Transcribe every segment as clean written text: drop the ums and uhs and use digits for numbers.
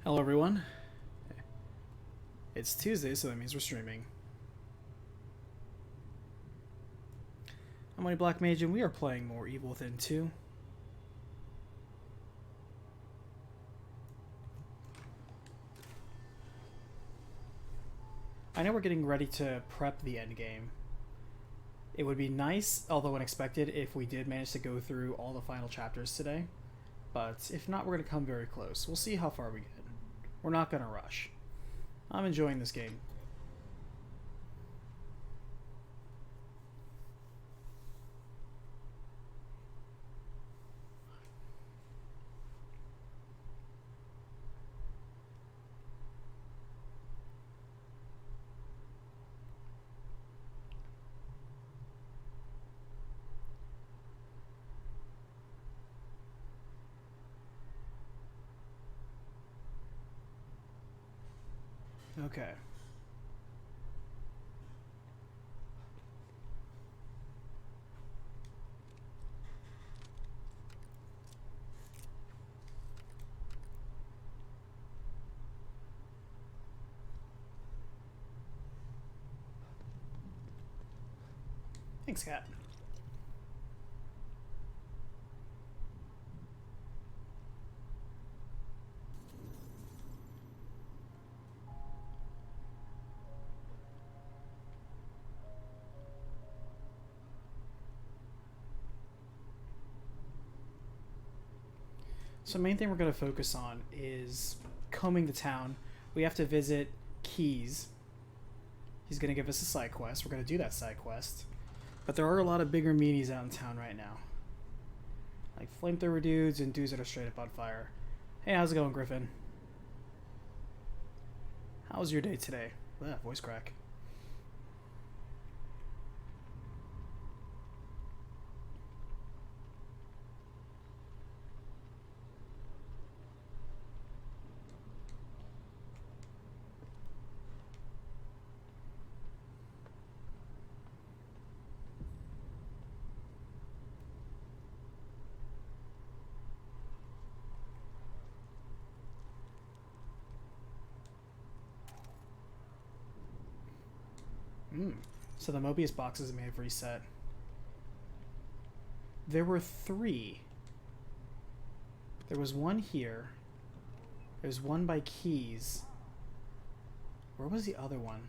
Hello, everyone. It's Tuesday, so that means we're streaming. I'm Money Black Mage, and we are playing more Evil Within 2. I know we're getting ready to prep the end game. It would be nice, although unexpected, if we did manage to go through all the final chapters today. But if not, we're going to come very close. We'll see how far we get. We're not going to rush. I'm enjoying this game. Okay. Thanks, Cat. So the main thing we're going to focus on is combing the town. We have to visit Keys. He's going to give us a side quest. We're going to do that side quest. But there are a lot of bigger meanies out in town right now. Like flamethrower dudes and dudes that are straight up on fire. Hey, how's it going, Griffin? How was your day today? Voice crack. So the Mobius boxes may have reset. There were 3. There was one here. There's one by Keys. Where was the other one?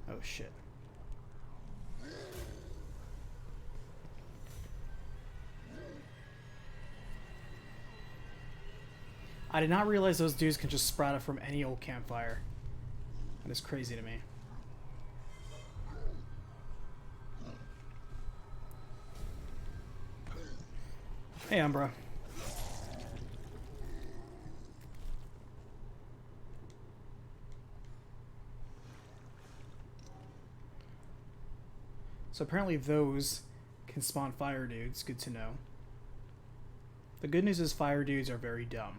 Oh shit. I did not realize those dudes can just sprout up from any old campfire. That is crazy to me. Hey, Umbra. So apparently those can spawn fire dudes. Good to know. The good news is fire dudes are very dumb.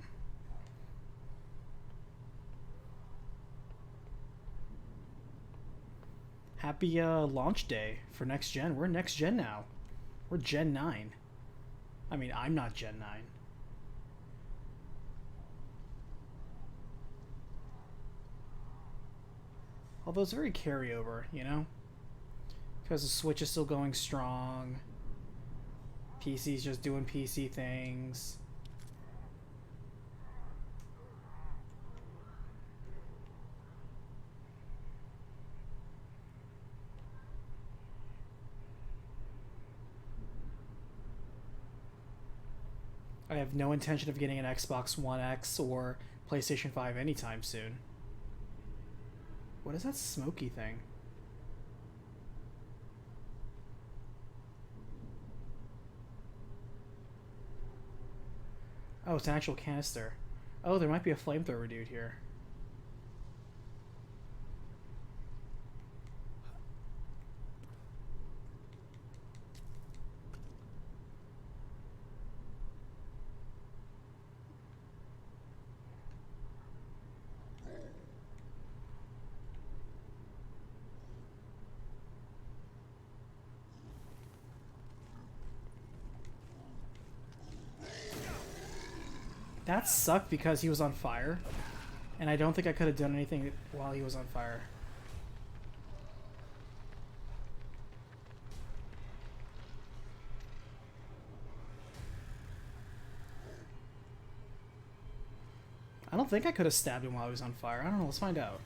Happy launch day for next gen. We're next gen now. We're Gen 9. I mean, I'm not Gen 9. Although it's very carryover, you know? Because the Switch is still going strong. PC's just doing PC things. I have no intention of getting an Xbox One X or PlayStation 5 anytime soon. What is that smoky thing? Oh, it's an actual canister. Oh, there might be a flamethrower dude here. That sucked because he was on fire. And I don't think I could have done anything while he was on fire. I don't think I could have stabbed him while he was on fire. I don't know. Let's find out.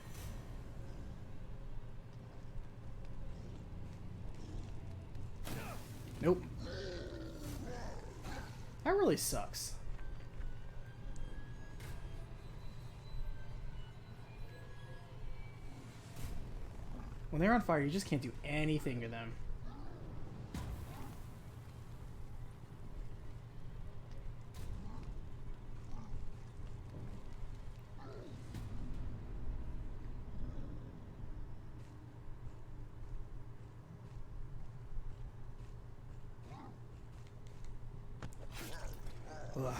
Nope. That really sucks. When they're on fire, you just can't do anything to them. Ugh.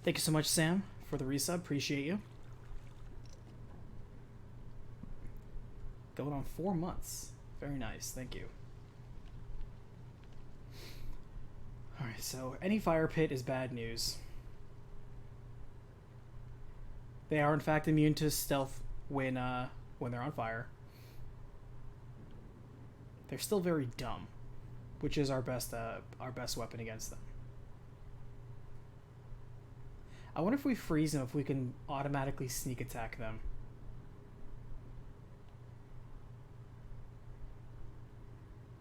Thank you so much, Sam, for the resub. Appreciate you. Going on 4 months. Very nice. Thank you. Alright, so any fire pit is bad news. They are in fact immune to stealth when they're on fire. They're still very dumb, which is our best weapon against them. I wonder if we freeze them, if we can automatically sneak attack them.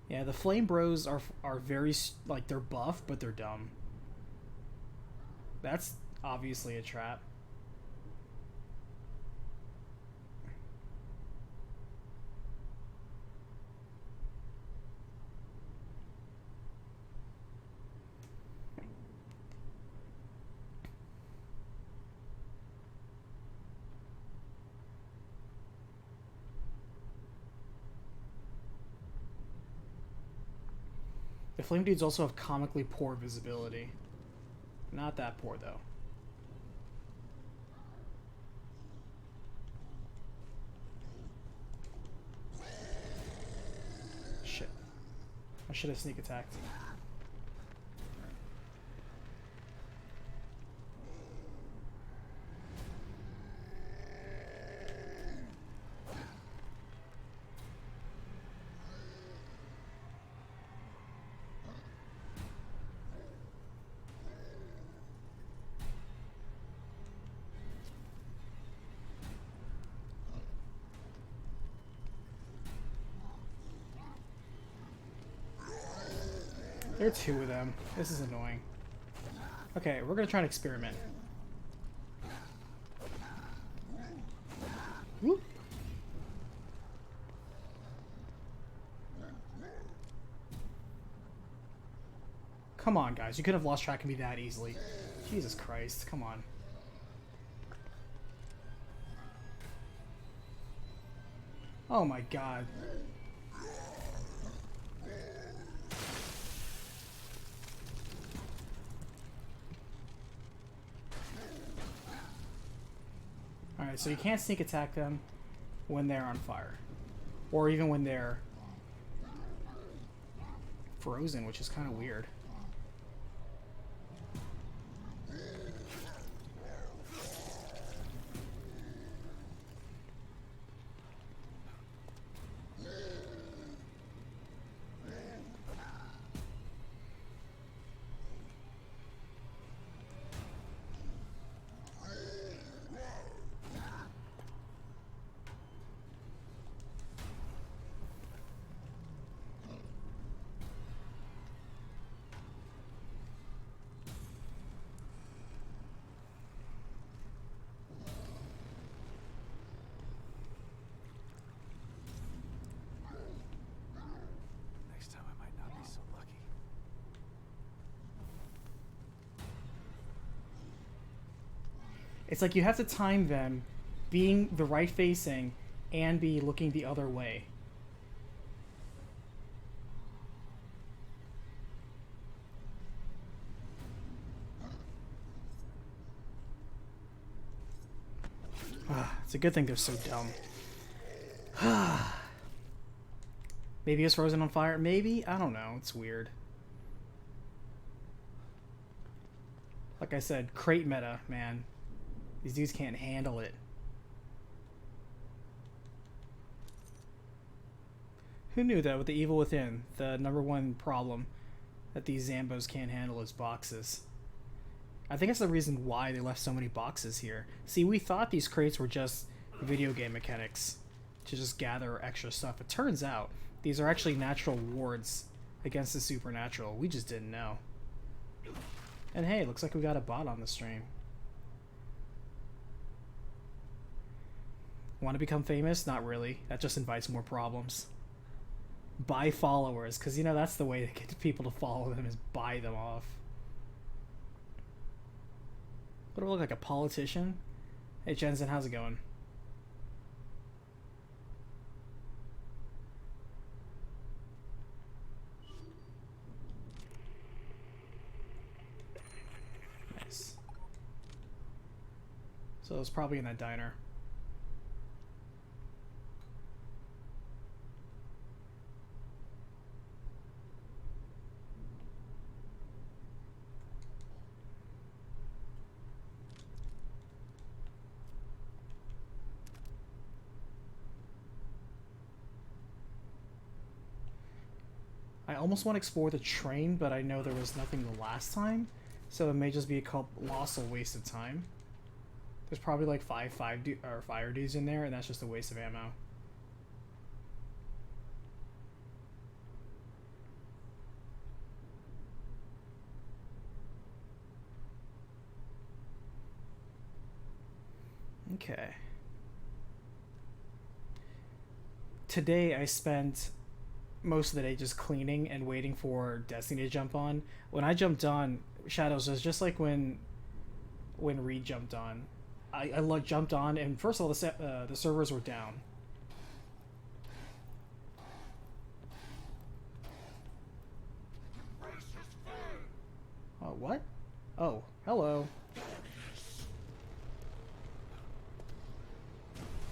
Yeah, the Flame Bros are very, like, they're buff, but they're dumb. That's obviously a trap. The Flame Dudes also have comically poor visibility. Not that poor, though. Shit. I should have sneak attacked. There are 2 of them. This is annoying. Okay, we're gonna try and experiment. Whoop. Come on, guys. You could have lost track of me that easily. Jesus Christ. Come on. Oh my god. Alright, so you can't sneak attack them when they're on fire. Or even when they're frozen, which is kind of weird. It's like you have to time them being the right facing and be looking the other way. It's a good thing they're so dumb. Maybe it's frozen on fire. Maybe? I don't know. It's weird. Like I said, crate meta, man. These dudes can't handle it. Who knew that with the Evil Within, the #1 problem that these Zambos can't handle is boxes. I think that's the reason why they left so many boxes here. See, we thought these crates were just video game mechanics to just gather extra stuff. It turns out these are actually natural wards against the supernatural. We just didn't know. And hey, looks like we got a bot on the stream. Want to become famous? Not really. That just invites more problems. Buy followers, because you know that's the way to get people to follow them, is buy them off. What do I look like, a politician? Hey Jensen, how's it going? Nice. So it's probably in that diner. I almost want to explore the train, but I know there was nothing the last time, so it may just be a colossal waste of time. There's probably like five fire dudes in there, and that's just a waste of ammo. Okay. Today I spent most of the day just cleaning and waiting for Destiny to jump on. When I jumped on, Shadows was just like when Reed jumped on. I jumped on, and first of all, the servers were down. Oh, what? Oh, hello.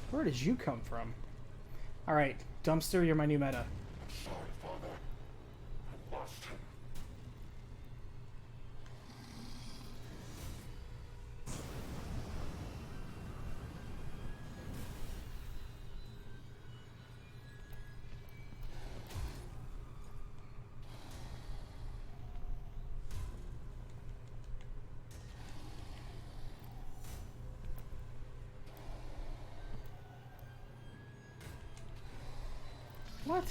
Where did you come from? Alright, Dumpster, you're my new meta. Sorry, Father. I lost him. What?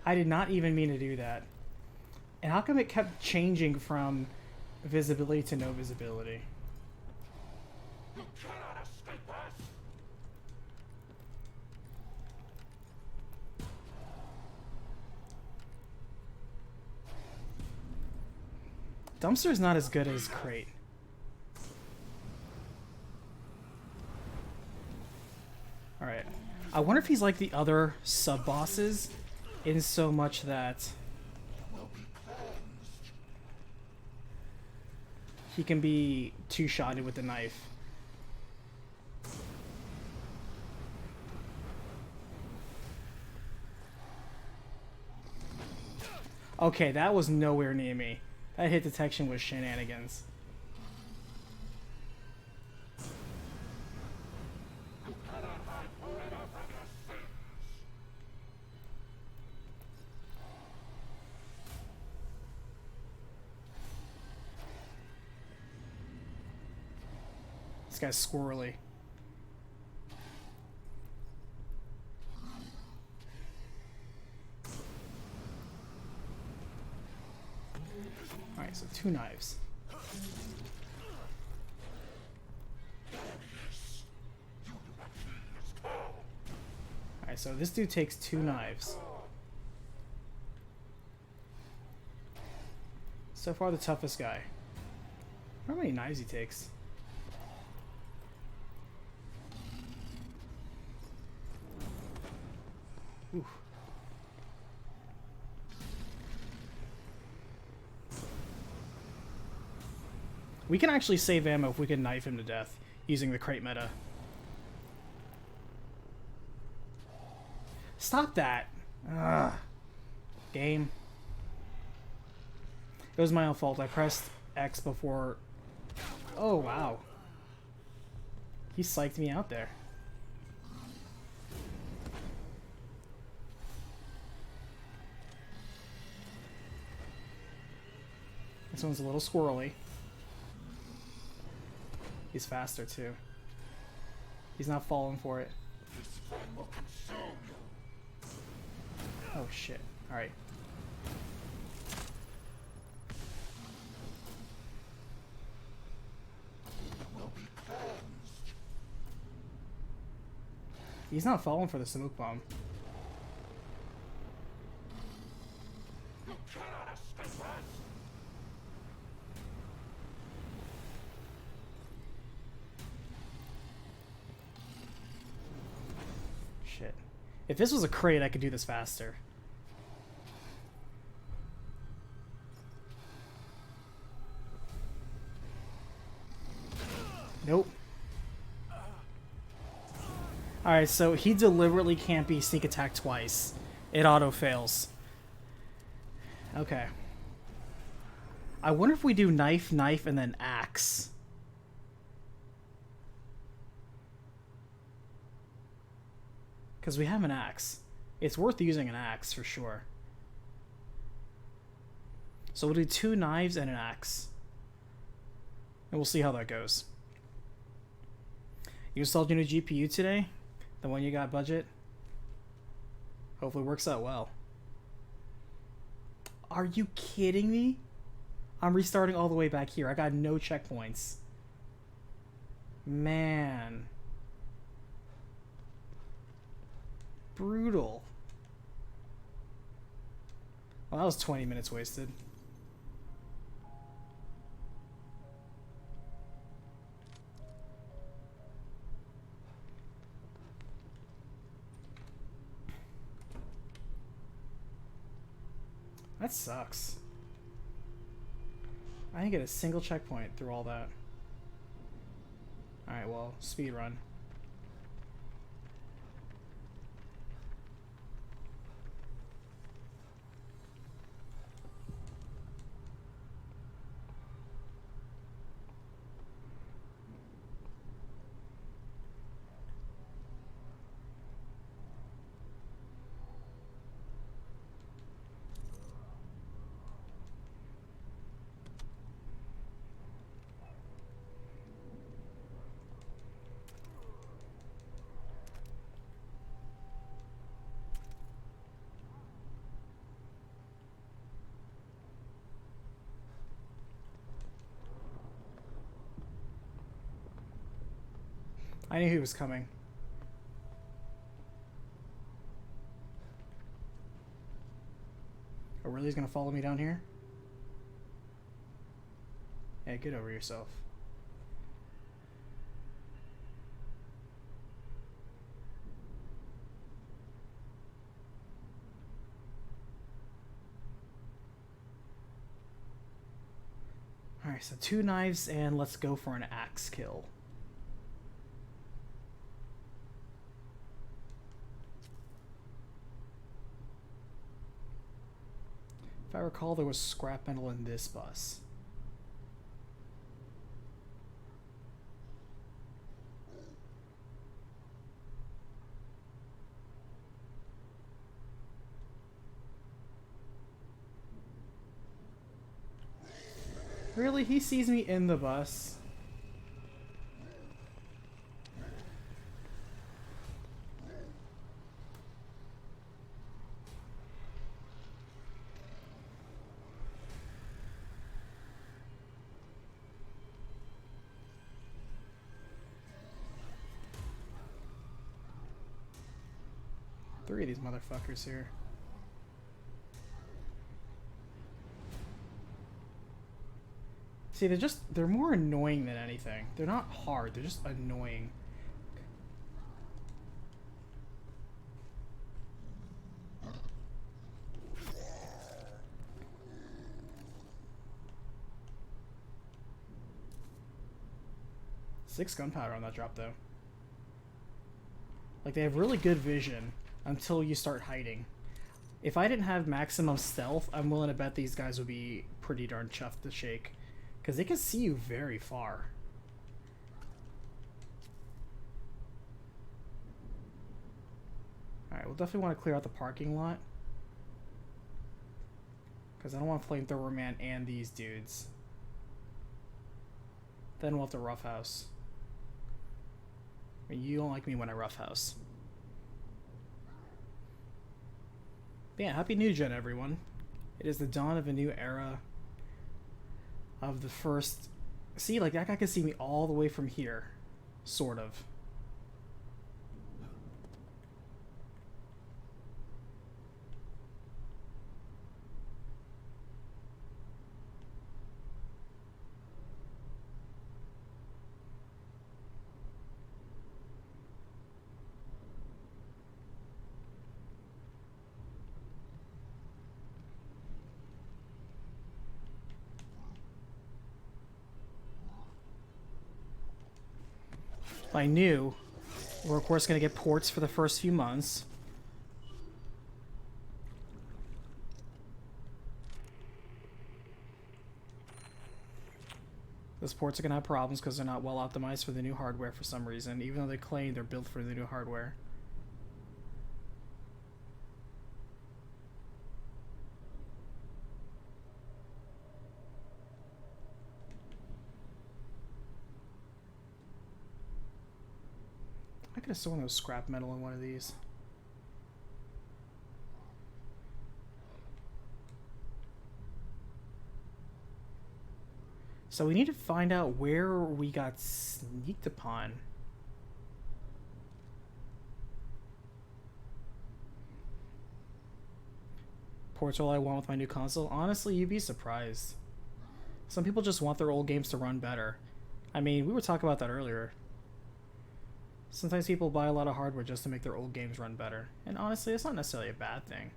I did not even mean to do that. And how come it kept changing from visibility to no visibility? You cannot escape us. Dumpster's not as good as Crate. Alright. I wonder if he's like the other sub-bosses, in so much that he can be two-shotted with the knife. Okay, that was nowhere near me. That hit detection was shenanigans. This guy's squirrely. Alright, so 2 knives. Alright, so this dude takes 2 knives. So far the toughest guy. I wonder how many knives he takes. Oof. We can actually save ammo if we can knife him to death using the crate meta. Stop that! Ugh. Game. It was my own fault. I pressed X before Oh, wow. He psyched me out there. This one's a little squirrely. He's faster too. He's not falling for it. This flame will consume you. Oh shit. Alright. Will be cleansed. He's not falling for the smoke bomb. You cannot escape us. Shit. If this was a crate, I could do this faster. Nope. Alright, so he deliberately can't be sneak attack twice. It auto fails. Okay. I wonder if we do knife, knife, and then axe. Because we have an axe. It's worth using an axe for sure. So we'll do 2 knives and an axe. And we'll see how that goes. You installed your new GPU today? The one you got budget? Hopefully it works out well. Are you kidding me? I'm restarting all the way back here. I got no checkpoints. Man. Brutal. Well, that was 20 minutes wasted. That sucks. I didn't get a single checkpoint through all that. Alright, well, speed run. I knew he was coming. Oh, really? He's gonna follow me down here? Hey, get over yourself. Alright, so 2 knives and let's go for an axe kill. If I recall, there was scrap metal in this bus. Really? He sees me in the bus? Three of these motherfuckers here. See, they're more annoying than anything. They're not hard, they're just annoying. Six gunpowder on that drop, though. Like, they have really good vision until you start hiding. If I didn't have maximum stealth, I'm willing to bet these guys would be pretty darn chuffed to shake. Because they can see you very far. definitely want to clear out the parking lot. Because I don't want Flamethrower Man and these dudes. Then we'll have to roughhouse. I mean, you don't like me when I roughhouse. But yeah, happy New Gen, everyone. It is the dawn of a new era. Of the first... See, like, that guy can see me all the way from here. Sort of. I knew we're of course going to get ports for the first few months. Those ports are going to have problems because they're not well optimized for the new hardware for some reason, even though they claim they're built for the new hardware. I could have stolen those scrap metal in one of these. So we need to find out where we got sneaked upon. Ports all I want with my new console. Honestly, you'd be surprised. Some people just want their old games to run better. I mean, we were talking about that earlier. Sometimes people buy a lot of hardware just to make their old games run better. And honestly, it's not necessarily a bad thing.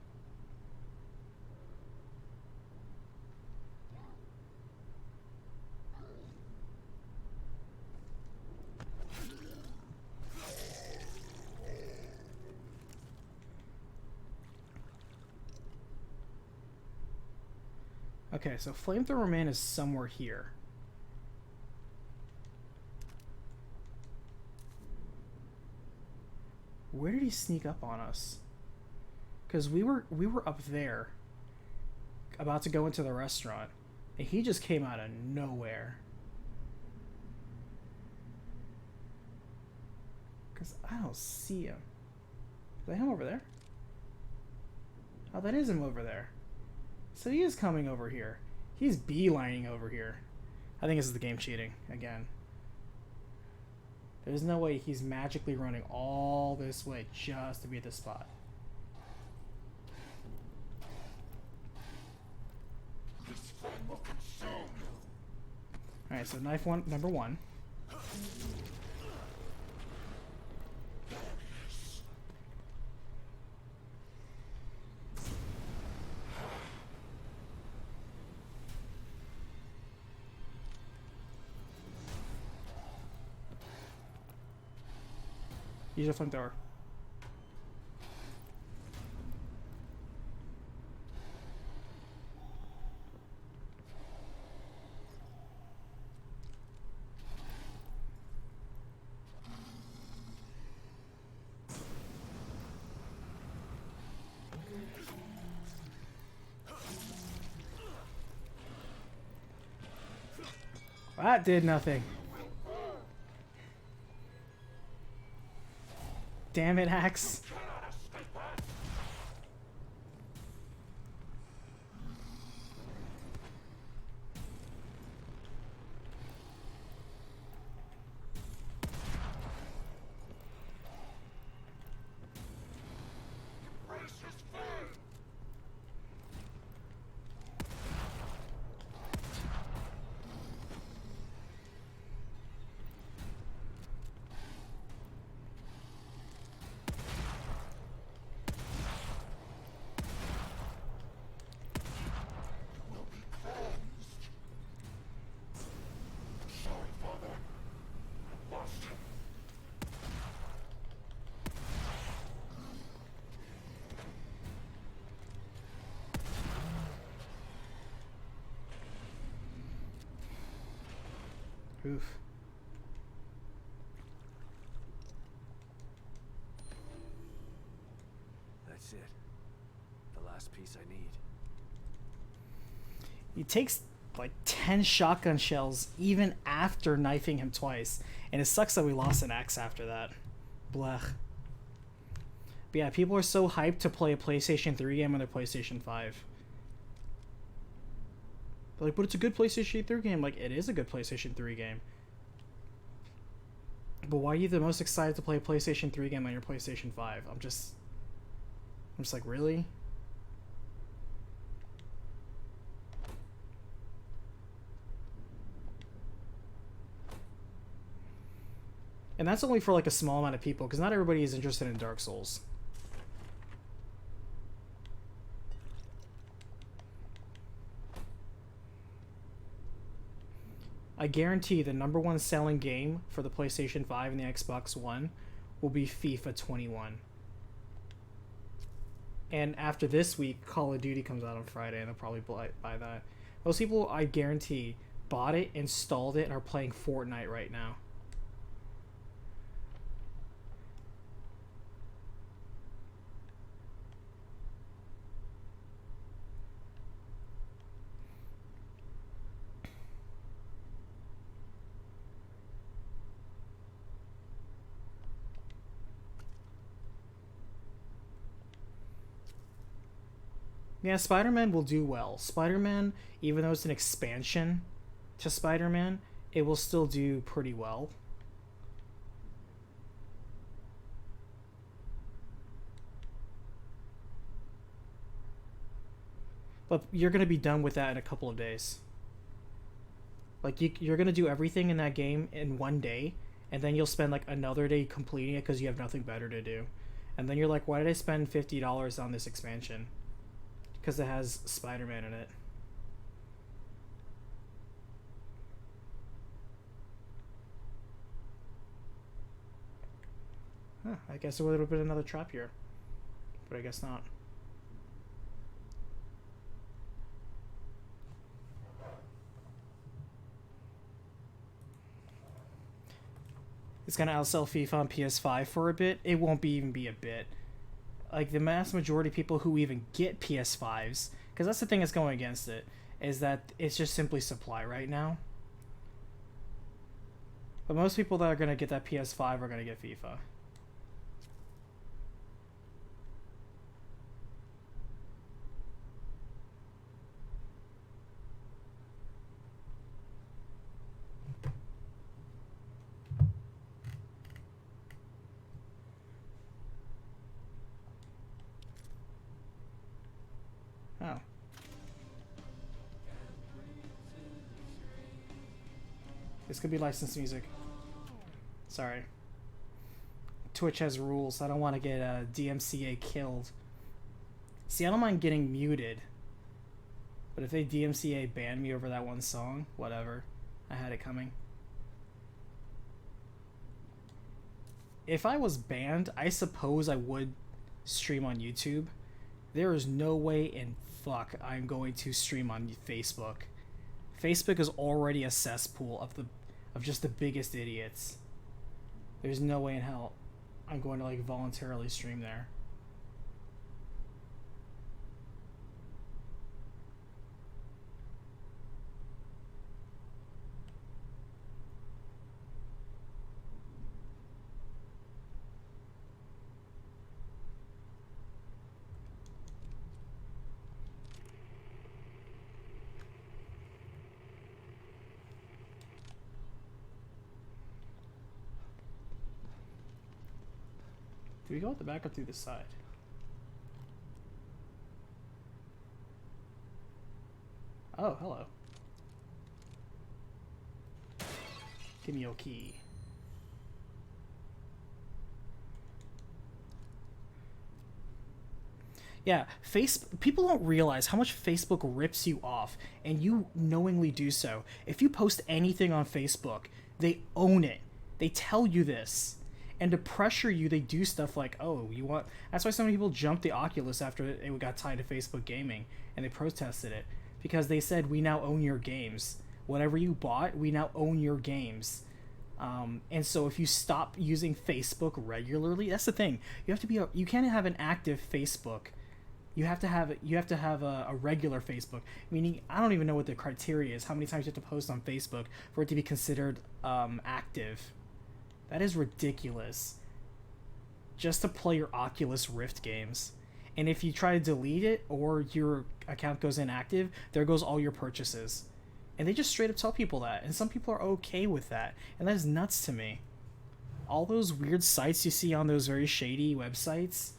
Okay, so Flamethrower Man is somewhere here. Where did he sneak up on us? Because we were up there, about to go into the restaurant, and he just came out of nowhere. Because I don't see him. Is that him over there? Oh, that is him over there. So he is coming over here. He's beelining over here. I think this is the game cheating again. There's no way he's magically running all this way just to be at this spot. Alright, so knife one, number one. Use your flamethrower. That did nothing. Damn it, Axe. Oof. is it. The last piece I need. He takes like 10 shotgun shells even after knifing him twice. And it sucks that we lost an axe after that. Blech. But yeah, people are so hyped to play a PlayStation 3 game on their PlayStation 5. They're like, but it's a good PlayStation 3 game. Like, it is a good PlayStation 3 game. But why are you the most excited to play a PlayStation 3 game on your PlayStation 5? I'm just like, really? And that's only for like a small amount of people, because not everybody is interested in Dark Souls. I guarantee the #1 selling game for the PlayStation 5 and the Xbox One will be FIFA 21. And after this week, Call of Duty comes out on Friday, and they'll probably buy that. Most people, I guarantee, bought it, installed it, and are playing Fortnite right now. Yeah, Spider-Man will do well. Spider-Man, even though it's an expansion to Spider-Man, it will still do pretty well. But you're going to be done with that in a couple of days. Like, you're going to do everything in that game in one day, and then you'll spend like another day completing it because you have nothing better to do. And then you're like, why did I spend $50 on this expansion? Because it has Spider-Man in it. Huh, I guess it would have been another trap here. But I guess not. It's gonna outsell FIFA on PS5 for a bit. It won't even be a bit. Like, the mass majority of people who even get PS5s, because that's the thing that's going against it, is that it's just simply supply right now. But most people that are going to get that PS5 are going to get FIFA. Oh. This could be licensed music. Sorry. Twitch has rules. I don't want to get DMCA killed. See, I don't mind getting muted. But if they DMCA ban me over that one song, whatever. I had it coming. If I was banned, I suppose I would stream on YouTube. There is no way in fuck I'm going to stream on Facebook. Facebook is already a cesspool of just the biggest idiots. There's no way in hell I'm going to like voluntarily stream there. Do we go at the back or through the side? Oh, hello. Give me your key. Yeah, people don't realize how much Facebook rips you off, and you knowingly do so. If you post anything on Facebook, they own it. They tell you this. And to pressure you, they do stuff like, oh, you want... That's why so many people jumped the Oculus after it got tied to Facebook Gaming, and they protested it. Because they said, we now own your games. Whatever you bought, we now own your games. And so if you stop using Facebook regularly, that's the thing. You have to be you can't have an active Facebook. You have to have a regular Facebook. Meaning, I don't even know what the criteria is. How many times you have to post on Facebook for it to be considered active? That is ridiculous. Just to play your Oculus Rift games. And if you try to delete it or your account goes inactive, there goes all your purchases. And they just straight up tell people that. And some people are okay with that. And that is nuts to me. All those weird sites you see on those very shady websites.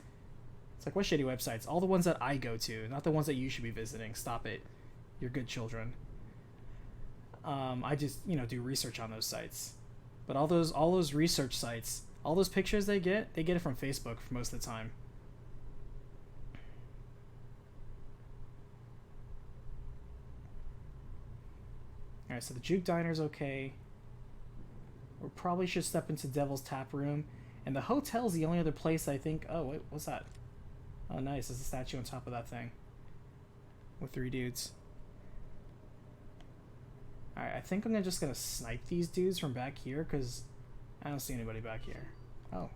It's like, what shady websites? All the ones that I go to, not the ones that you should be visiting. Stop it. You're good children. I just, do research on those sites. But all those research sites, all those pictures they get it from Facebook for most of the time. Alright, so the Juke Diner's okay. We probably should step into Devil's Tap Room. And the hotel's the only other place I think... Oh, wait, what's that? Oh, nice. There's a statue on top of that thing. With 3 dudes. Alright, I think I'm just gonna snipe these dudes from back here, because I don't see anybody back here. Oh.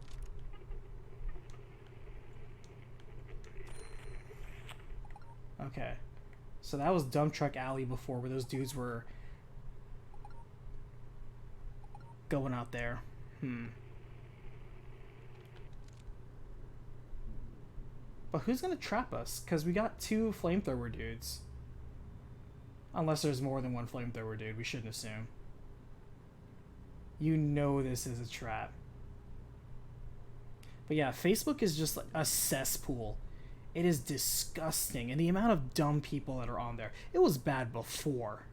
Okay. So that was Dump Truck Alley before, where those dudes were going out there. But who's gonna trap us? Because we got 2 flamethrower dudes. Unless there's more than 1 flamethrower dude, we shouldn't assume. You know this is a trap. But yeah, Facebook is just like a cesspool. It is disgusting. And the amount of dumb people that are on there. It was bad before.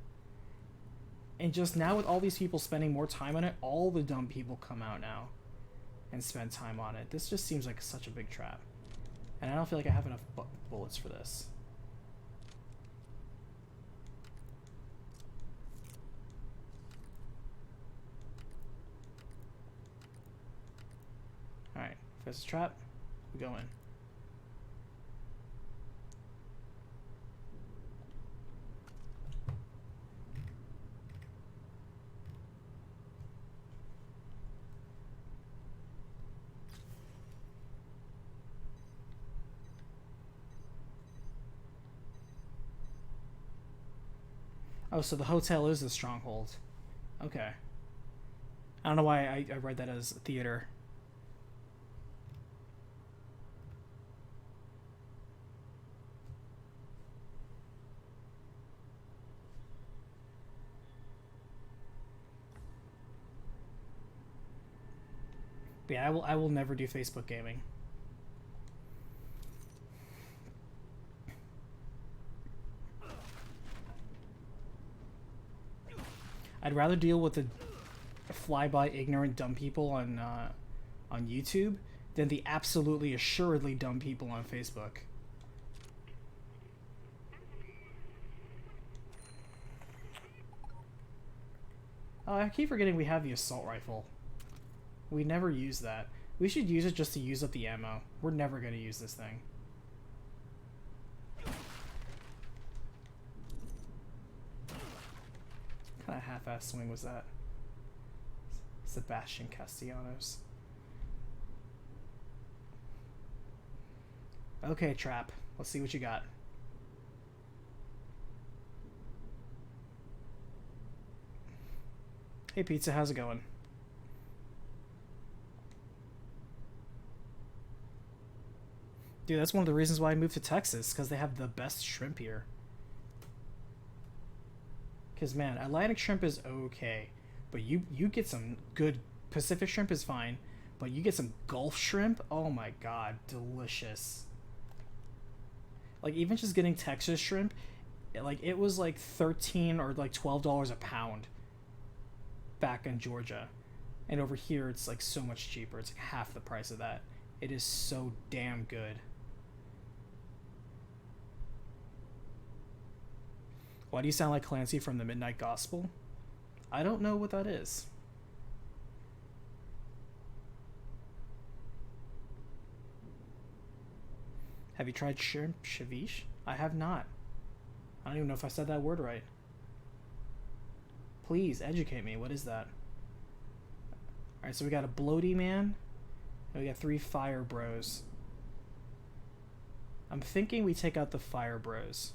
And just now with all these people spending more time on it, all the dumb people come out now and spend time on it. This just seems like such a big trap. And I don't feel like I have enough bullets for this. Alright, first trap, we go in. Oh, so the hotel is the stronghold. Okay. I don't know why I read that as theater. But yeah, I will never do Facebook gaming. I'd rather deal with the fly-by ignorant dumb people on YouTube than the absolutely assuredly dumb people on Facebook. Oh, I keep forgetting we have the assault rifle. We never use that. We should use it just to use up the ammo. We're never going to use this thing. What kind of half-ass swing was that? Sebastian Castellanos. Okay, Trap. Let's see what you got. Hey, Pizza, how's it going? Dude, that's one of the reasons why I moved to Texas, because they have the best shrimp here. Because, man, Atlantic shrimp is okay, but you get some good... Pacific shrimp is fine, but you get some Gulf shrimp, oh my god, delicious. Like, even just getting Texas shrimp, it was like $13 or like $12 a pound back in Georgia. And over here, it's like so much cheaper. It's like half the price of that. It is so damn good. Why do you sound like Clancy from the Midnight Gospel? I don't know what that is. Have you tried shrimp ceviche? I have not. I don't even know if I said that word right. Please educate me. What is that? Alright, so we got a bloaty man. And we got 3 fire bros. I'm thinking we take out the fire bros.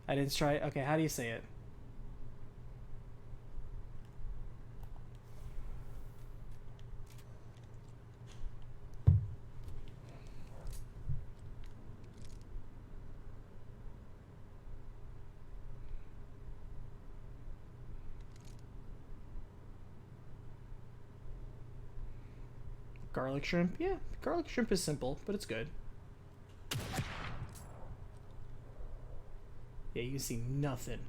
I didn't try. Okay, how do you say it? Garlic shrimp? Yeah, garlic shrimp is simple, but it's good. Yeah, you can see nothing.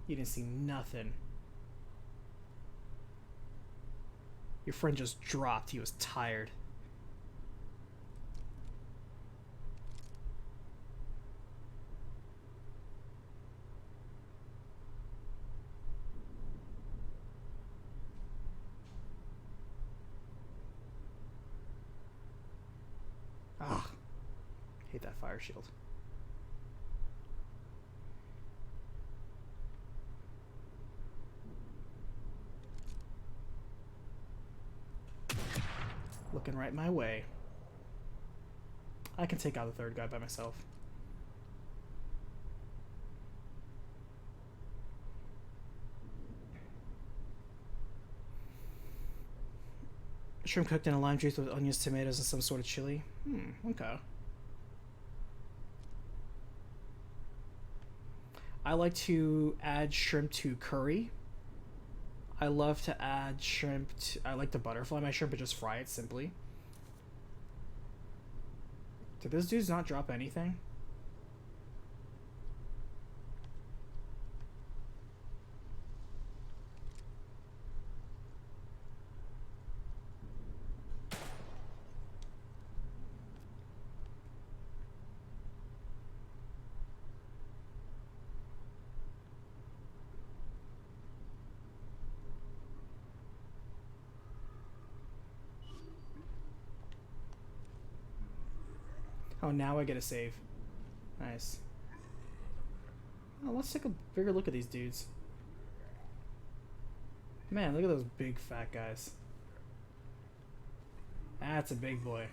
You didn't see nothing. Your friend just dropped. He was tired. Ah, hate that fire shield. Looking right my way. I can take out the third guy by myself. Shrimp cooked in a lime juice with onions, tomatoes, and some sort of chili. Okay. I like to add shrimp to curry. I love to add shrimp to... I like to butterfly my shrimp and just fry it simply. Did those dudes not drop anything? Oh, now I get a save. Nice. Oh, let's take a bigger look at these dudes. Man, look at those big fat guys. That's a big boy.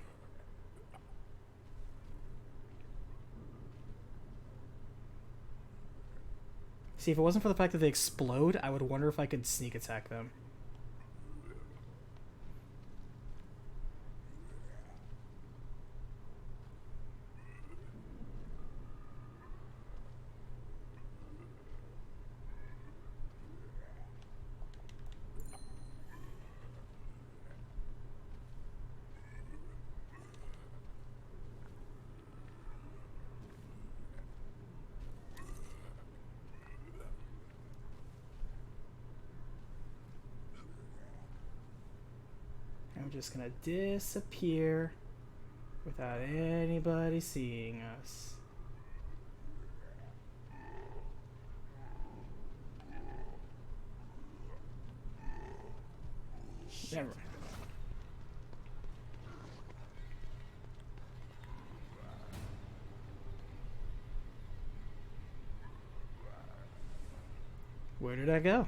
See, if it wasn't for the fact that they explode, I would wonder if I could sneak attack them. I'm just gonna disappear without anybody seeing us. Never. Where did I go?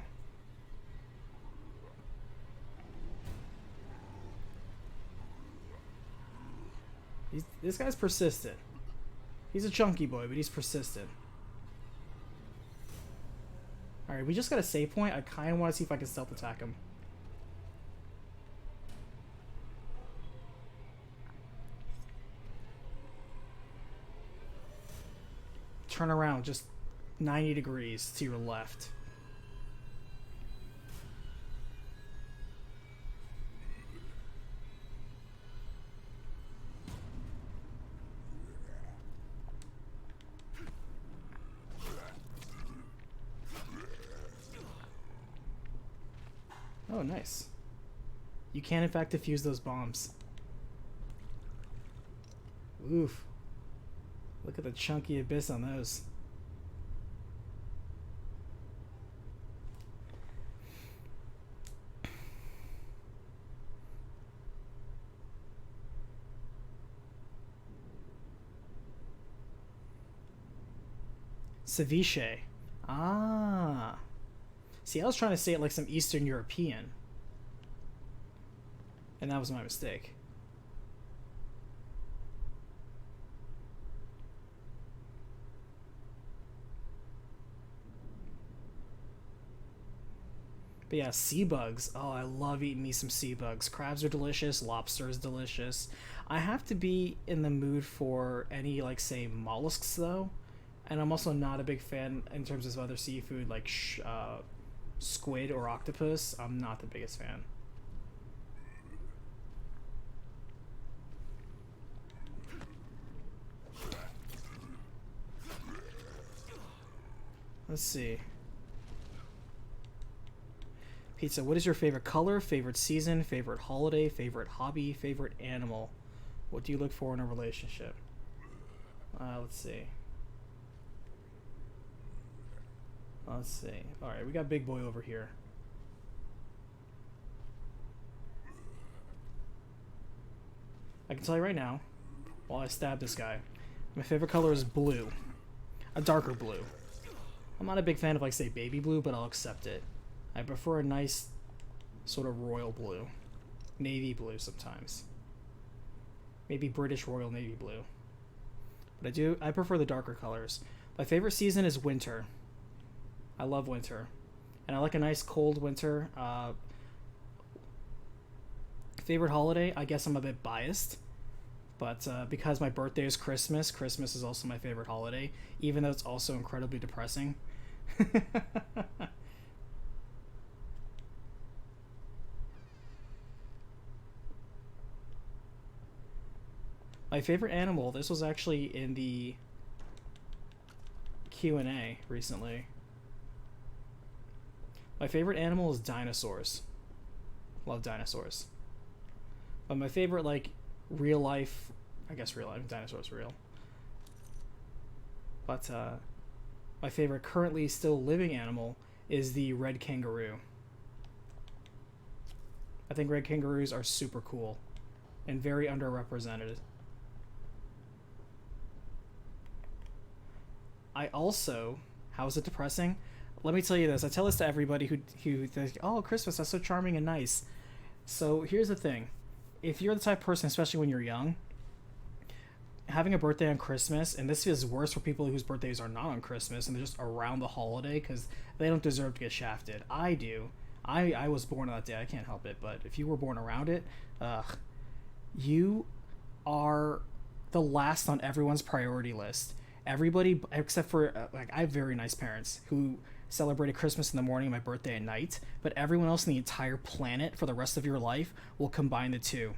This guy's persistent. He's a chunky boy, but he's persistent. Alright, we just got a save point. I kind of want to see if I can stealth attack him. Turn around just 90 degrees to your left. Oh, nice. You can, in fact, defuse those bombs. Oof. Look at the chunky abyss on those. Ceviche. Ah. See, I was trying to say it like some Eastern European. And that was my mistake. But yeah, sea bugs. Oh, I love eating me some sea bugs. Crabs are delicious. Lobster is delicious. I have to be in the mood for any, like, say, mollusks, though. And I'm also not a big fan in terms of other seafood, like squid or octopus. I'm not the biggest fan. Let's see. Pizza, what is your favorite color, favorite season, favorite holiday, favorite hobby, favorite animal? What do you look for in a relationship? Let's see. Let's see. Alright, we got Big Boy over here. I can tell you right now, while I stab this guy, my favorite color is blue. A darker blue. I'm not a big fan of, like, say, baby blue, but I'll accept it. I prefer a nice sort of royal blue. Navy blue sometimes. Maybe British Royal Navy blue. But I prefer the darker colors. My favorite season is winter. I love winter. And I like a nice cold winter. Favorite holiday? I guess I'm a bit biased. But because my birthday is Christmas, Christmas is also my favorite holiday. Even though it's also incredibly depressing. My favorite animal, this was actually in the Q&A recently. My favorite animal is dinosaurs. Love dinosaurs. But my favorite, like, real life, I guess real life, dinosaurs are real. But my favorite currently still living animal is the red kangaroo. I think red kangaroos are super cool and very underrepresented. I also, how is it depressing? Let me tell you this. I tell this to everybody who thinks, oh, Christmas, that's so charming and nice. So here's the thing. If you're the type of person, especially when you're young, having a birthday on Christmas, and this is worse for people whose birthdays are not on Christmas and they're just around the holiday because they don't deserve to get shafted. I do. I was born on that day. I can't help it. But if you were born around it, you are the last on everyone's priority list. Everybody, except for, like, I have very nice parents who celebrated Christmas in the morning and my birthday at night, but everyone else in the entire planet for the rest of your life will combine the two.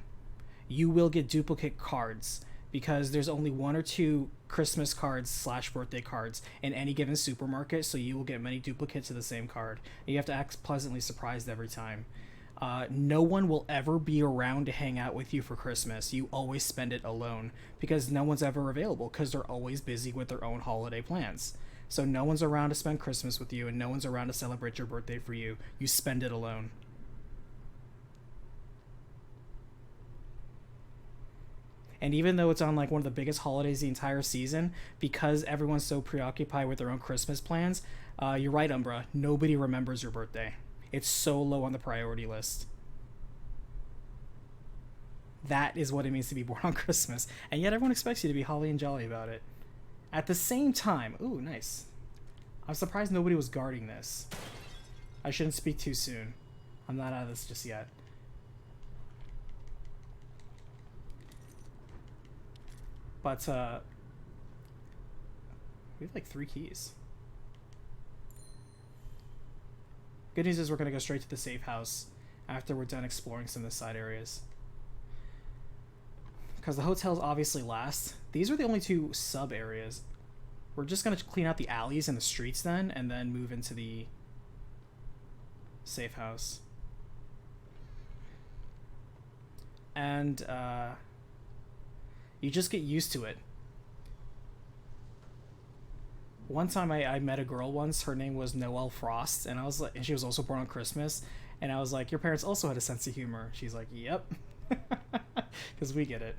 You will get duplicate cards because there's only one or two Christmas cards / birthday cards in any given supermarket, so you will get many duplicates of the same card. And you have to act pleasantly surprised every time. No one will ever be around to hang out with you for Christmas. You always spend it alone because no one's ever available because they're always busy with their own holiday plans. So no one's around to spend Christmas with you and no one's around to celebrate your birthday for you. You spend it alone. And even though it's on, like, one of the biggest holidays the entire season, because everyone's so preoccupied with their own Christmas plans, you're right, Umbra, nobody remembers your birthday. It's so low on the priority list. That is what it means to be born on Christmas. And yet everyone expects you to be holly and jolly about it. At the same time, ooh, nice. I'm surprised nobody was guarding this. I shouldn't speak too soon. I'm not out of this just yet. But, we have like 3 keys. Good news is we're going to go straight to the safe house after we're done exploring some of the side areas. Because the hotel's obviously last. These are the only 2 sub areas. We're just going to clean out the alleys and the streets then, and then move into the safe house. And, you just get used to it. One time I met a girl once, her name was Noelle Frost, and I was like, and she was also born on Christmas, and I was like, your parents also had a sense of humor. She's like, yep. Because we get it.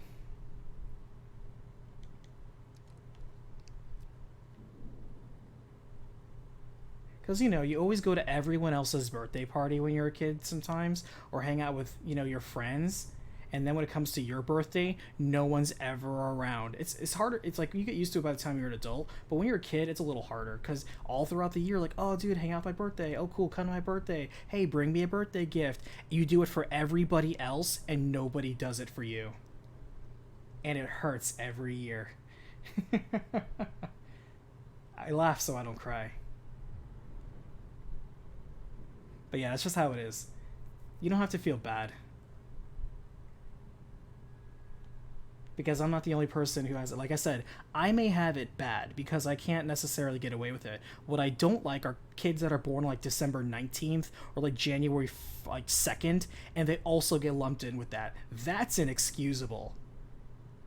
Because, you know, you always go to everyone else's birthday party when you're a kid sometimes, or hang out with, you know, your friends. And then when it comes to your birthday, no one's ever around. It's harder. It's like you get used to it by the time you're an adult. But when you're a kid, it's a little harder. Because all throughout the year, like, oh, dude, hang out my birthday. Oh, cool, come to my birthday. Hey, bring me a birthday gift. You do it for everybody else, and nobody does it for you. And it hurts every year. I laugh so I don't cry. But yeah, that's just how it is. You don't have to feel bad. Because I'm not the only person who has it. Like I said, I may have it bad because I can't necessarily get away with it. What I don't like are kids that are born like December 19th or like January 2nd, and they also get lumped in with that. That's inexcusable.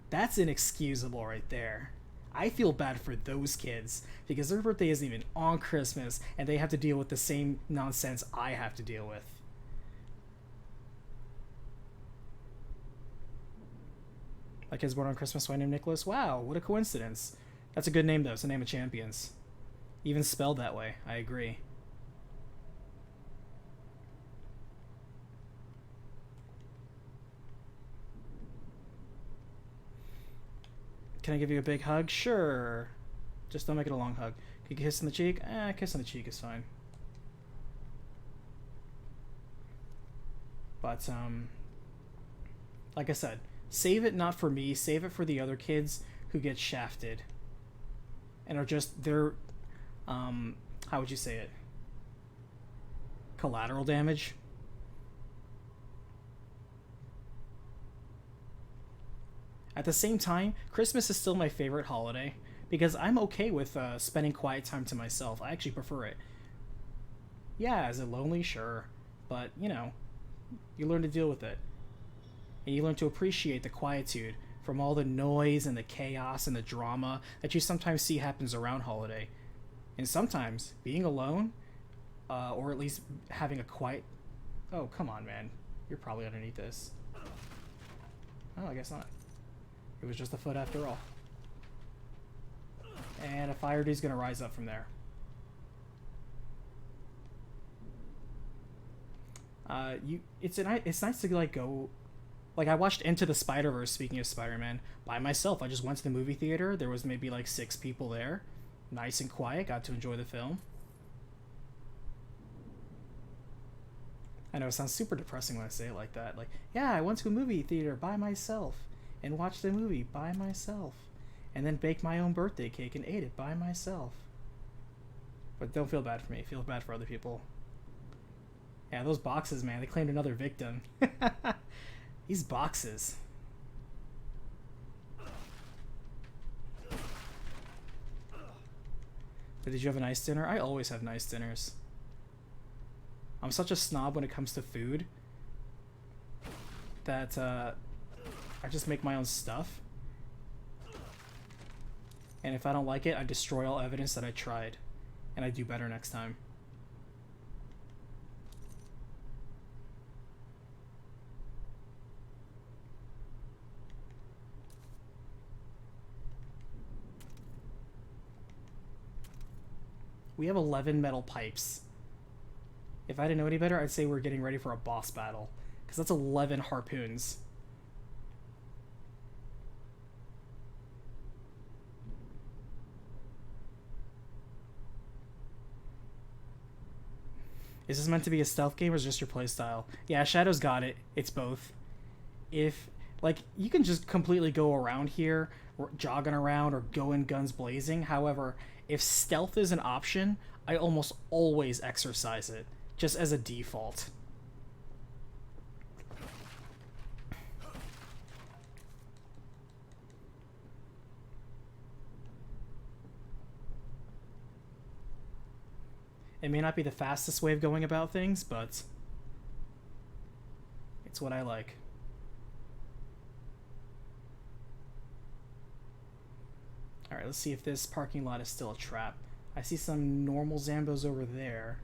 That's inexcusable right there. I feel bad for those kids because their birthday isn't even on Christmas and they have to deal with the same nonsense I have to deal with. My kid's born on Christmas, so I named Nicholas. Wow, what a coincidence. That's a good name, though. It's a name of champions. Even spelled that way. I agree. Can I give you a big hug? Sure. Just don't make it a long hug. Can you kiss on the cheek? Kiss on the cheek is fine. But, like I said, save it not for me, save it for the other kids who get shafted. And are just, they're, how would you say it? Collateral damage? At the same time, Christmas is still my favorite holiday because I'm okay with spending quiet time to myself. I actually prefer it. Yeah, is it lonely? Sure. But, you know, you learn to deal with it. And you learn to appreciate the quietude from all the noise and the chaos and the drama that you sometimes see happens around holiday. And sometimes being alone, or at least having a quiet... Oh, come on, man. You're probably underneath this. Oh, I guess not. It was just a foot after all. And a fire dude's gonna rise up from there. It's nice to like go... Like, I watched Into the Spider-Verse, speaking of Spider-Man, by myself. I just went to the movie theater. There was maybe, like, 6 people there. Nice and quiet. Got to enjoy the film. I know, it sounds super depressing when I say it like that. Like, yeah, I went to a movie theater by myself and watched the movie by myself. And then baked my own birthday cake and ate it by myself. But don't feel bad for me. Feel bad for other people. Yeah, those boxes, man. They claimed another victim. These boxes. But did you have a nice dinner? I always have nice dinners. I'm such a snob when it comes to food that I just make my own stuff. And if I don't like it, I destroy all evidence that I tried. And I do better next time. We have 11 metal pipes. If I didn't know any better, I'd say we're getting ready for a boss battle. Because that's 11 harpoons. Is this meant to be a stealth game or is it just your playstyle? Yeah, Shadow's got it. It's both. If, like, you can just completely go around here, jogging around, or go in guns blazing. However, if stealth is an option, I almost always exercise it, just as a default. It may not be the fastest way of going about things, but it's what I like. Alright, let's see if this parking lot is still a trap. I see some normal Zambos over there.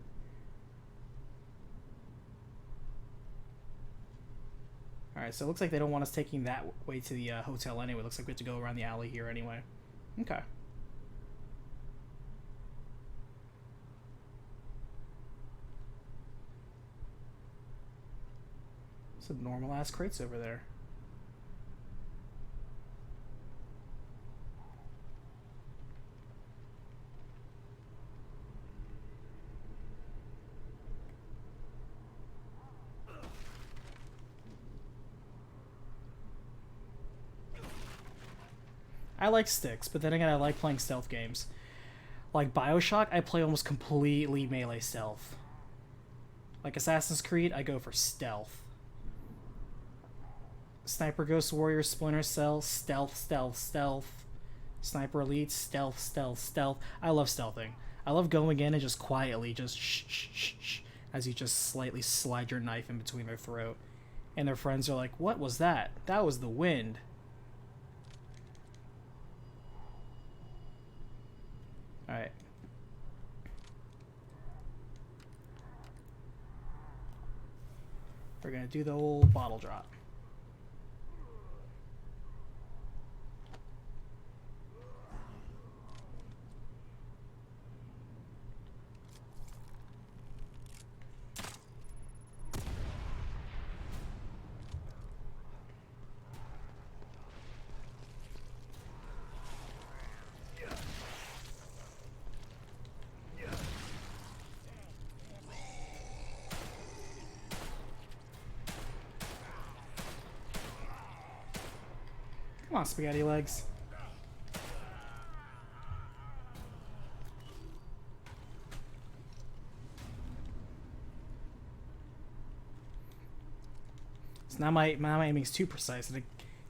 Alright, so it looks like they don't want us taking that way to the hotel anyway. Looks like we have to go around the alley here anyway. Okay. Some normal ass crates over there. I like sticks, but then again, I like playing stealth games. Like BioShock, I play almost completely melee stealth. Like Assassin's Creed, I go for stealth. Sniper Ghost Warrior, Splinter Cell, stealth, stealth, stealth. Sniper Elite, stealth, stealth, stealth. I love stealthing. I love going in and just quietly, just shh, shh, shh, shh, as you just slightly slide your knife in between their throat. And their friends are like, what was that? That was the wind. Alright. We're gonna do the old bottle drop. Come on, spaghetti legs. So now my aiming's too precise, and I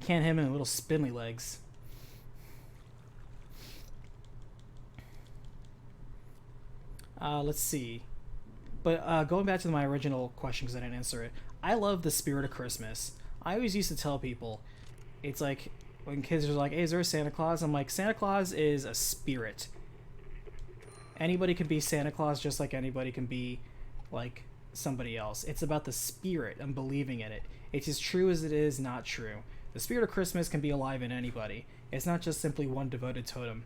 can't hit him in the little spindly legs. Let's see. But going back to my original question, because I didn't answer it, I love the spirit of Christmas. I always used to tell people, it's like, when kids are like, hey, is there a Santa Claus? I'm like, Santa Claus is a spirit. Anybody can be Santa Claus just like anybody can be, like, somebody else. It's about the spirit and believing in it. It's as true as it is not true. The spirit of Christmas can be alive in anybody. It's not just simply one devoted totem.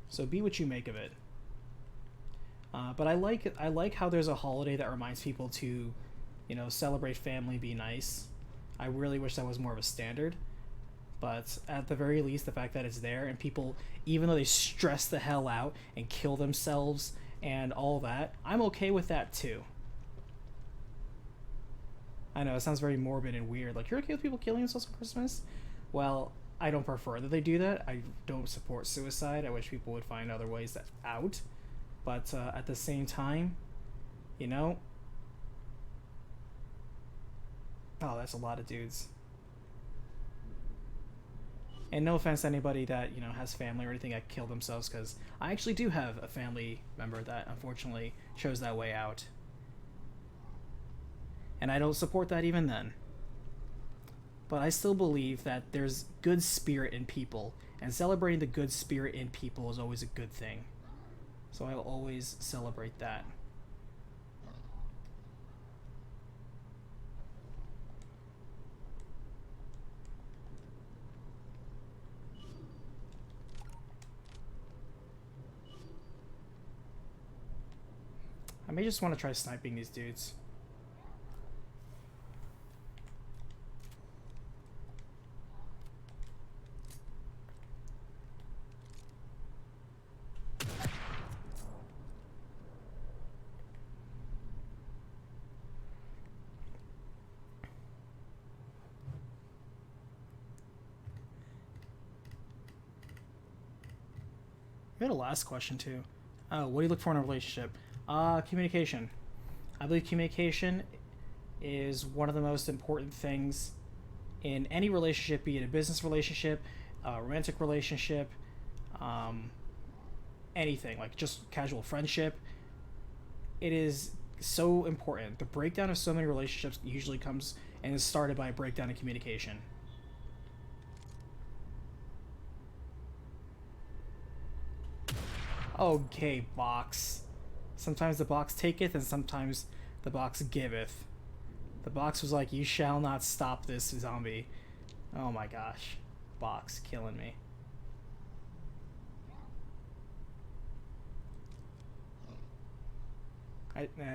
So be what you make of it. But I like how there's a holiday that reminds people to, you know, celebrate family, be nice. I really wish that was more of a standard. But at the very least, the fact that it's there and people, even though they stress the hell out and kill themselves and all that, I'm okay with that too. I know, it sounds very morbid and weird. Like, you're okay with people killing themselves on Christmas? Well, I don't prefer that they do that. I don't support suicide. I wish people would find other ways out. But at the same time, you know... Oh, that's a lot of dudes. And no offense to anybody that, you know, has family or anything that killed themselves, because I actually do have a family member that unfortunately chose that way out. And I don't support that even then. But I still believe that there's good spirit in people, and celebrating the good spirit in people is always a good thing. So I will always celebrate that. I may just want to try sniping these dudes. We had a last question too. Oh, what do you look for in a relationship? Communication. I believe communication is one of the most important things in any relationship, be it a business relationship, a romantic relationship, anything, like just casual friendship. It is so important. The breakdown of so many relationships usually comes and is started by a breakdown in communication. Okay, box. Sometimes the box taketh, and sometimes the box giveth. The box was like, you shall not stop this zombie. Oh my gosh. Box killing me.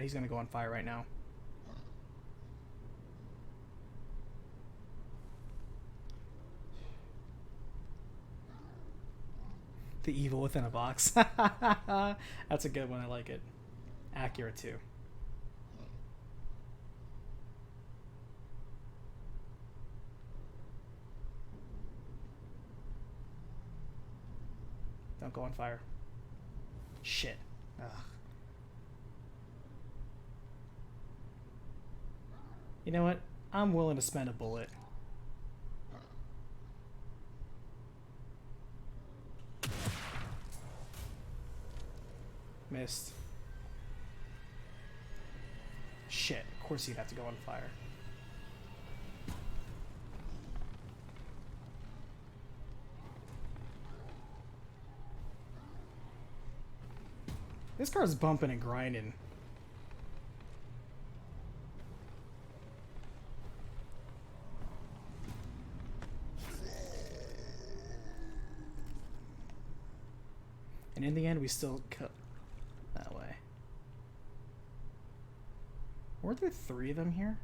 He's gonna go on fire right now. The evil within a box. That's a good one. I like it. Accurate too. Don't go on fire. Shit. Ugh. You know what? I'm willing to spend a bullet. Missed. Shit. Of course you'd have to go on fire. This car's bumping and grinding. And in the end, we still cut that way. Were there 3 of them here?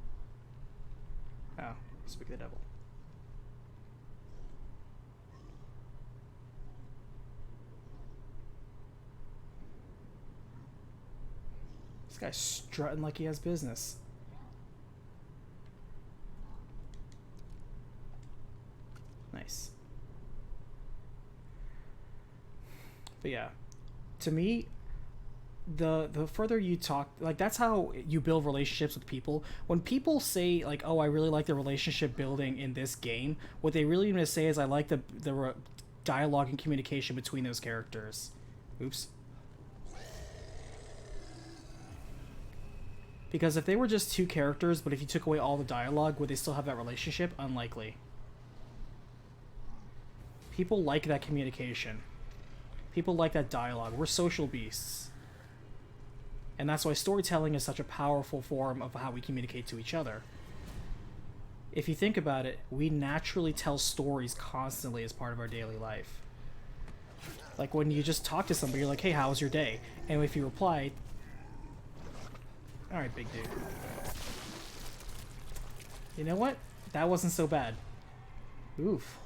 Oh, speak of the devil. This guy's strutting like he has business. Nice. But yeah, to me, the further you talk, like, that's how you build relationships with people. When people say like, "Oh, I really like the relationship building in this game," what they really want to say is, "I like the dialogue and communication between those characters." Oops. Because if they were just 2 characters, but if you took away all the dialogue, would they still have that relationship? Unlikely. People like that communication. People like that dialogue. We're social beasts. And that's why storytelling is such a powerful form of how we communicate to each other. If you think about it, we naturally tell stories constantly as part of our daily life. Like when you just talk to somebody, you're like, "Hey, how was your day?" And if you reply, "Alright, big dude. You know what? That wasn't so bad." Oof.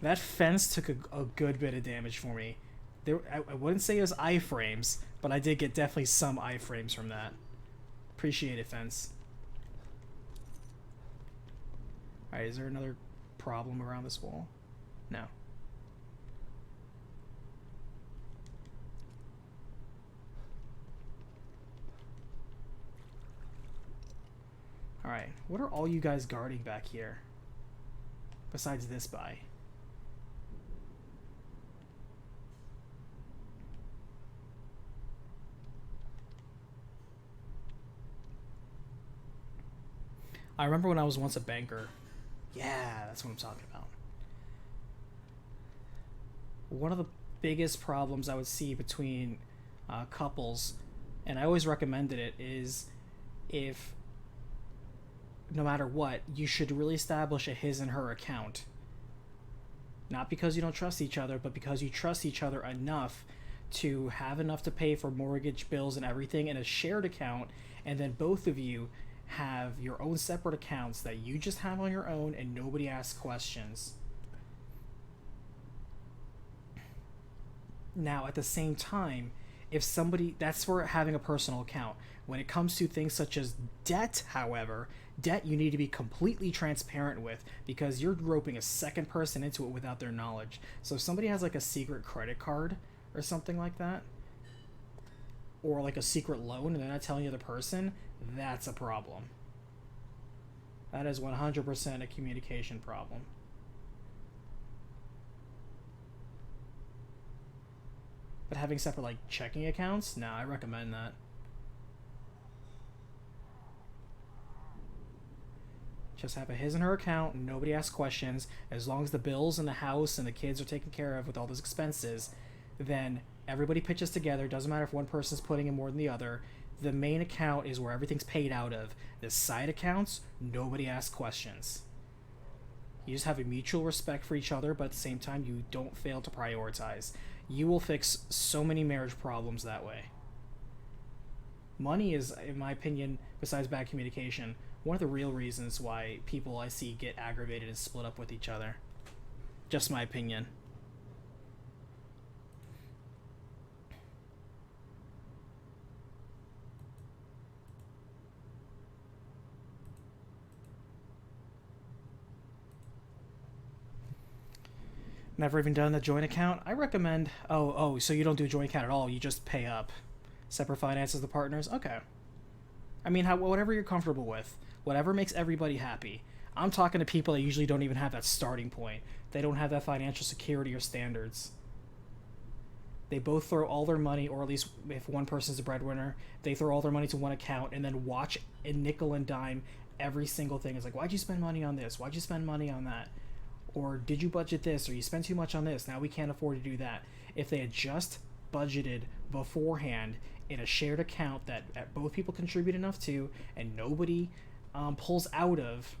That fence took a good bit of damage for me. I wouldn't say it was iframes, but I did get definitely some iframes from that. Appreciate it, fence. Alright, is there another problem around this wall? No. Alright, what are all you guys guarding back here? Besides this guy. I remember when I was once a banker. Yeah, that's what I'm talking about. One of the biggest problems I would see between couples, and I always recommended it, is if, no matter what, you should really establish a his and her account. Not because you don't trust each other, but because you trust each other enough to have enough to pay for mortgage bills and everything in a shared account, and then both of you have your own separate accounts that you just have on your own and nobody asks questions. Now, at the same time, if somebody, that's for having a personal account. When it comes to things such as debt, however, debt you need to be completely transparent with, because you're roping a second person into it without their knowledge. So if somebody has like a secret credit card or something like that, or like a secret loan and they're not telling the other person, that's a problem. That is 100% a communication problem. But having separate like checking accounts, nah, I recommend that. Just have a his and her account, nobody asks questions. As long as the bills and the house and the kids are taken care of with all those expenses, then everybody pitches together. Doesn't matter if one person's putting in more than the other. The main account is where everything's paid out of. The side accounts, nobody asks questions. You just have a mutual respect for each other, but at the same time, you don't fail to prioritize. You will fix so many marriage problems that way. Money is, in my opinion, besides bad communication, one of the real reasons why people I see get aggravated and split up with each other. Just my opinion. Never even done the joint account? I recommend... Oh, so you don't do a joint account at all. You just pay up. Separate finances, the partners? Okay. I mean, whatever you're comfortable with. Whatever makes everybody happy. I'm talking to people that usually don't even have that starting point. They don't have that financial security or standards. They both throw all their money, or at least if one person's a breadwinner, they throw all their money to one account and then watch a nickel and dime every single thing. It's like, why'd you spend money on this? Why'd you spend money on that? Or did you budget this? Or you spent too much on this. Now we can't afford to do that. If they had just budgeted beforehand in a shared account that both people contribute enough to and nobody pulls out of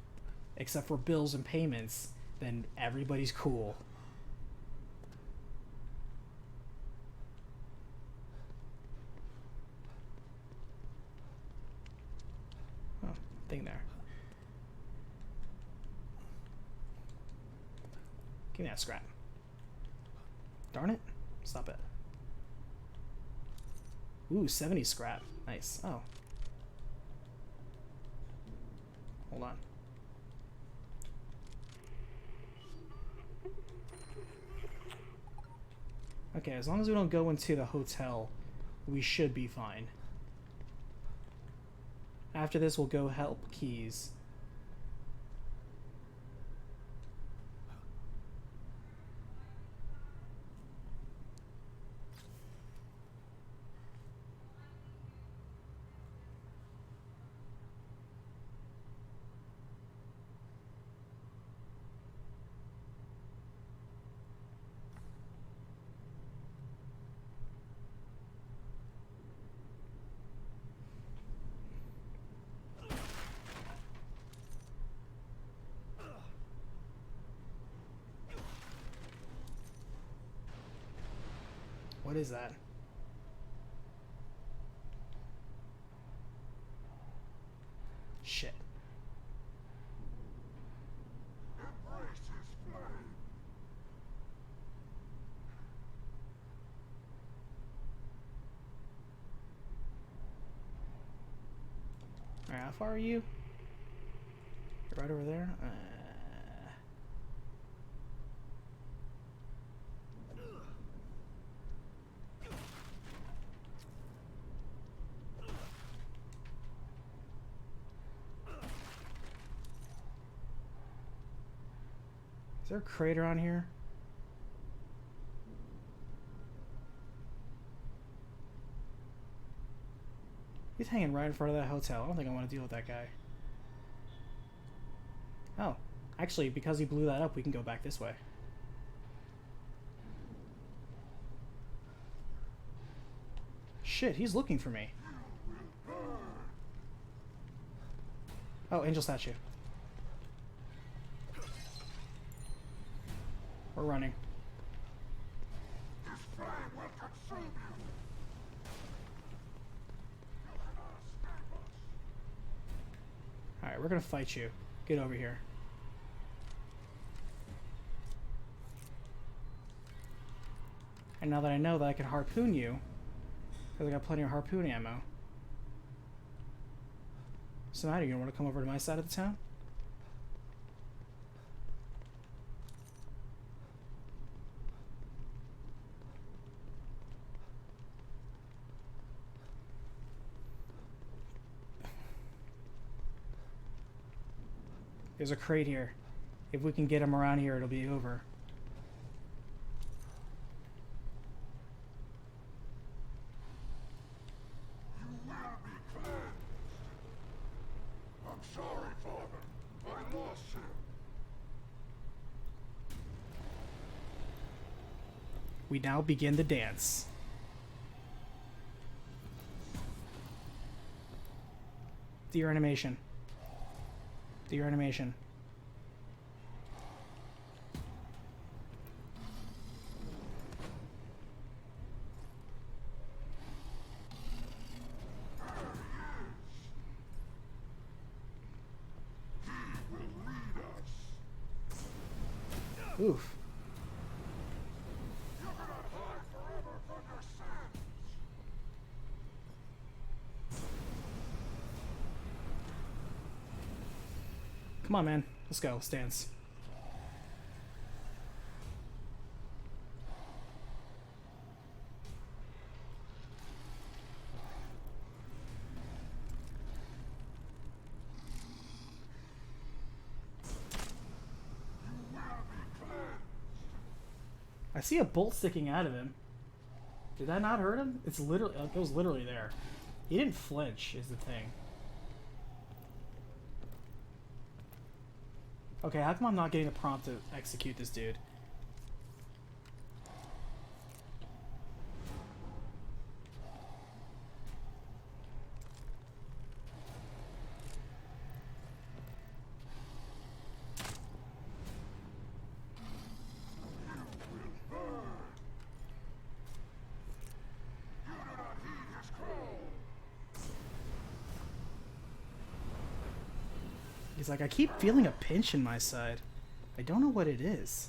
except for bills and payments, then everybody's cool. Oh, thing there. Give me that scrap. Darn it. Stop it. Ooh, 70 scrap. Nice. Oh. Hold on. Okay, as long as we don't go into the hotel, we should be fine. After this, we'll go help Keys. What is that? Shit. Embrace his flame. Alright, how far are you? You're right over there? Is there a crater on here? He's hanging right in front of that hotel. I don't think I want to deal with that guy. Oh, actually, because he blew that up, we can go back this way. Shit, he's looking for me. Oh, angel statue. We're running. His flame will consume you. You cannot escape us. Alright, we're gonna fight you. Get over here. And now that I know that I can harpoon you, because I got plenty of harpoon ammo. So now you want to come over to my side of the town? There's a crate here. If we can get him around here, it'll be over. You will be cleansed. I'm sorry, Father. I lost him. We now begin the dance. Do your animation. Do your animation. Oof. You're gonna hide forever from your sins. Come on, man. Let's go. Let's dance. I see a bolt sticking out of him. Did that not hurt him? It's literally, it was literally there. He didn't flinch, is the thing. Okay, how come I'm not getting the prompt to execute this dude? He's like, I keep feeling a pinch in my side. I don't know what it is.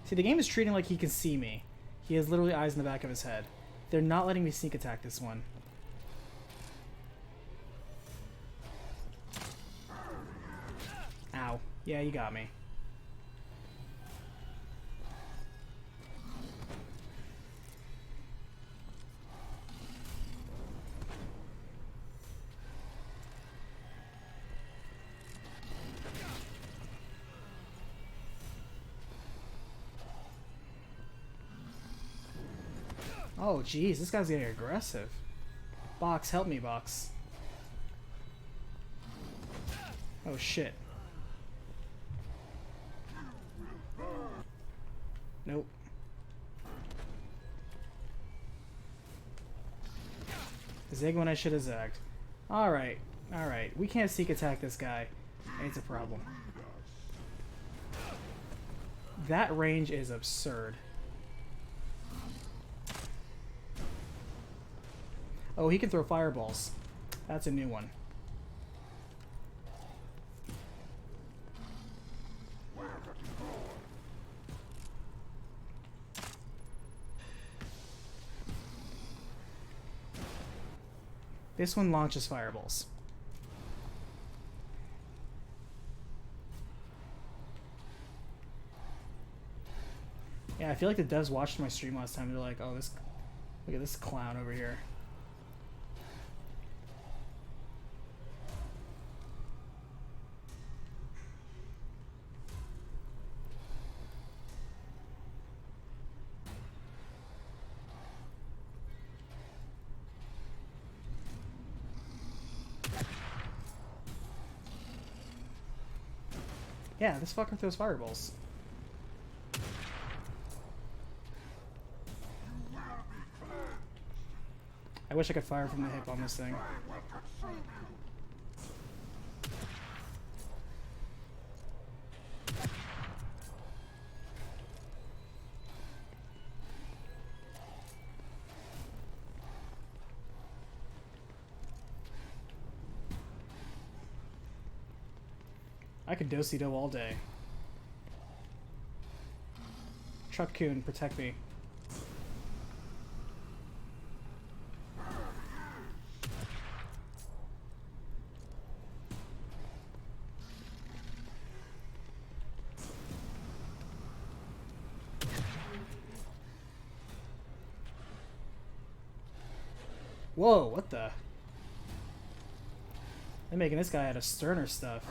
See, the game is treating like he can see me. He has literally eyes in the back of his head. They're not letting me sneak attack this one. Ow. Yeah, you got me. Oh, jeez, this guy's getting aggressive. Box, help me, Box. Oh, shit. Nope. Zig when I should have zagged. Alright, alright. We can't sneak attack this guy. It's a problem. That range is absurd. Oh, he can throw fireballs. That's a new one. This one launches fireballs. Yeah, I feel like the devs watched my stream last time. They're like, oh, this, look at this clown over here. Yeah, this fucker throws fireballs. I wish I could fire from the hip on this thing. I could do all day. Truck Coon, protect me. Whoa, what the? They're making this guy out of sterner stuff.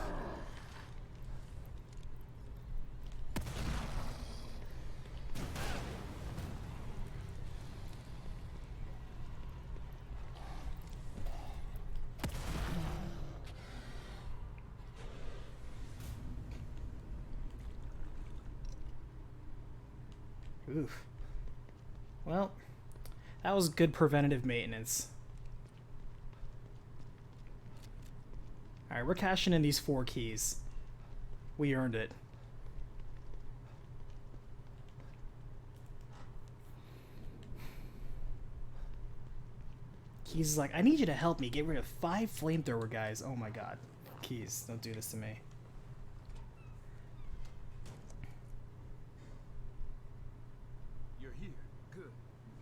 Oof. Well, that was good preventative maintenance. Alright, we're cashing in these 4 keys. We earned it. Keys is like, I need you to help me get rid of 5 flamethrower guys. Oh my god. Keys, don't do this to me. You're here. Good.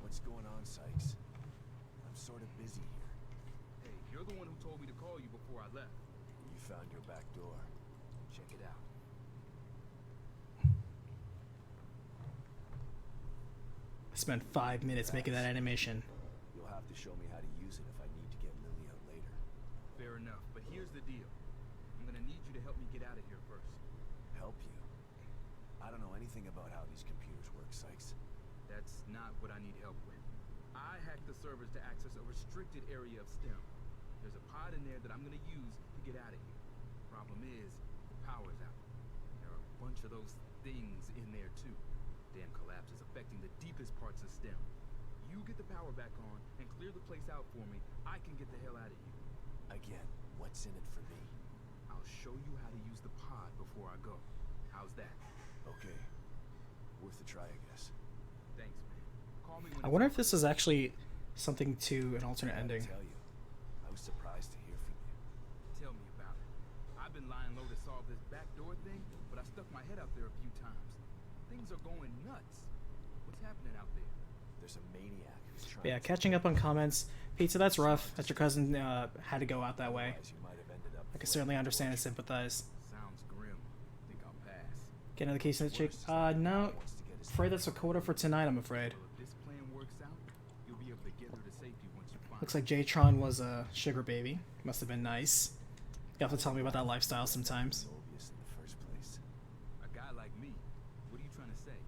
What's going on, Sykes? I'm sort of busy here. Hey, you're the one who told me to call you before I left. You found your back door. Check it out. I spent 5 minutes making that animation. You'll have to show me how to use it if I need to get Lily out later. Fair enough, but here's the deal. I'm gonna need you to help me get out of here first. Help you? I don't know anything about how these computers work, Sykes. That's not what I need help with. I hacked the servers to access a restricted area of STEM. There's a pod in there that I'm gonna use to get out of here. Problem is, the power's out. There are a bunch of those things in there too. Damn collapse is affecting the deepest parts of STEM. You get the power back on and clear the place out for me, I can get the hell out of here. Again, what's in it for me? I'll show you how to use the pod before I go. How's that? Okay. Worth a try, I guess. Thanks, man. Call me when I wonder if this is actually something to an alternate I gotta ending. tell you, I was surprised to hear from you. Tell me about it. I've been lying low to solve this backdoor thing, but I stuck my head out there a few times. Things are going nuts. What's happening out there? There's a maniac who's trying But yeah, to catching up on comments. Pizza, that's rough that your cousin had to go out that way. Otherwise, you might have ended up I can flipping certainly the understand and orchard. sympathize. Sounds grim. Think I'll pass. Get another case of the chick. Worse is that the No. guy wants to get his Afraid that's a quota for tonight, I'm afraid. Well, if this plan works out, you'll be able to get her to safety once you find Looks like Jtron was a sugar baby. Must have been nice. You have to tell me about that lifestyle sometimes. Mobius in the first place. a guy like me. What are you trying to say?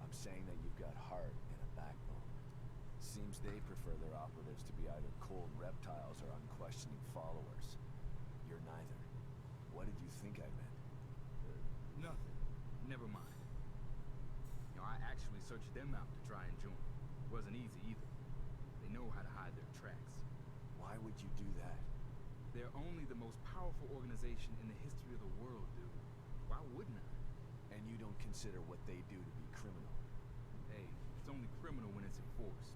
I'm saying that you've got heart and a backbone. Seems they prefer their operatives to be either cold reptiles or unquestioning followers. You're neither. What did you think I meant? Nothing. Never mind. You know, I actually searched them out to try and join. It wasn't easy either. They know how to hide their tracks. Why would you do that? They're only the most powerful organization in the history of the world, dude. Why wouldn't I? And you don't consider what they do to be criminal. Hey, it's only criminal when it's enforced.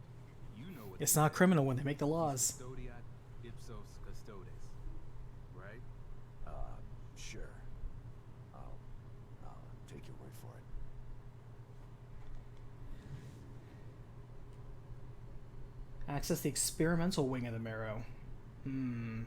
You know what It's they not say. criminal when they make the laws. Custodiat ipsos custodes. Right? Sure. I'll take your word for it. Access the experimental wing of the Marrow. Hmm.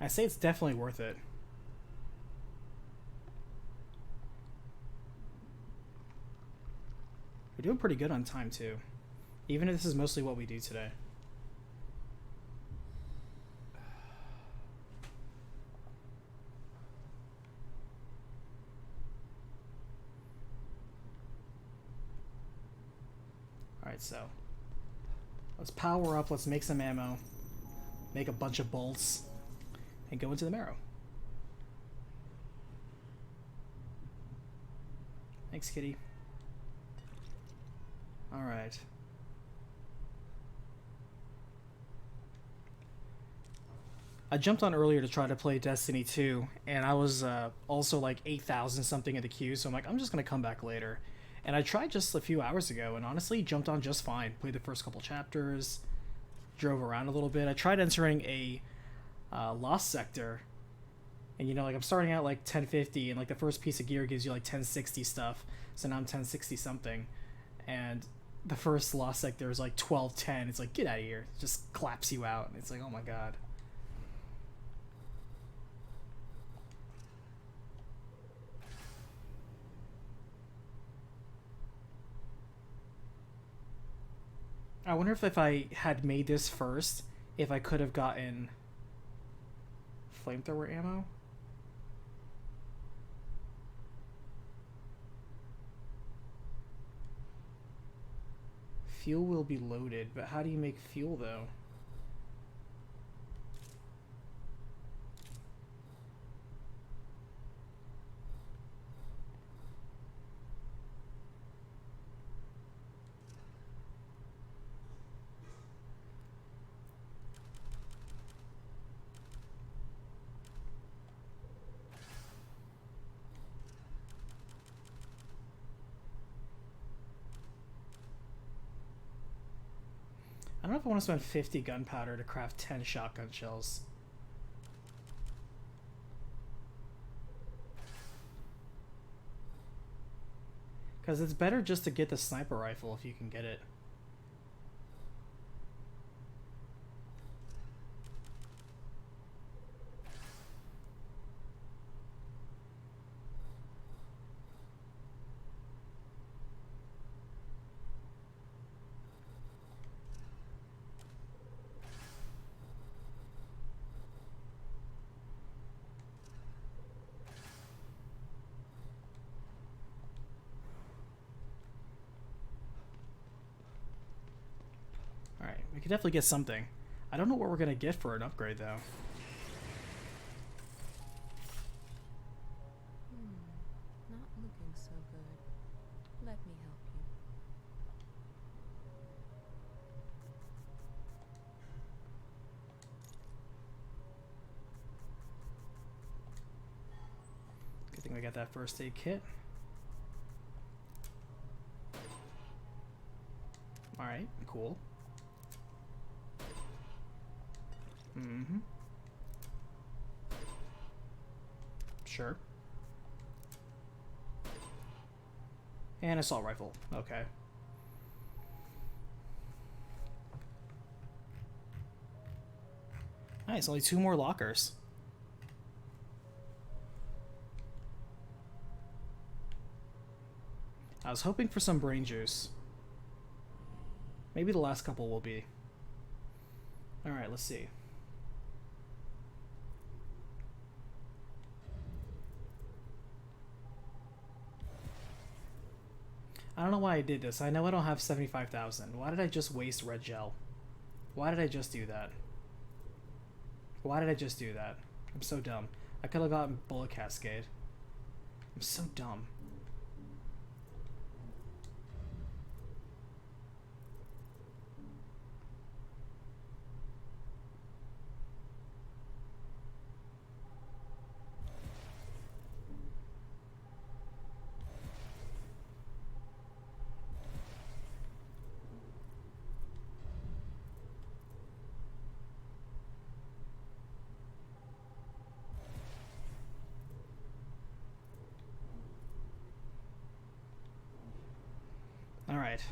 I say it's definitely worth it. We're doing pretty good on time too. Even if this is mostly what we do today. Alright, so let's power up, let's make some ammo, make a bunch of bolts, and go into the Marrow. Thanks, kitty. Alright. I jumped on earlier to try to play Destiny 2, and I was also like 8,000 something in the queue, so I'm like, I'm just going to come back later. And I tried just a few hours ago, and honestly, jumped on just fine. Played the first couple chapters, drove around a little bit. I tried entering a Lost Sector, and you know, like I'm starting out like 1050, and like the first piece of gear gives you like 1060 stuff, so now I'm 1060 something, and the first Lost Sector is like 1210. It's like, get out of here. It just claps you out, and it's like, oh my god. I wonder if I had made this first, if I could have gotten flamethrower ammo. Fuel will be loaded, but how do you make fuel though? know if I want to spend 50 gunpowder to craft 10 shotgun shells. Because it's better just to get the sniper rifle if you can get it. Alright, we could definitely get something. I don't know what we're going to get for an upgrade, though. Not looking so good. Let me help you. Good thing we got that first aid kit. Alright, cool. Mm-hmm. Sure. And assault rifle. Okay. Nice, only 2 more lockers. I was hoping for some brain juice. Maybe the last couple will be. Alright, let's see. I don't know why I did this. I know I don't have 75,000. Why did I just waste red gel? Why did I just do that? Why did I just do that? I'm so dumb. I could have gotten bullet cascade. I'm so dumb. All right.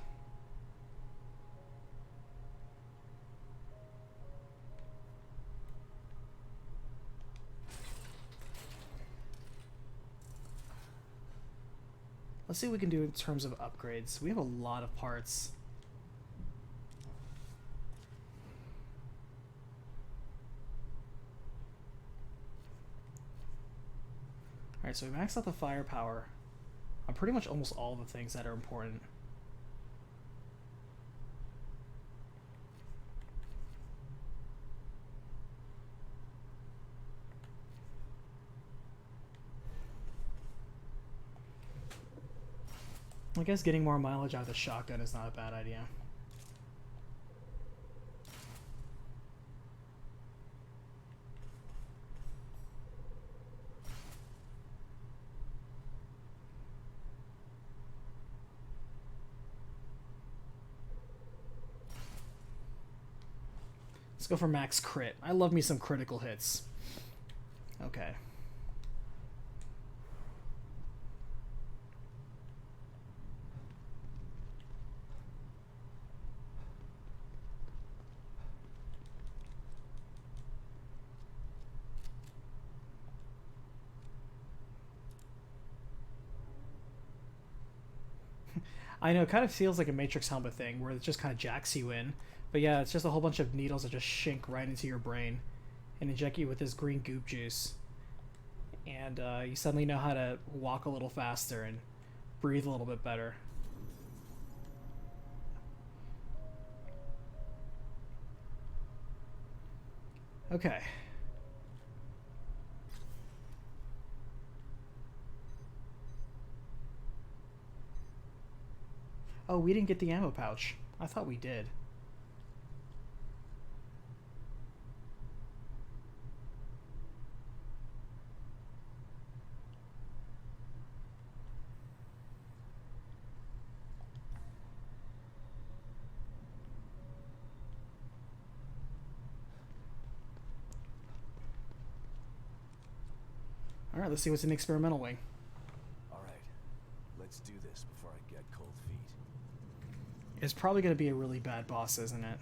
Let's see what we can do in terms of upgrades. We have a lot of parts. Alright, so we maxed out the firepower on pretty much almost all the things that are important. I guess getting more mileage out of the shotgun is not a bad idea. Let's go for max crit. I love me some critical hits. Okay. I know, it kind of feels like a Matrix helmet thing where it just kind of jacks you in. But yeah, it's just a whole bunch of needles that just shink right into your brain and inject you with this green goop juice. And you suddenly know how to walk a little faster and breathe a little bit better. Okay. Oh, we didn't get the ammo pouch. I thought we did. All right, let's see what's in the experimental wing. All right, let's do this before I get cold feet. It's probably going to be a really bad boss, isn't it?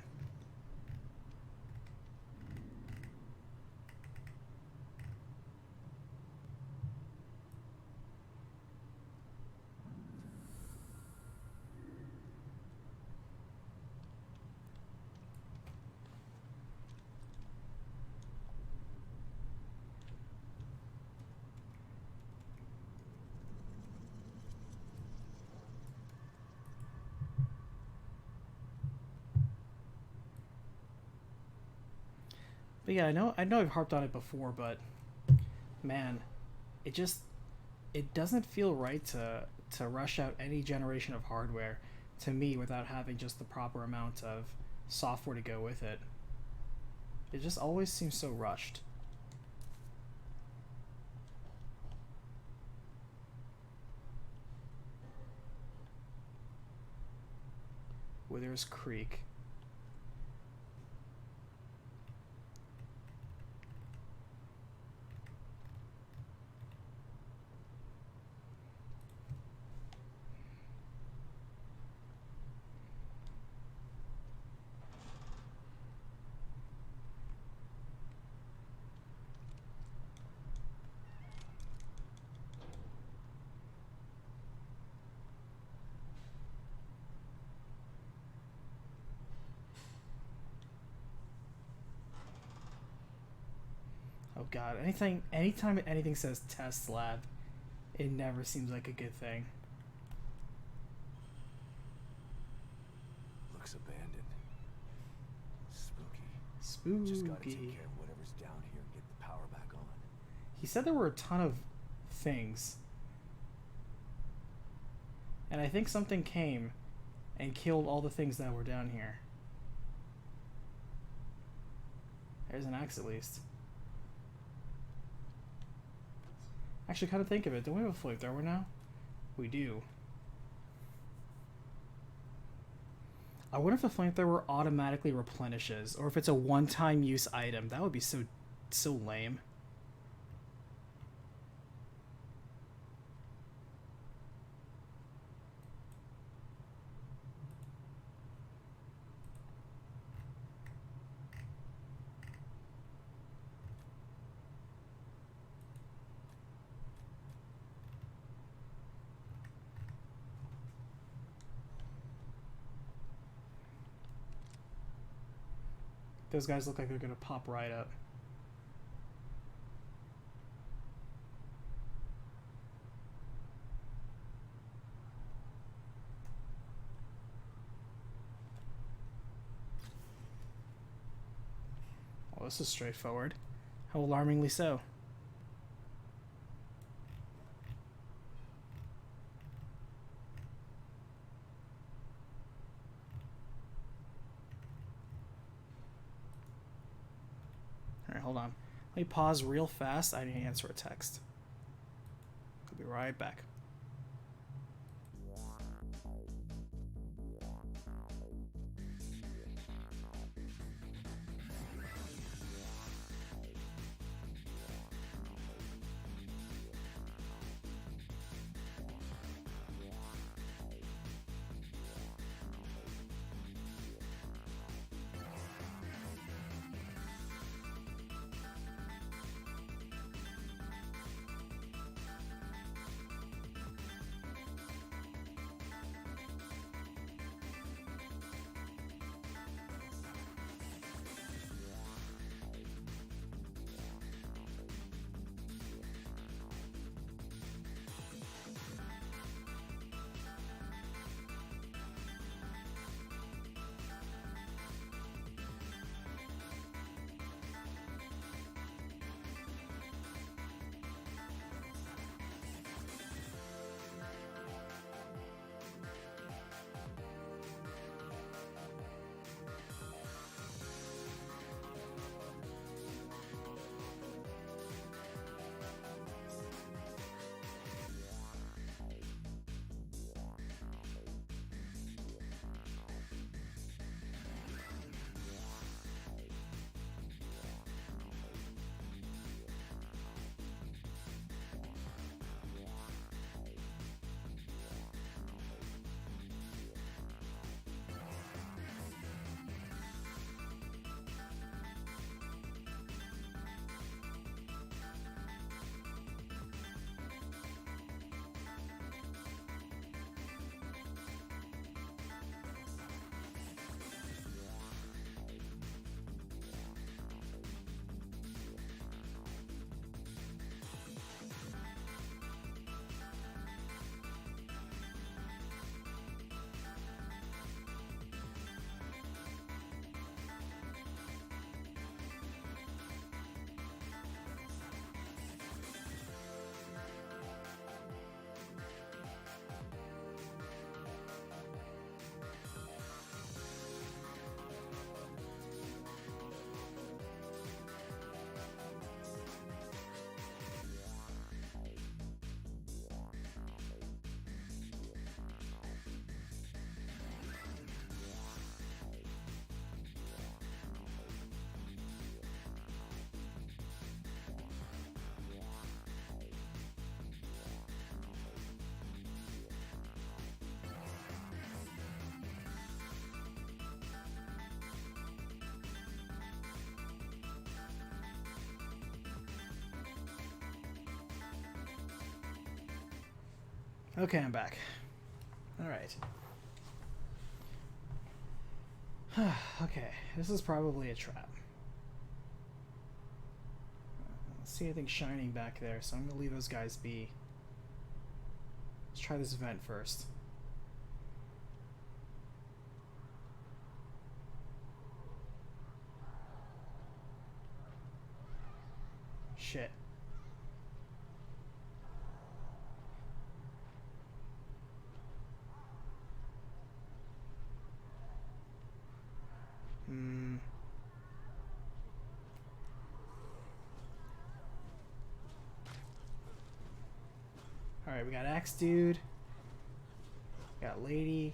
But yeah, I know I've harped on it before, but man, it just it doesn't feel right to rush out any generation of hardware to me without having just the proper amount of software to go with it. It just always seems so rushed. Withers Creek. Oh god, anytime anything says test lab, it never seems like a good thing. Looks abandoned. Spooky. Just gotta take Spooky. care of whatever's down here and get the power back on. He said there were a ton of things. And I think something came and killed all the things that were down here. There's an axe at least. Actually, kind of think of it. Don't we have a flamethrower now? We do. I wonder if the flamethrower automatically replenishes, or if it's a one-time use item. That would be so lame. Those guys look like they're gonna pop right up. Well, this is straightforward. How alarmingly so. Alright, hold on. Let me pause real fast. I need to answer a text. I'll be right back. Okay, I'm back. Alright. Okay, this is probably a trap. I don't see anything shining back there, so I'm gonna leave those guys be. Let's try this vent first. Shit. Alright, we got Axe Dude. We got Lady.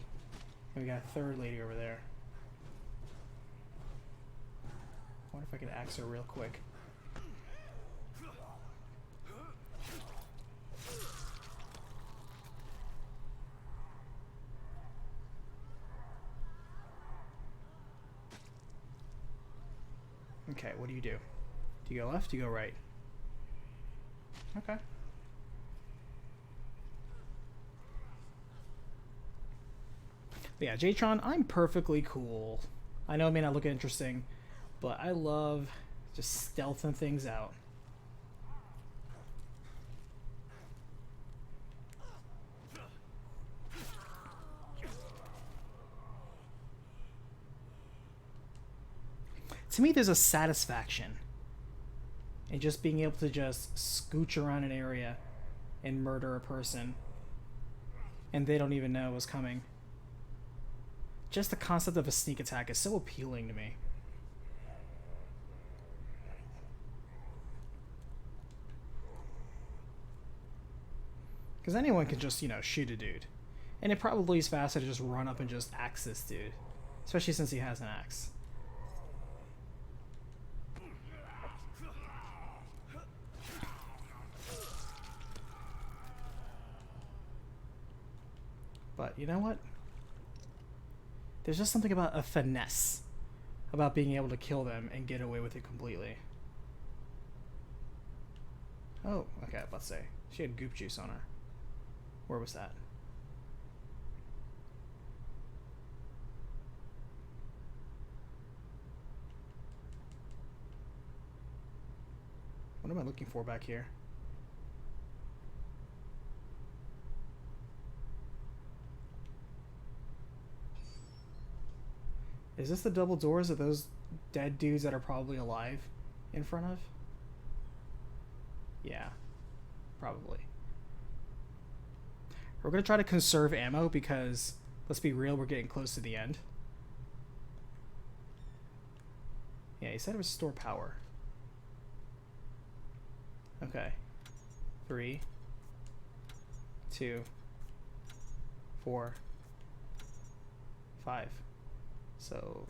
And we got a third lady over there. I wonder if I could axe her real quick. Okay, what do? Do you go left? Do you go right? Okay. But yeah, Jatron, I'm perfectly cool. I know it may not look interesting, but I love just stealthing things out. To me, there's a satisfaction in just being able to just scooch around an area and murder a person, and they don't even know what's coming. Just the concept of a sneak attack is so appealing to me. Because anyone can just, you know, shoot a dude. And it probably is faster to just run up and just axe this dude. Especially since he has an axe. But you know what? There's just something about a finesse about being able to kill them and get away with it completely. Oh, okay, let's say. She had goop juice on her. Where was that? What am I looking for back here? Is this the double doors of those dead dudes that are probably alive in front of? Yeah, probably. We're going to try to conserve ammo because, let's be real, we're getting close to the end. Yeah, he said restore power. Okay. 3, 2, 4, 5. So,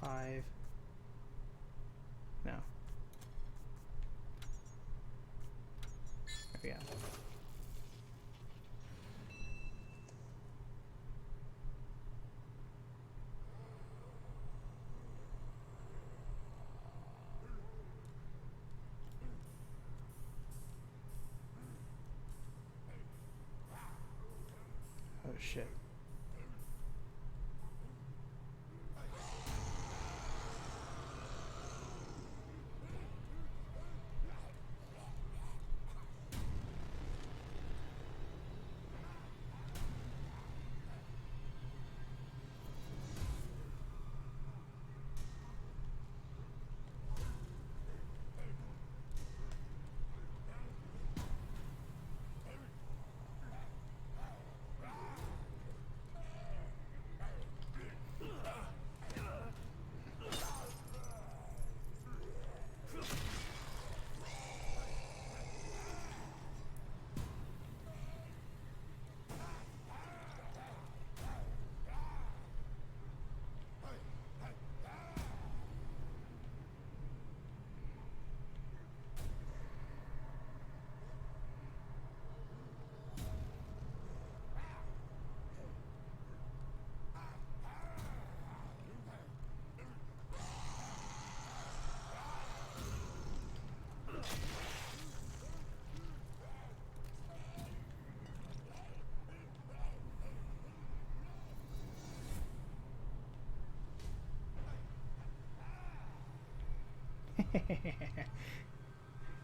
5. No. There we go. Oh shit.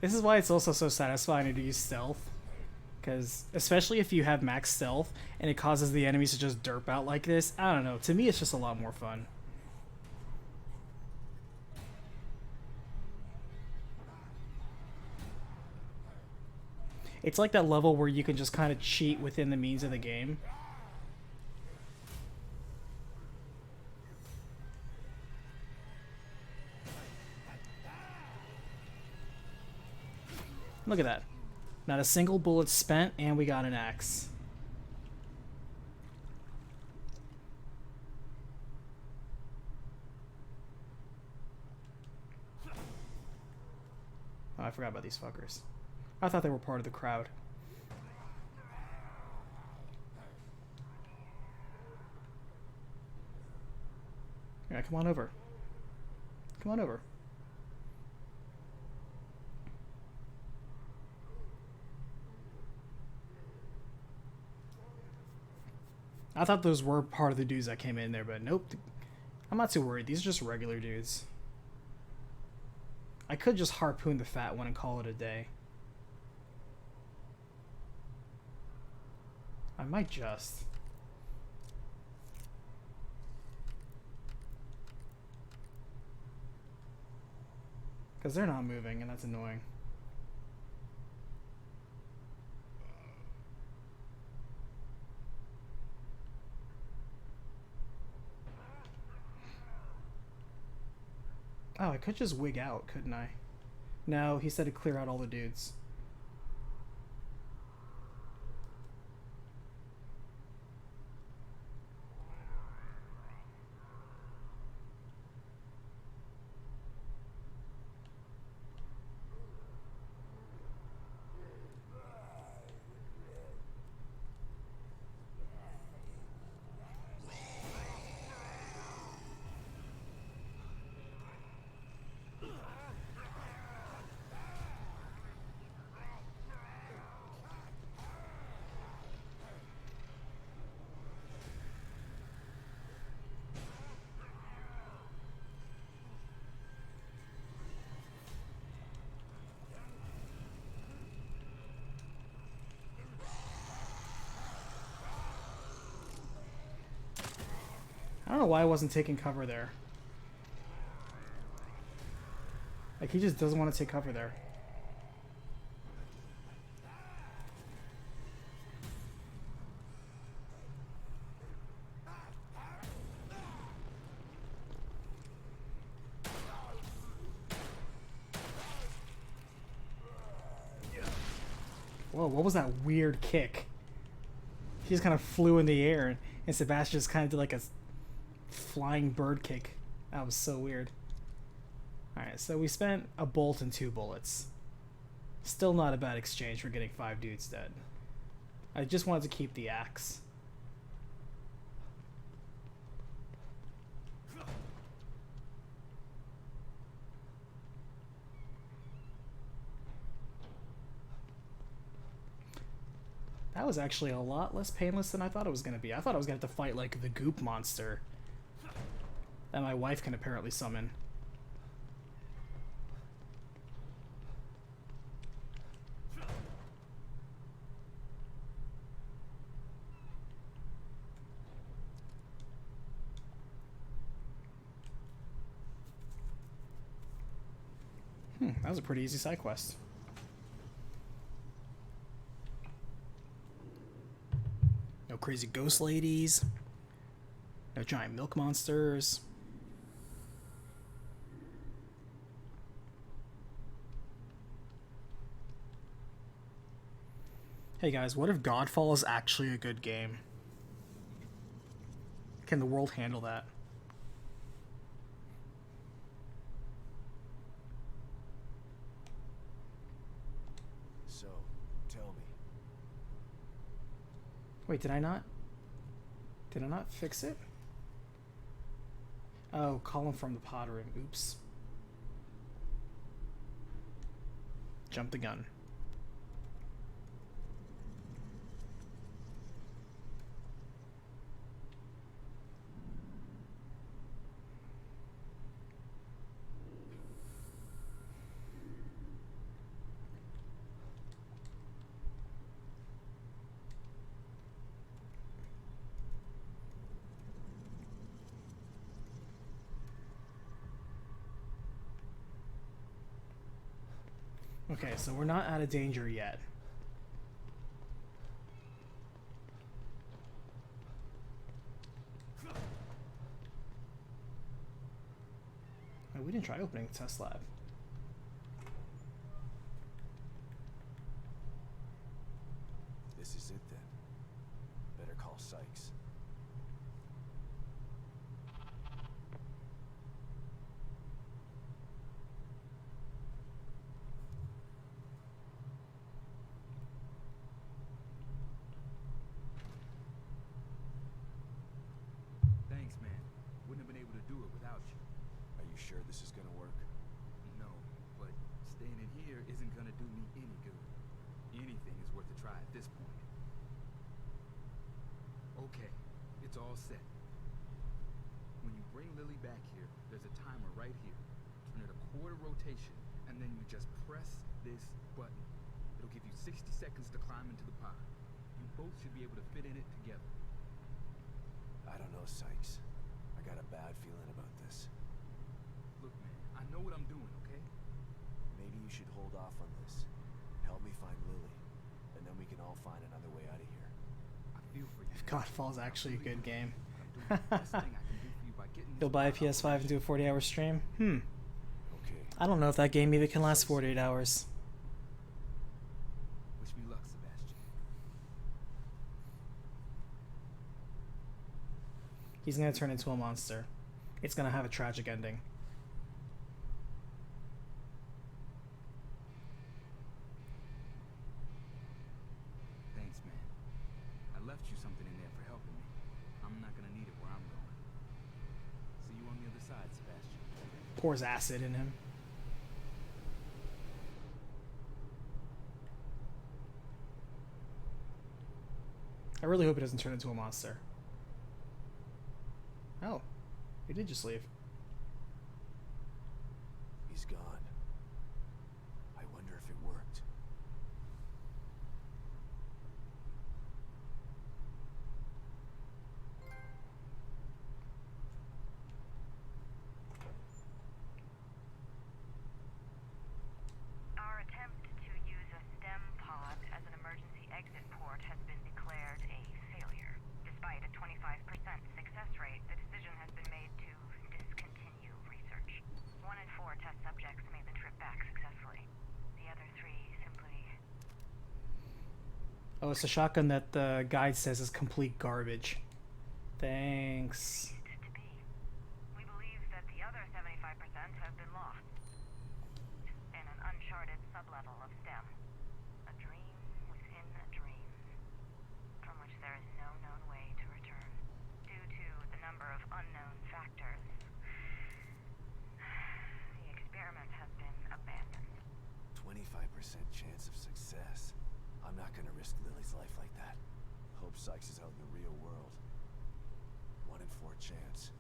This is why it's also so satisfying to use stealth. Because, especially if you have max stealth and it causes the enemies to just derp out like this, I don't know. To me, it's just a lot more fun. It's like that level where you can just kind of cheat within the means of the game. Look at that. Not a single bullet spent, and we got an axe. Oh, I forgot about these fuckers. I thought they were part of the crowd. Yeah, come on over. Come on over. I thought those were part of the dudes that came in there, but nope. I'm not too worried. These are just regular dudes. I could just harpoon the fat one and call it a day. I might just. Because they're not moving, and that's annoying. Oh, I could just wig out, couldn't I? No, he said to clear out all the dudes. I don't know why I wasn't taking cover there. Like, he just doesn't want to take cover there. Whoa, what was that weird kick? He just kind of flew in the air, and Sebastian just kind of did like a flying bird kick. That was so weird. Alright, so we spent a bolt and 2 bullets. Still not a bad exchange for getting 5 dudes dead. I just wanted to keep the axe. That was actually a lot less painless than I thought it was going to be. I thought I was going to have to fight like the goop monster that my wife can apparently summon. That was a pretty easy side quest. No crazy ghost ladies. No giant milk monsters. Hey guys, what if Godfall is actually a good game? Can the world handle that? So, tell me. Wait, did I not fix it? Oh, call him from the pod room. Oops. Jump the gun. Okay, so we're not out of danger yet. Oh, we didn't try opening the test lab. This is it then. Better call Sykes. Thanks, man. Wouldn't have been able to do it without you. Are you sure this is gonna work? No, but staying in here isn't gonna do me any good. Anything is worth a try at this point. Okay, it's all set. When you bring Lily back here, there's a timer right here. Turn it a quarter rotation, and then you just press this button. It'll give you 60 seconds to climb into the pod. You both should be able to fit in it together. I don't know, Sykes. I got a bad feeling about this. Look, man, I know what I'm doing, okay? Maybe you should hold off on this. Help me find Lily, and then we can all find another way out of here. I feel for you. If Godfall's actually a good game. I'm doing the best thing I can do for you by getting You'll this buy a pod PS5 and do a 40-hour stream? Okay. I don't know if that game even can last 48 hours. Wish me luck, Sebastian. He's gonna turn into a monster. It's gonna have a tragic ending. Thanks, man. I left you something in there for helping me. I'm not gonna need it where I'm going. See you on the other side, Sebastian. Pours acid in him. I really hope he doesn't turn into a monster. Oh, he did just leave. He's gone. I wonder if it worked. Our attempt to use a STEM pod as an emergency exit port has been declared a failure. Despite a 25% success rate, the decision has been made to discontinue research. 1 in 4 test subjects made the trip back successfully. The other 3 simply... Oh, it's a shotgun that the guide says is complete garbage. Thanks. ceased to be. We believe that the other 75% have been lost in an uncharted sublevel of STEM. A dream within a dream, from which there is no known way to return. Due to the number of unknown factors, the experiment has been abandoned. 25% chance of success. I'm not gonna risk Lily's life like that. Hope Sykes is out in the real world. 1 in 4 chance.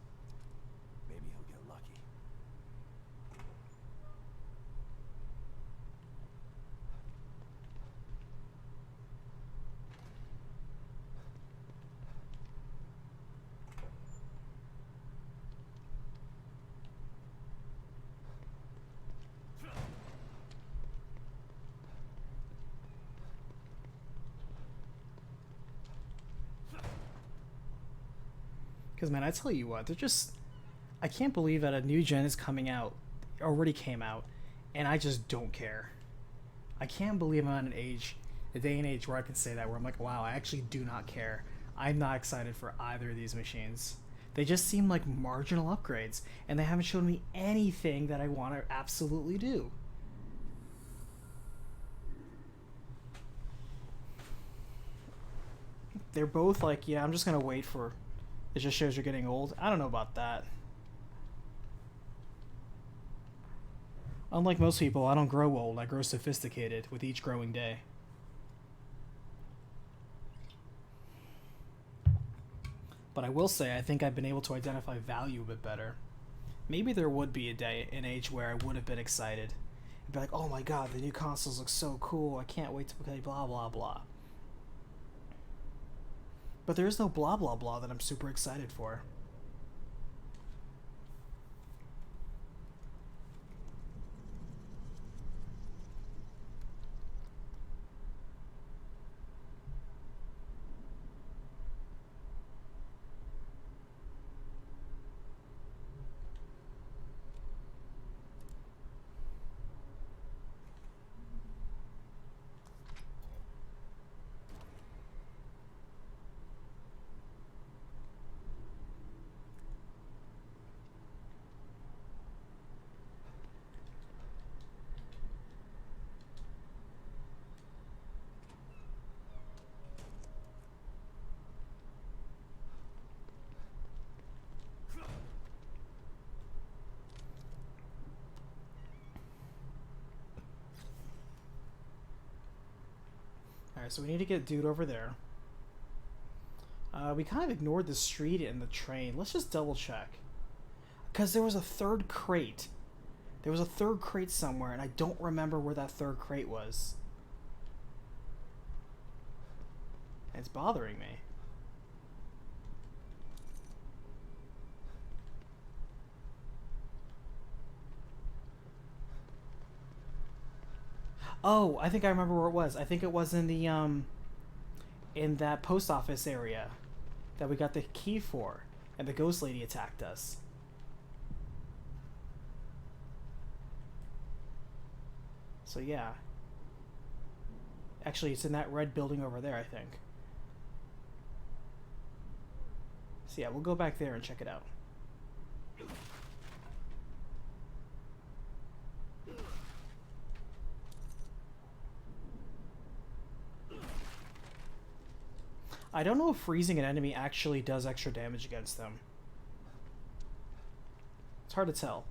Maybe he'll get lucky. Because, man, I tell you what, they're just... I can't believe that a new gen is coming out, already came out, and I just don't care. I can't believe I'm at a day and age where I can say that, where I'm like, wow, I actually do not care. I'm not excited for either of these machines. They just seem like marginal upgrades, and they haven't shown me anything that I want to absolutely do. They're both like, yeah, I'm just going to wait for... It just shows you're getting old. I don't know about that. Unlike most people, I don't grow old. I grow sophisticated with each growing day. But I will say, I think I've been able to identify value a bit better. Maybe there would be a day and age where I would have been excited. I'd be like, oh my god, the new consoles look so cool. I can't wait to play blah blah blah. But there is no blah blah blah that I'm super excited for. Alright, so we need to get dude over there. We kind of ignored the street and the train. Let's just double check. Because there was a third crate. There was a third crate somewhere, and I don't remember where that third crate was. It's bothering me. Oh, I think I remember where it was. I think it was in the, in that post office area that we got the key for, and the ghost lady attacked us. So yeah. Actually, it's in that red building over there, I think. So yeah, we'll go back there and check it out. I don't know if freezing an enemy actually does extra damage against them. It's hard to tell.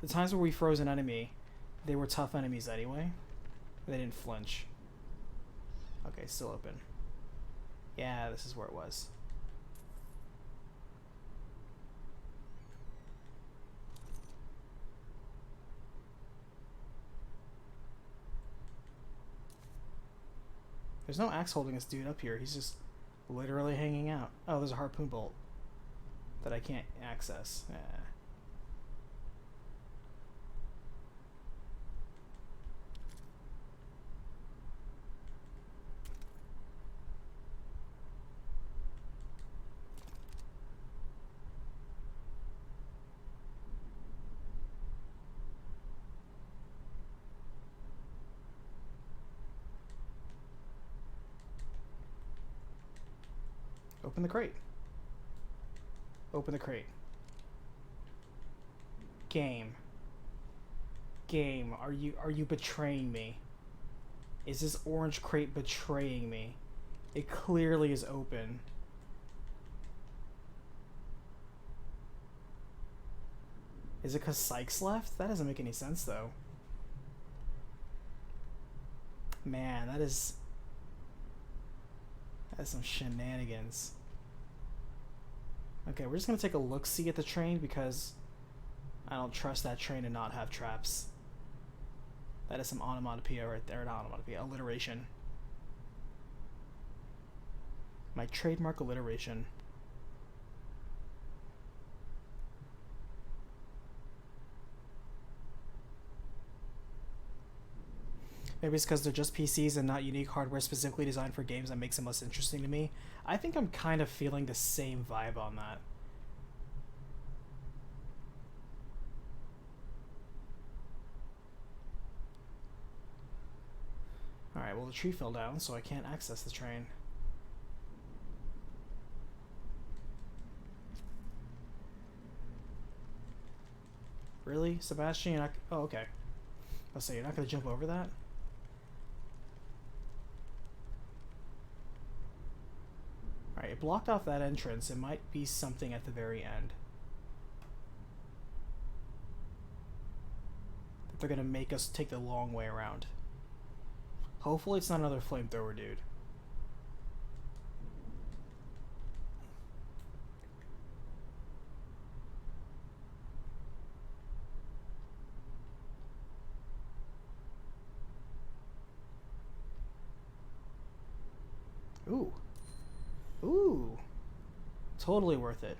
The times where we froze an enemy, they were tough enemies anyway. They didn't flinch. Okay, still open. Yeah, this is where it was. There's no axe holding this dude up here. He's just literally hanging out. Oh, there's a harpoon bolt that I can't access. Open the crate. Open the crate. Game. Game, are you betraying me? Is this orange crate betraying me? It clearly is open. Is it 'cause Sykes left? That doesn't make any sense though. Man, that is some shenanigans. Okay, we're just gonna take a look-see at the train because I don't trust that train to not have traps. That is some onomatopoeia right there. Not onomatopoeia, alliteration. My trademark alliteration. Maybe it's because they're just PCs and not unique hardware specifically designed for games that makes them less interesting to me. I think I'm kind of feeling the same vibe on that. Alright, well the tree fell down, so I can't access the train. Really? Sebastian, you're not... Oh, okay. I'll say, you're not going to jump over that? Alright, it blocked off that entrance. It might be something at the very end. That they're gonna make us take the long way around. Hopefully it's not another flamethrower dude. Ooh. Ooh. Totally worth it.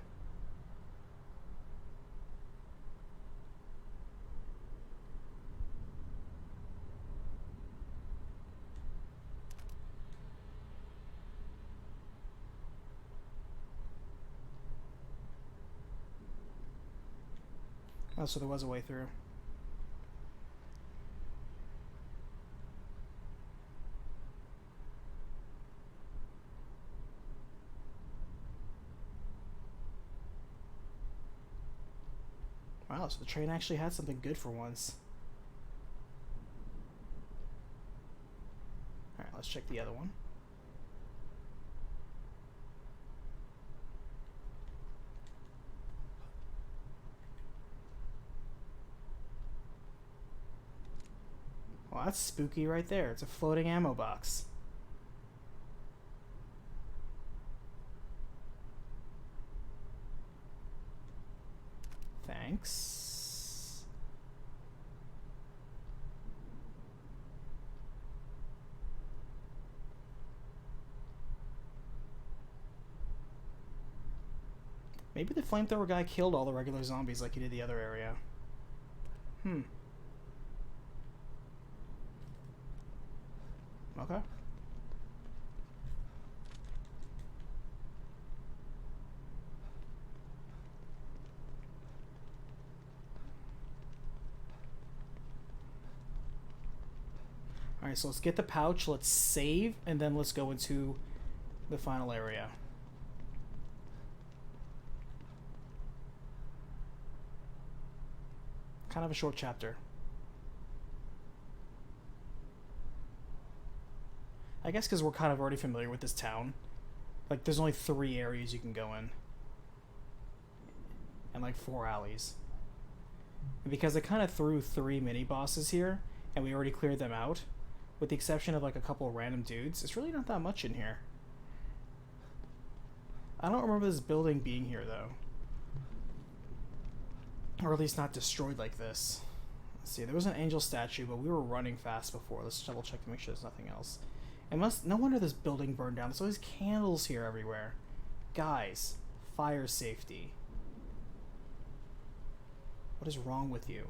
Oh, so there was a way through. Wow, so the train actually had something good for once. Alright, let's check the other one. Well, that's spooky right there. It's a floating ammo box. Thanks. Maybe the flamethrower guy killed all the regular zombies like he did the other area. Okay. Alright, so let's get the pouch, let's save, and then let's go into the final area. Kind of a short chapter. I guess because we're kind of already familiar with this town. Like, there's only 3 areas you can go in. And like 4 alleys. And because they kind of threw 3 mini-bosses here, and we already cleared them out, with the exception of like a couple of random dudes, it's really not that much in here. I don't remember this building being here, though. Or at least not destroyed like this. Let's see, there was an angel statue, but we were running fast before. Let's double check to make sure there's nothing else. No wonder this building burned down. There's always candles here everywhere. Guys, fire safety. What is wrong with you?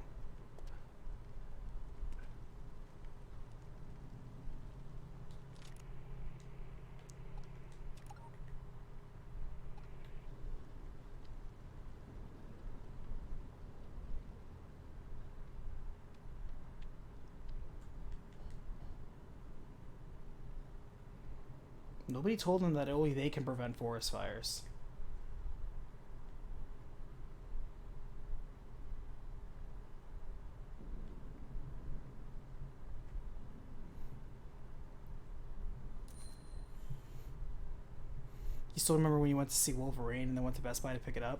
Nobody told them that only they can prevent forest fires. You still remember when you went to see Wolverine and then went to Best Buy to pick it up?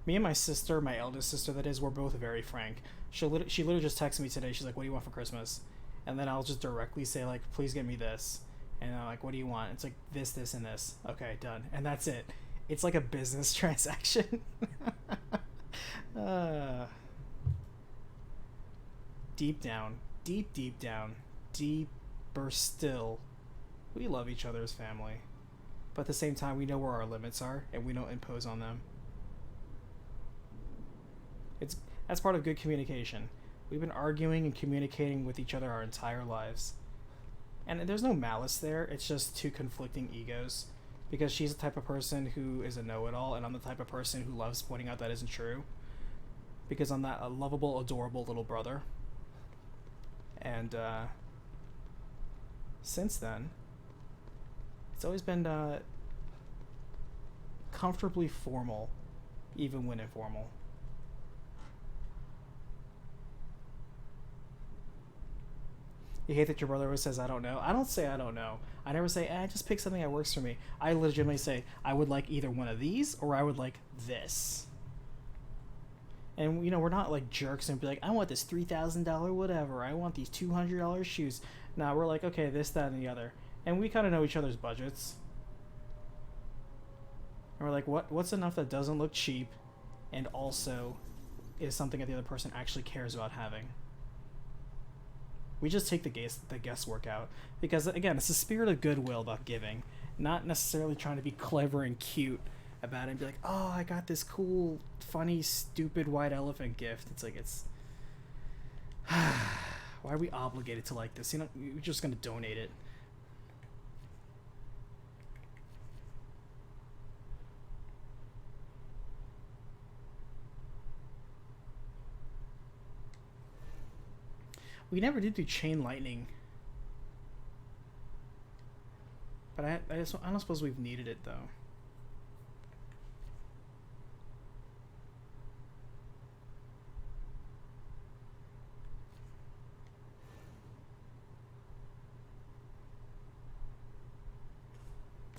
Me and my sister, my eldest sister that is, we're both very frank. She literally just texted me today. She's like, what do you want for Christmas? And then I'll just directly say, like, please get me this. And I'm like, what do you want? It's like this, this, and this. Okay, done. And that's it. It's like a business transaction. Deep down, deep down, deeper still, we love each other as family. But at the same time, we know where our limits are, and we don't impose on them. That's part of good communication. We've been arguing and communicating with each other our entire lives. And there's no malice there, it's just 2 conflicting egos. Because she's the type of person who is a know-it-all, and I'm the type of person who loves pointing out that isn't true. Because I'm that lovable, adorable little brother. And, since then, it's always been, comfortably formal, even when informal. You hate that your brother always says, I don't know. I don't say I don't know. I never say, just pick something that works for me. I legitimately say, I would like either one of these, or I would like this. And, you know, we're not like jerks and be like, I want this $3,000 whatever. I want these $200 shoes. Nah, we're like, okay, this, that, and the other. And we kind of know each other's budgets. And we're like, what's enough that doesn't look cheap and also is something that the other person actually cares about having? We just take the guesswork out. Because, again, it's the spirit of goodwill about giving. Not necessarily trying to be clever and cute about it and be like, oh, I got this cool, funny, stupid white elephant gift. It's like, it's... Why are we obligated to like this? You know, we're just going to donate it. We never did do chain lightning. But I don't suppose we've needed it, though.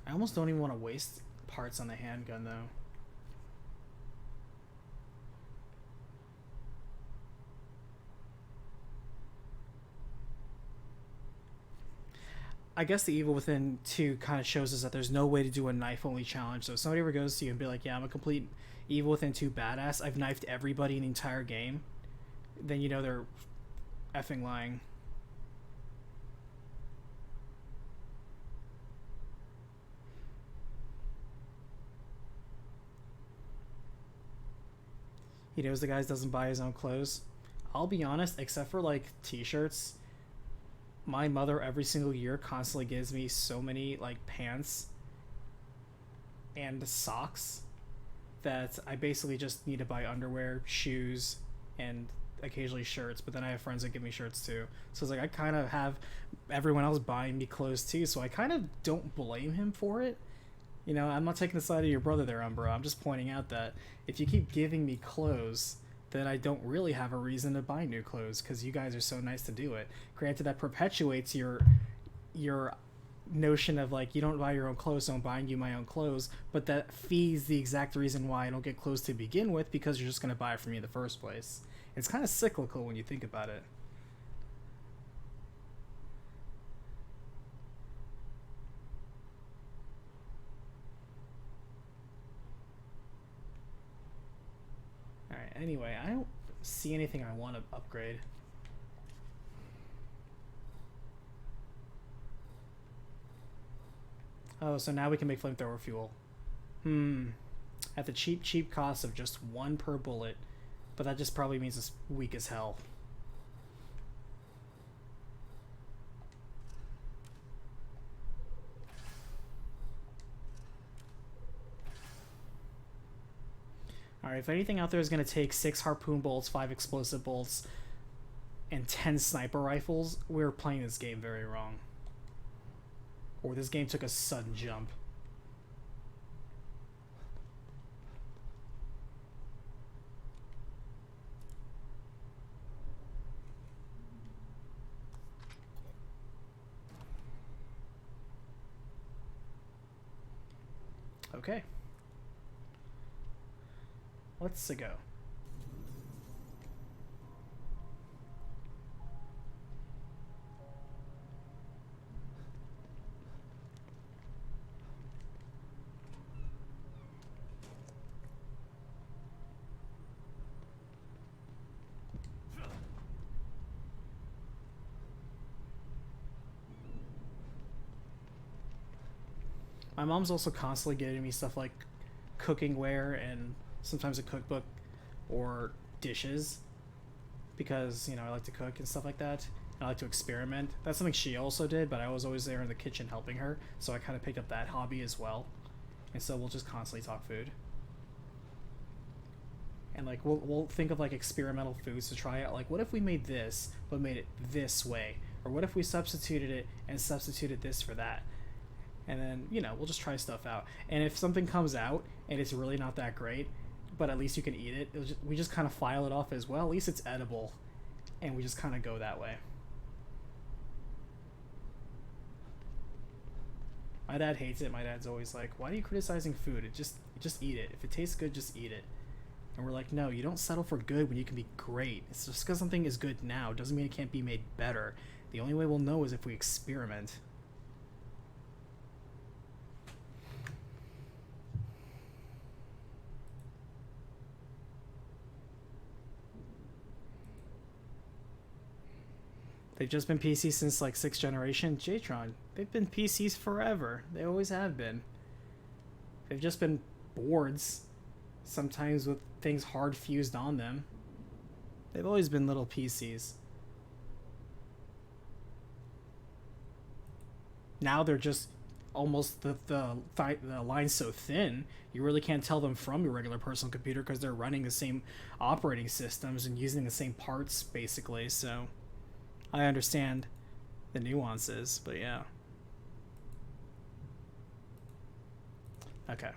I almost don't even want to waste parts on the handgun, though. I guess the Evil Within 2 kind of shows us that there's no way to do a knife only challenge. So if somebody ever goes to you and be like, yeah, I'm a complete Evil Within 2 badass, I've knifed everybody in the entire game, then you know they're effing lying. He knows the guy doesn't buy his own clothes. I'll be honest, except for like t-shirts, my mother every single year constantly gives me so many like pants and socks that I basically just need to buy underwear, shoes, and occasionally shirts. But then I have friends that give me shirts too. So it's like I kind of have everyone else buying me clothes too. So I kind of don't blame him for it. You know, I'm not taking the side of your brother there, Umbra. I'm just pointing out that if you keep giving me clothes, then I don't really have a reason to buy new clothes because you guys are so nice to do it. Granted, that perpetuates your notion of like you don't buy your own clothes, so I'm buying you my own clothes, but that feeds the exact reason why I don't get clothes to begin with because you're just going to buy it from me in the first place. It's kind of cyclical when you think about it. Alright, anyway, I don't see anything I want to upgrade. Oh, so now we can make flamethrower fuel. At the cheap cost of just 1 per bullet. But that just probably means it's weak as hell. Alright, if anything out there is going to take 6 harpoon bolts, 5 explosive bolts, and 10 sniper rifles, we're playing this game very wrong. Or this game took a sudden jump. Okay. Let's go. My mom's also constantly getting me stuff like cooking ware and sometimes a cookbook or dishes because, you know, I like to cook and stuff like that. And I like to experiment. That's something she also did, but I was always there in the kitchen helping her, so I kind of picked up that hobby as well. And so we'll just constantly talk food. And like we'll think of like experimental foods to try out. Like, what if we made this but made it this way? Or what if we substituted it and substituted this for that? And then, you know, we'll just try stuff out. And if something comes out and it's really not that great, but at least you can eat it, we just kind of file it off as well. At least it's edible. And we just kind of go that way. My dad hates it. My dad's always like, why are you criticizing food? Just eat it. If it tastes good, just eat it. And we're like, no, you don't settle for good when you can be great. It's just because something is good now doesn't mean it can't be made better. The only way we'll know is if we experiment. They've just been PCs since like 6th generation. Jtron, they've been PCs forever. They always have been. They've just been boards, sometimes with things hard fused on them. They've always been little PCs. Now they're just almost the line's so thin, you really can't tell them from your regular personal computer because they're running the same operating systems and using the same parts, basically, so... I understand the nuances, but yeah. Okay.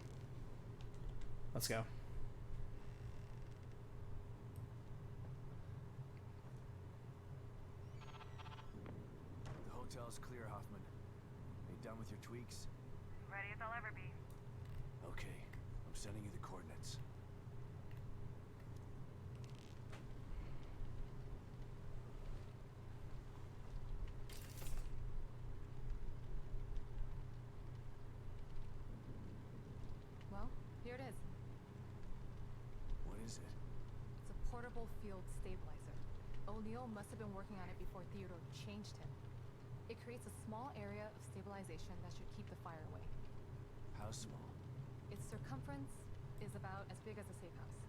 Let's go. The hotel's clear, Hoffman. Are you done with your tweaks? Ready as I'll ever be. Okay, I'm sending you the coordinates. portable field stabilizer. O'Neill must have been working on it before Theodore changed him. It creates a small area of stabilization that should keep the fire away. How small? Its circumference is about as big as a safe house.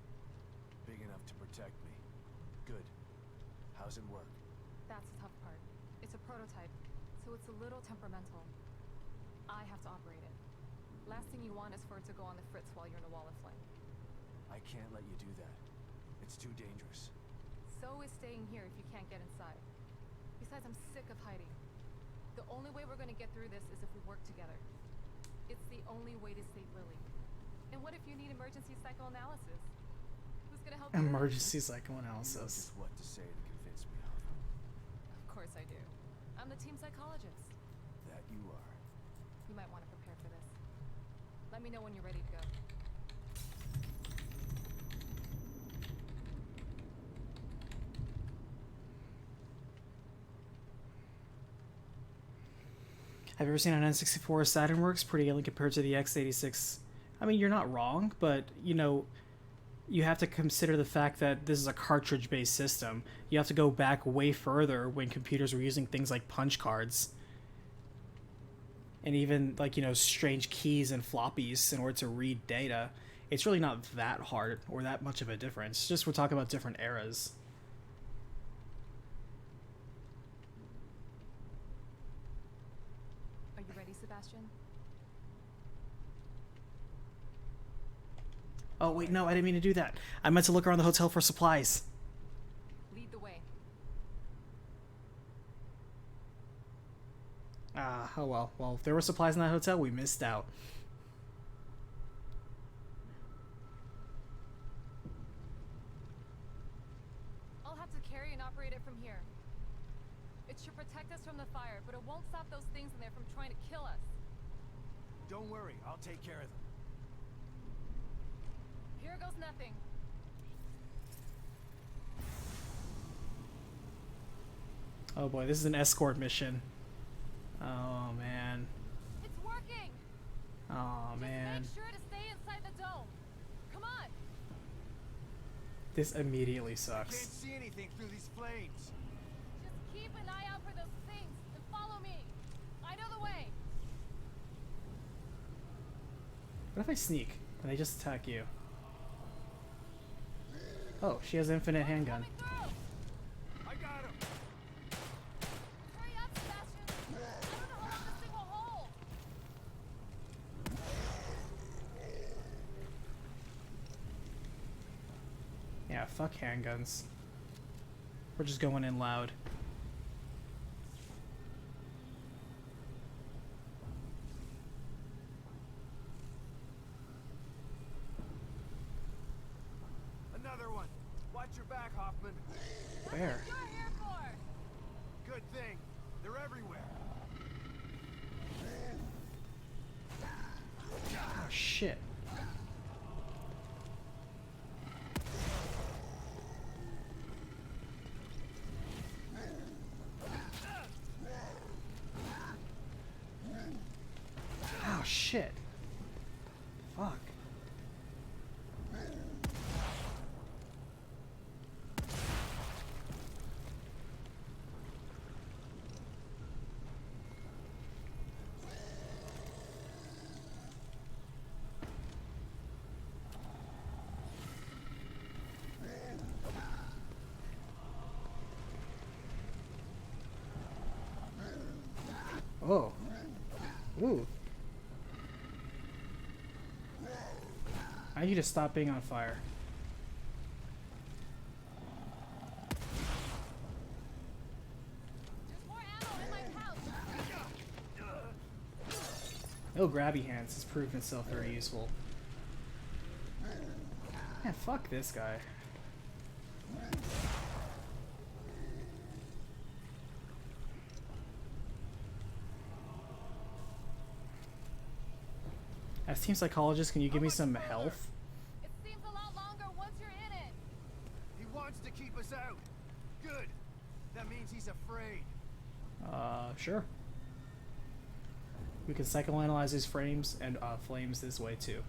Big enough to protect me. Good. How's it work? That's the tough part. It's a prototype, so it's a little temperamental. I have to operate it. Last thing you want is for it to go on the fritz while you're in a wall of flame. I can't let you do that. It's too dangerous. So is staying here if you can't get inside. Besides, I'm sick of hiding. The only way we're gonna get through this is if we work together. It's the only way to save Lily. And what if you need emergency psychoanalysis? Who's gonna help you? Emergency You know psychoanalysis. just what to say to convince me of. Of course I do. I'm the team psychologist. That you are. You might want to prepare for this. Let me know when you're ready to go. Have you ever seen an N64 Saturn works pretty good compared to the x86? I mean, you're not wrong, but you know, you have to consider the fact that this is a cartridge-based system. You have to go back way further when computers were using things like punch cards. And even like, you know, strange keys and floppies in order to read data. It's really not that hard or that much of a difference. It's just we're talking about different eras. Are you ready, Sebastian? Oh, wait, no, I didn't mean to do that. I meant to look around the hotel for supplies. Lead the way. Oh well. Well, if there were supplies in that hotel, we missed out. I'll have to carry and operate it from here. It should protect us from the fire, but it won't stop those things in there from trying to kill us. Don't worry, I'll take care of them. Here goes nothing. Oh boy, this is an escort mission. Oh man. It's working! Oh man. Just make sure to stay inside the dome. Come on! This immediately Can't sucks. see anything through these flames. Just keep an eye out for those things and follow me. I know the way. What if I sneak and they just attack you? Oh, she has an infinite handgun. Coming through! I got him. Hurry up, Sebastian! I don't know how long this thing will hold! Yeah, fuck handguns. We're just going in loud. Another one. Watch your back, Hoffman. Where? You're here for! Good thing. They're everywhere. Oh shit. Oh shit. Fuck. Oh. Ooh. I need you to stop being on fire. There's more ammo in my pouch! No grabby hands has proven itself very useful. Man, fuck this guy. As team psychologist, can you give me some health? It seems a lot longer once you're in it! He wants to keep us out. Good. That means he's afraid. Sure. We can psychoanalyze his frames and flames this way too.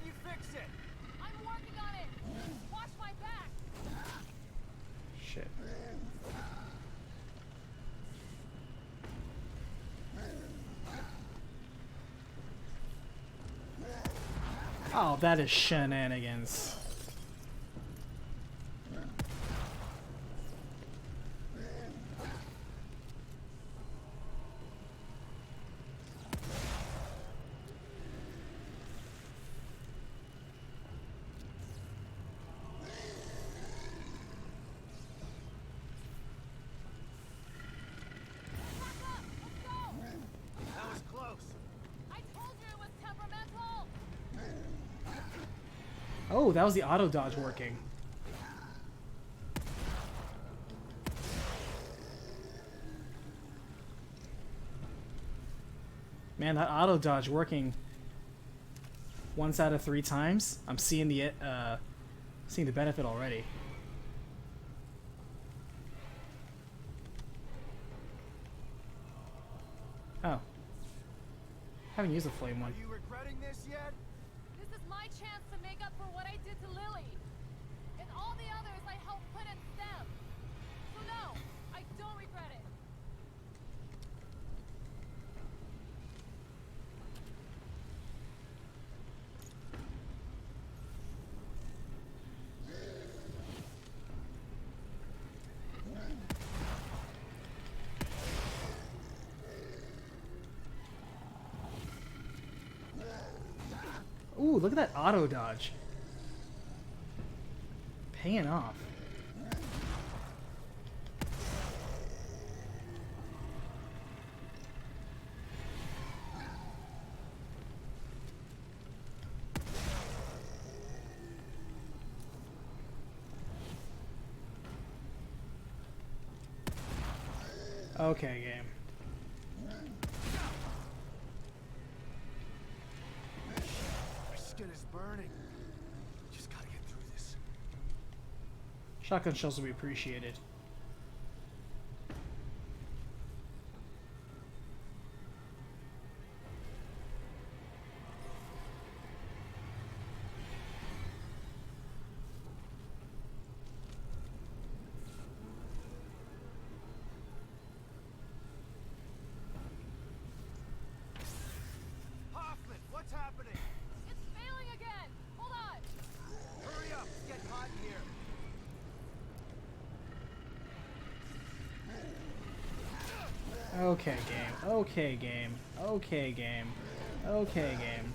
you fix it? I'm working on it. Watch my back. Shit. Oh, that is shenanigans. Back up. Let's go. That was close. I told you it was temperamental. Oh, that was the auto dodge working. Man, that auto dodge working once out of 3 times. I'm seeing the benefit already. Oh, haven't used the flame one. Are you regretting this yet? This is my chance to make up for what I did to Lily. And all the others I helped put in STEM. So no, I don't regret it. Ooh, look at that auto dodge. Paying off. Okay, game. My skin is burning. Just gotta get through this. Shotgun shells will be appreciated. Hoffman, what's happening? It's failing again. Hold on. Hurry up, it's getting hot in here. Okay, game. Okay, game. Okay, game. Okay, game.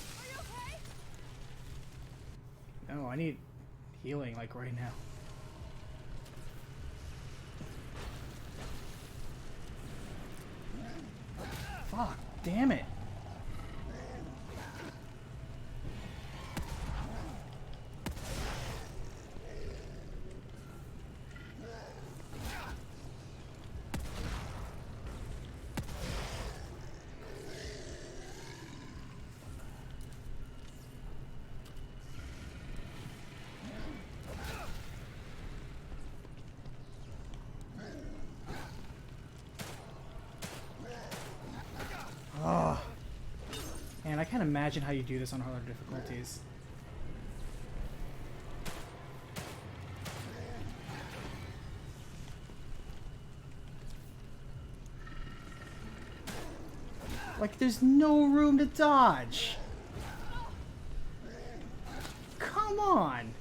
Are you okay? No, I need healing like right now. Fuck, damn it. Oh. Man, I can't imagine how you do this on harder difficulties. Like, there's no room to dodge. Come on.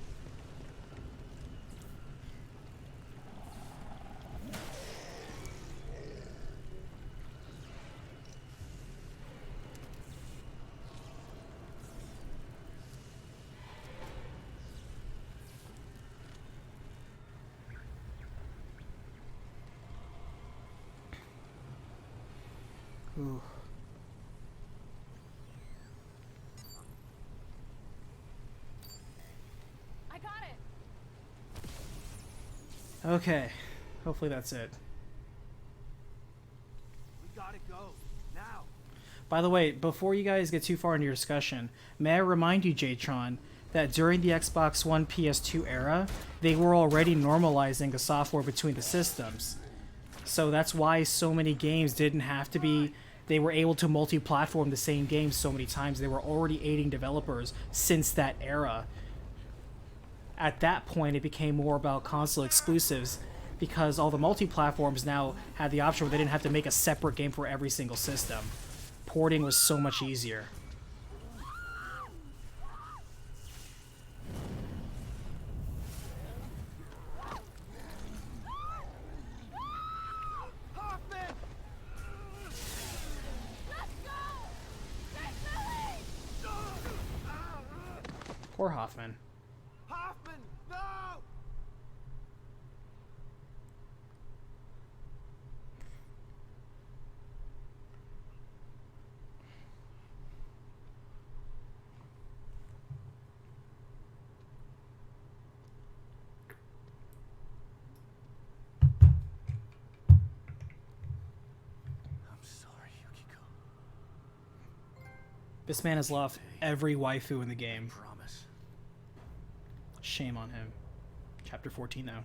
Ooh. I got it. Okay, hopefully that's it. We gotta go. Now. By the way, before you guys get too far into your discussion, may I remind you, Jatron, that during the Xbox One PS2 era, they were already normalizing the software between the systems. So that's why so many games didn't have to be... They were able to multi-platform the same game so many times. They were already aiding developers since that era. At that point, it became more about console exclusives because all the multi-platforms now had the option where they didn't have to make a separate game for every single system. Porting was so much easier. Poor Hoffman. Hoffman, no! I'm sorry, Yukiko. This man has lost every waifu in the game. Promise. Shame on him. Chapter 14 now.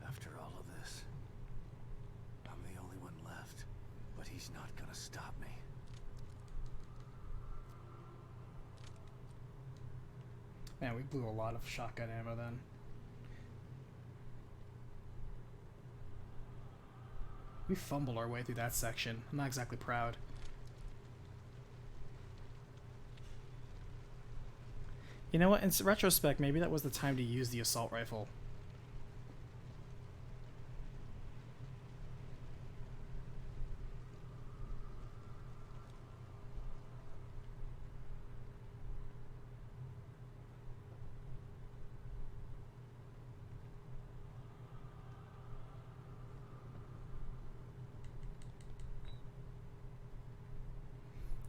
After all of this, I'm the only one left, but he's not gonna stop me. Man, we blew a lot of shotgun ammo then. We fumbled our way through that section. I'm not exactly proud. You know what? In retrospect, maybe that was the time to use the assault rifle.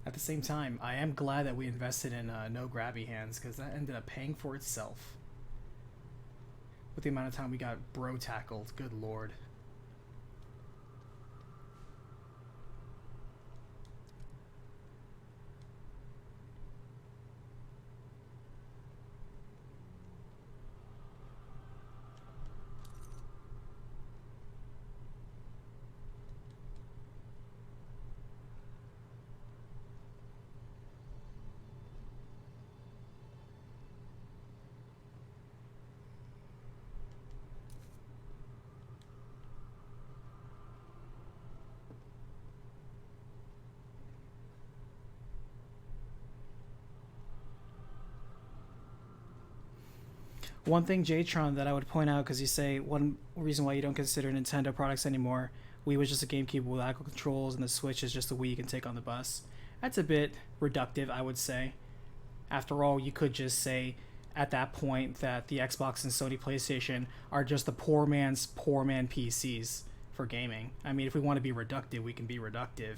At the same time, I am glad that we invested in no grabby hands, because that ended up paying for itself. With the amount of time we got bro tackled, good lord. One thing, Jatron, that I would point out, because you say one reason why you don't consider Nintendo products anymore, Wii was just a GameCube with Apple controls, and the Switch is just a Wii you can take on the bus. That's a bit reductive, I would say. After all, you could just say at that point that the Xbox and Sony PlayStation are just the poor man PCs for gaming. I mean, if we want to be reductive, we can be reductive.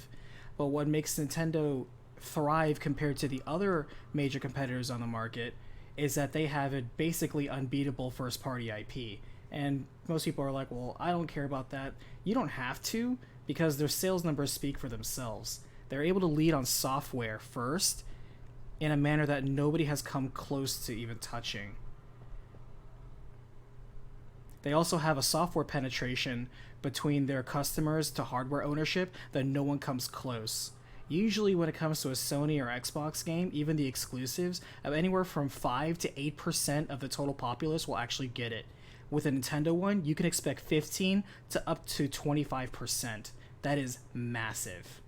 But what makes Nintendo thrive compared to the other major competitors on the market is that they have a basically unbeatable first-party IP. And most people are like, well, I don't care about that. You don't have to, because their sales numbers speak for themselves. They're able to lead on software first in a manner that nobody has come close to even touching. They also have a software penetration between their customers to hardware ownership that no one comes close. Usually when it comes to a Sony or Xbox game, even the exclusives, anywhere from 5 to 8% of the total populace will actually get it. With a Nintendo one, you can expect 15 to up to 25%. That is massive.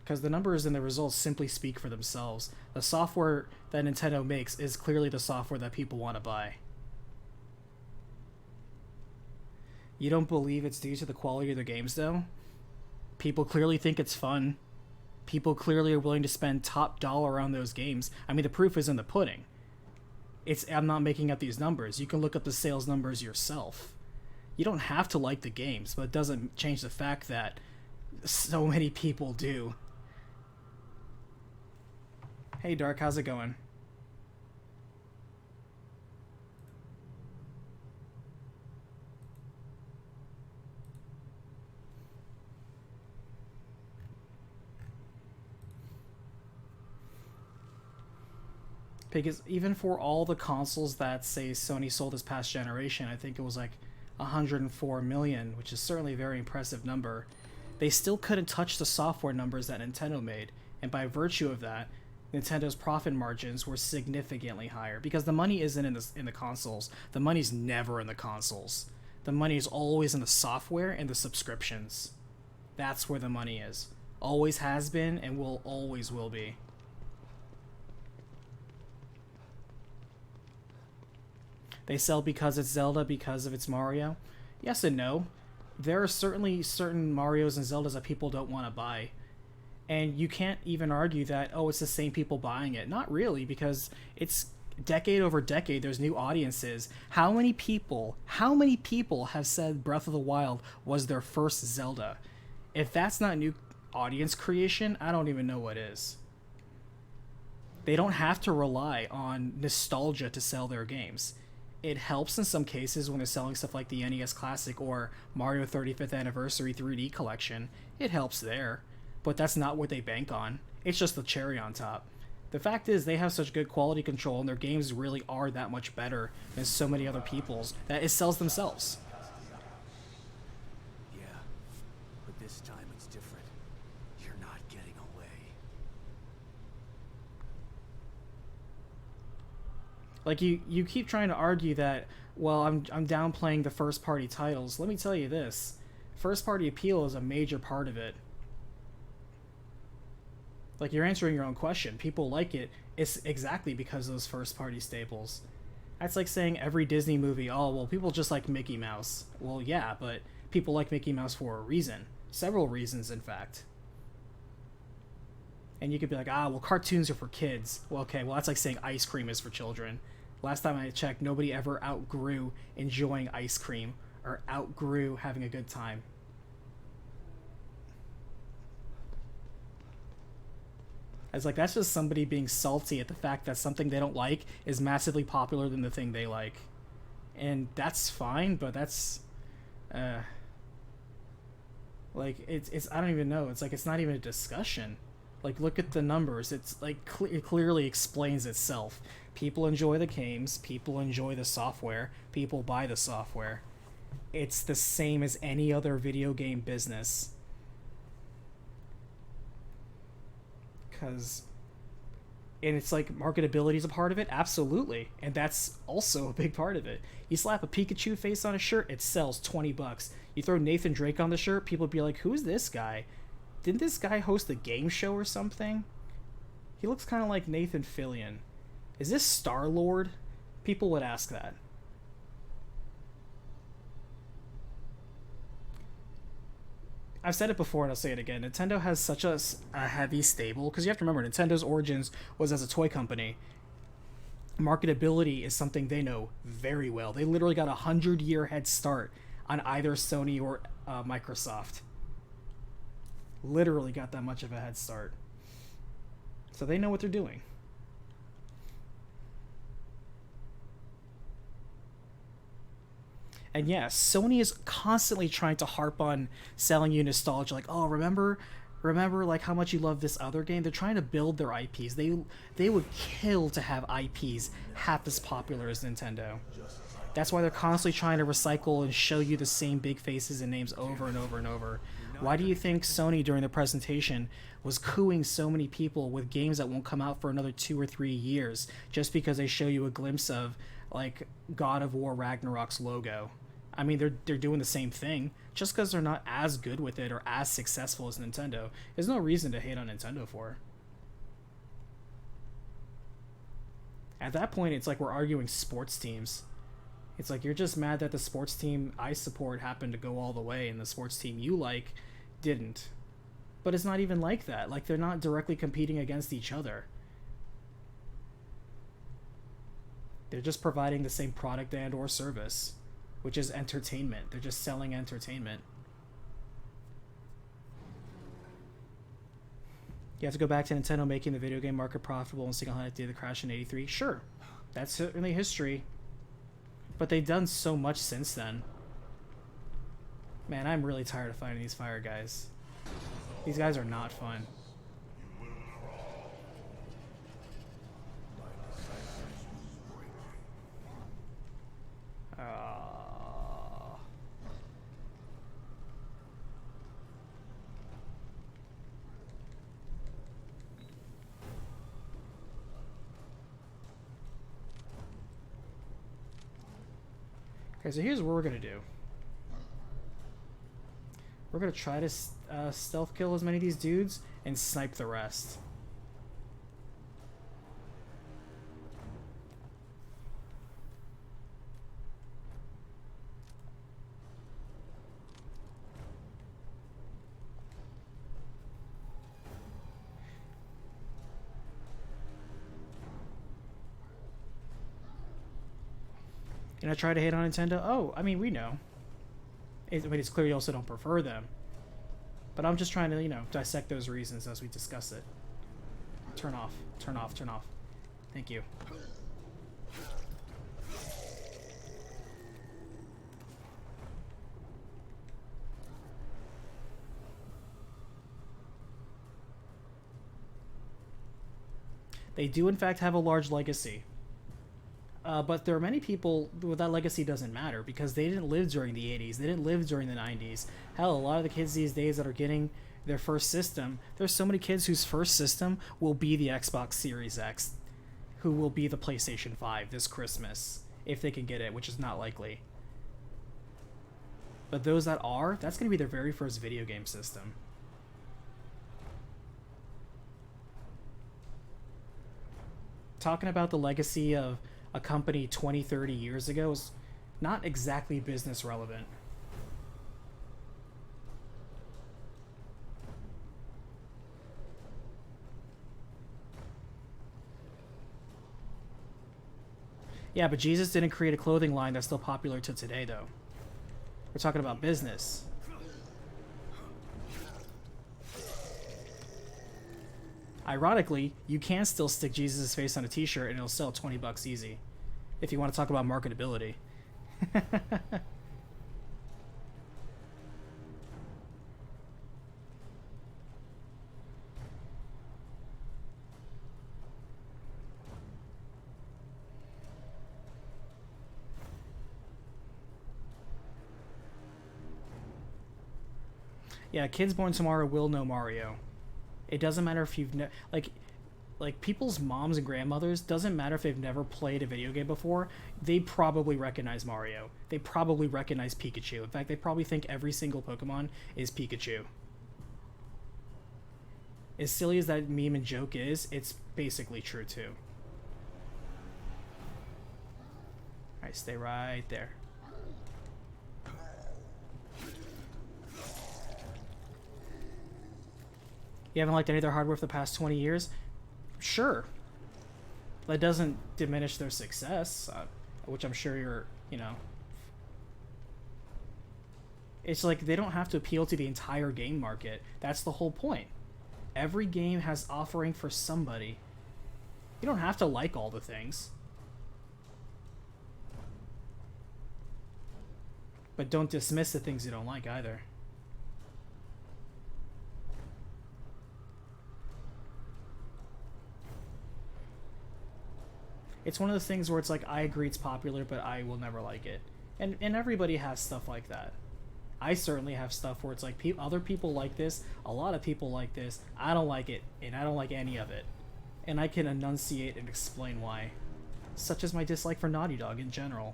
Because the numbers and the results simply speak for themselves. The software that Nintendo makes is clearly the software that people want to buy. You don't believe it's due to the quality of their games, though? People clearly think it's fun. People clearly are willing to spend top dollar on those games. I mean, the proof is in the pudding. I'm not making up these numbers. You can look up the sales numbers yourself. You don't have to like the games, but it doesn't change the fact that So many people do. Hey Dark, how's it going? Because even for all the consoles that, say, Sony sold this past generation, I think it was like 104 million, which is certainly a very impressive number, they still couldn't touch the software numbers that Nintendo made. And by virtue of that, Nintendo's profit margins were significantly higher. Because the money isn't in the consoles. The money's never in the consoles. The money is always in the software and the subscriptions. That's where the money is. Always has been and will always will be. They sell because it's Zelda, because of its Mario. Yes and no. There are certainly certain Marios and Zeldas that people don't want to buy. And you can't even argue that, oh, it's the same people buying it. Not really, because it's decade over decade, there's new audiences. How many people have said Breath of the Wild was their first Zelda? If that's not new audience creation, I don't even know what is. They don't have to rely on nostalgia to sell their games. It helps in some cases when they're selling stuff like the NES Classic or Mario 35th Anniversary 3D Collection. It helps there, but that's not what they bank on. It's just the cherry on top. The fact is, they have such good quality control and their games really are that much better than so many other people's that it sells themselves. Yeah, but this time it's different. You're not getting away. Like, you keep trying to argue that, well, I'm downplaying the first-party titles. Let me tell you this. First-party appeal is a major part of it. Like, you're answering your own question. People like it. It's exactly because of those first-party staples. That's like saying every Disney movie, oh, well, people just like Mickey Mouse. Well, yeah, but people like Mickey Mouse for a reason. Several reasons, in fact. And you could be like, well, cartoons are for kids. Well, okay, well, that's like saying ice cream is for children. Last time I checked, nobody ever outgrew enjoying ice cream or outgrew having a good time. It's like, that's just somebody being salty at the fact that something they don't like is massively popular than the thing they like. And that's fine, but that's... like, it's I don't even know. It's like, it's not even a discussion. Like, look at the numbers. It's like, it clearly explains itself. People enjoy the games. People enjoy the software. People buy the software. It's the same as any other video game business. And it's like, marketability is a part of it? Absolutely. And that's also a big part of it. You slap a Pikachu face on a shirt, it sells $20. You throw Nathan Drake on the shirt, people be like, who's this guy? Didn't this guy host a game show or something? He looks kind of like Nathan Fillion. Is this Star-Lord? People would ask that. I've said it before and I'll say it again. Nintendo has such a heavy stable, because you have to remember, Nintendo's origins was as a toy company. Marketability is something they know very well. They literally got a 100-year head start on either Sony or Microsoft. Literally got that much of a head start. So they know what they're doing. And yeah, Sony is constantly trying to harp on selling you nostalgia. Like, oh, remember like how much you love this other game? They're trying to build their IPs. They would kill to have IPs half as popular as Nintendo. That's why they're constantly trying to recycle and show you the same big faces and names over and over and over. Why do you think Sony during the presentation was cooing so many people with games that won't come out for another 2 or 3 years just because they show you a glimpse of, like, God of War Ragnarok's logo? I mean, they're doing the same thing. Just because they're not as good with it or as successful as Nintendo, there's no reason to hate on Nintendo for it. At that point, it's like we're arguing sports teams. It's like, you're just mad that the sports team I support happened to go all the way and the sports team you like didn't. But it's not even like that. Like, they're not directly competing against each other. They're just providing the same product and or service, which is entertainment. They're just selling entertainment. You have to go back to Nintendo making the video game market profitable and single-handedly did the crash in '83. Sure, that's certainly history. But they've done so much since then. Man, I'm really tired of fighting these fire guys. These guys are not fun. Okay, so here's what we're gonna do. We're gonna try to stealth kill as many of these dudes and snipe the rest. And I try to hate on Nintendo. Oh, I mean, we know. I mean, it's clear you also don't prefer them. But I'm just trying to, you know, dissect those reasons as we discuss it. Turn off. Turn off. Turn off. Thank you. They do, in fact, have a large legacy. But there are many people where that legacy doesn't matter because they didn't live during the 80s. They didn't live during the 90s. Hell, a lot of the kids these days that are getting their first system, there's so many kids whose first system will be the Xbox Series X, who will be the PlayStation 5 this Christmas, if they can get it, which is not likely. But those that are, that's going to be their very first video game system. Talking about the legacy of a company 20, 30 years ago is not exactly business relevant. Yeah, but Jesus didn't create a clothing line that's still popular to today, though. We're talking about business. Ironically, you can still stick Jesus' face on a t-shirt and it'll sell $20 easy. If you want to talk about marketability. Yeah, kids born tomorrow will know Mario. It doesn't matter if you've like people's moms and grandmothers, doesn't matter if they've never played a video game before, they probably recognize Mario. They probably recognize Pikachu. In fact, they probably think every single Pokemon is Pikachu. As silly as that meme and joke is, it's basically true too. Alright, stay right there. You haven't liked any of their hardware for the past 20 years? Sure. That doesn't diminish their success, which I'm sure you're, you know. It's like they don't have to appeal to the entire game market. That's the whole point. Every game has offering for somebody. You don't have to like all the things. But don't dismiss the things you don't like either. It's one of those things where it's like, I agree it's popular, but I will never like it. And everybody has stuff like that. I certainly have stuff where it's like, other people like this, a lot of people like this, I don't like it, and I don't like any of it. And I can enunciate and explain why. Such as my dislike for Naughty Dog in general.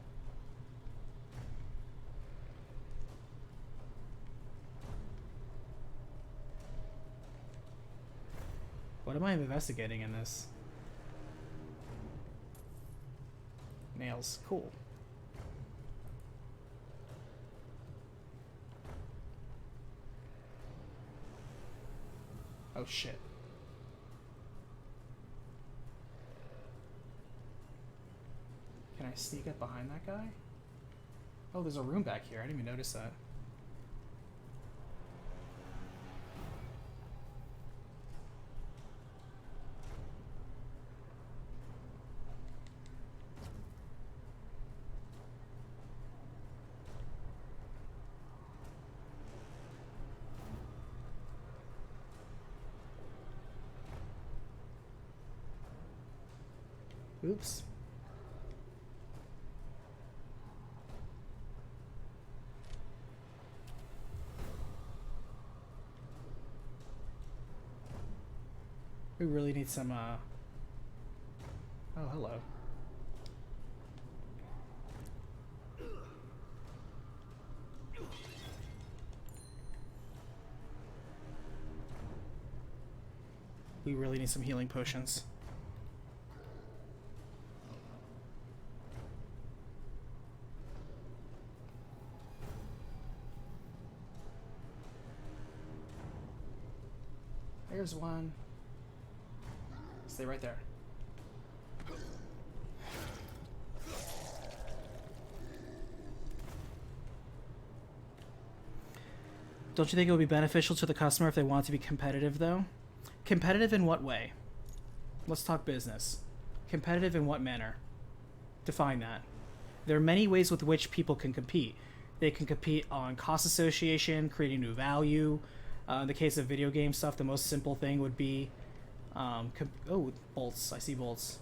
What am I investigating in this? Nails. Cool. Oh shit. Can I sneak up behind that guy? Oh, there's a room back here. I didn't even notice that. Oops. We really need some, oh, hello. We really need some healing potions. There's one. Stay right there. Don't you think it would be beneficial to the customer if they want to be competitive, though? Competitive in what way? Let's talk business. Competitive in what manner? Define that. There are many ways with which people can compete. They can compete on cost association, creating new value. In the case of video game stuff, the most simple thing would be... oh, bolts. I see bolts.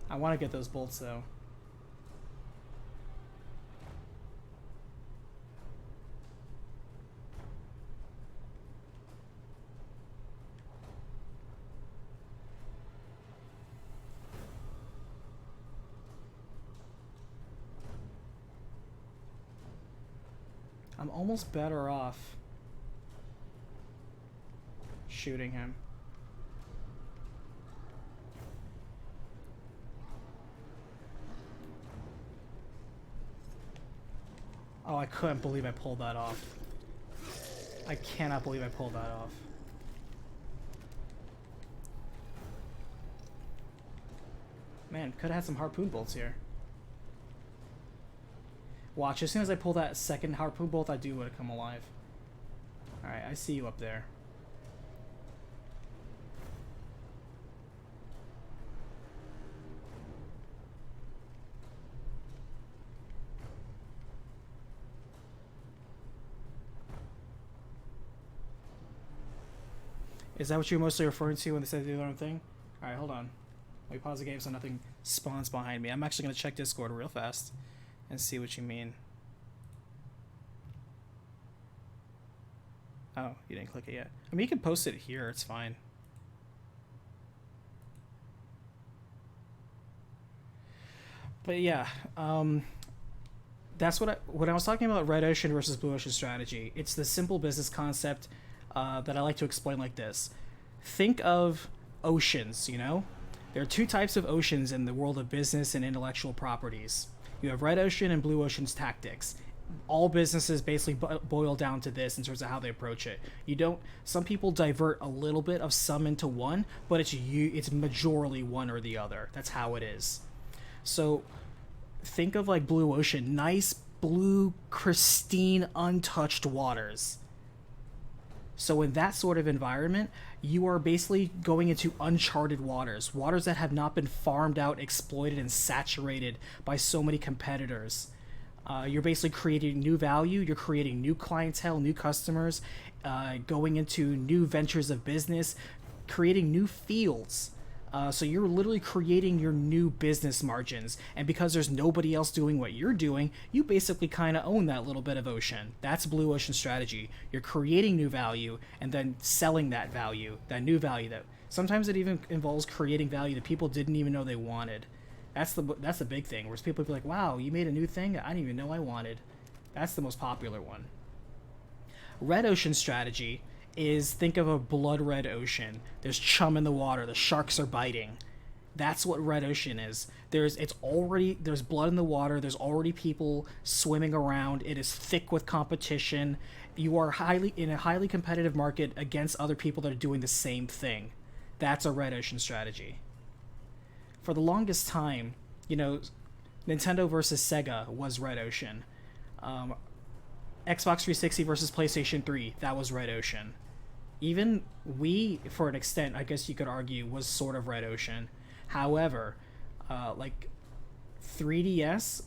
I want to get those bolts, though. I'm almost better off shooting him. Oh, I couldn't believe I pulled that off. I cannot believe I pulled that off. Man, could have had some harpoon bolts here. Watch, as soon as I pull that second harpoon bolt, I do would have come alive. Alright, I see you up there. Is that what you're mostly referring to when they said they do their own thing? Alright, hold on. Let me pause the game so nothing spawns behind me. I'm actually going to check Discord real fast and see what you mean. Oh, you didn't click it yet. I mean, you can post it here. It's fine. But yeah, that's when I was talking about red ocean versus blue ocean strategy. It's the simple business concept that I like to explain like this. Think of oceans, you know? There are two types of oceans in the world of business and intellectual properties. You have red ocean and blue ocean's tactics. All businesses basically boil down to this in terms of how they approach it. Some people divert a little bit of some into one, but it's majorly one or the other. That's how it is. So think of like blue ocean, nice blue, pristine, untouched waters. So in that sort of environment, you are basically going into uncharted waters that have not been farmed out, exploited, and saturated by so many competitors. You're basically creating new value, you're creating new clientele, new customers, going into new ventures of business, creating new fields. So you're literally creating your new business margins, and because there's nobody else doing what you're doing, you basically kind of own that little bit of ocean. That's blue ocean strategy. You're creating new value and then selling that value, that new value. That sometimes it even involves creating value that people didn't even know they wanted. That's the big thing, where people be like, wow, you made a new thing I didn't even know I wanted. That's the most popular one. Red ocean strategy is, think of a blood red ocean. There's chum in the water, the sharks are biting. That's what red ocean is. There's blood in the water, there's already people swimming around, it is thick with competition. You are in a highly competitive market against other people that are doing the same thing. That's a red ocean strategy. For the longest time, Nintendo versus Sega was red ocean. Xbox 360 versus PlayStation 3, that was red ocean. Even Wii, for an extent, I guess you could argue, was sort of red ocean. However, like 3DS,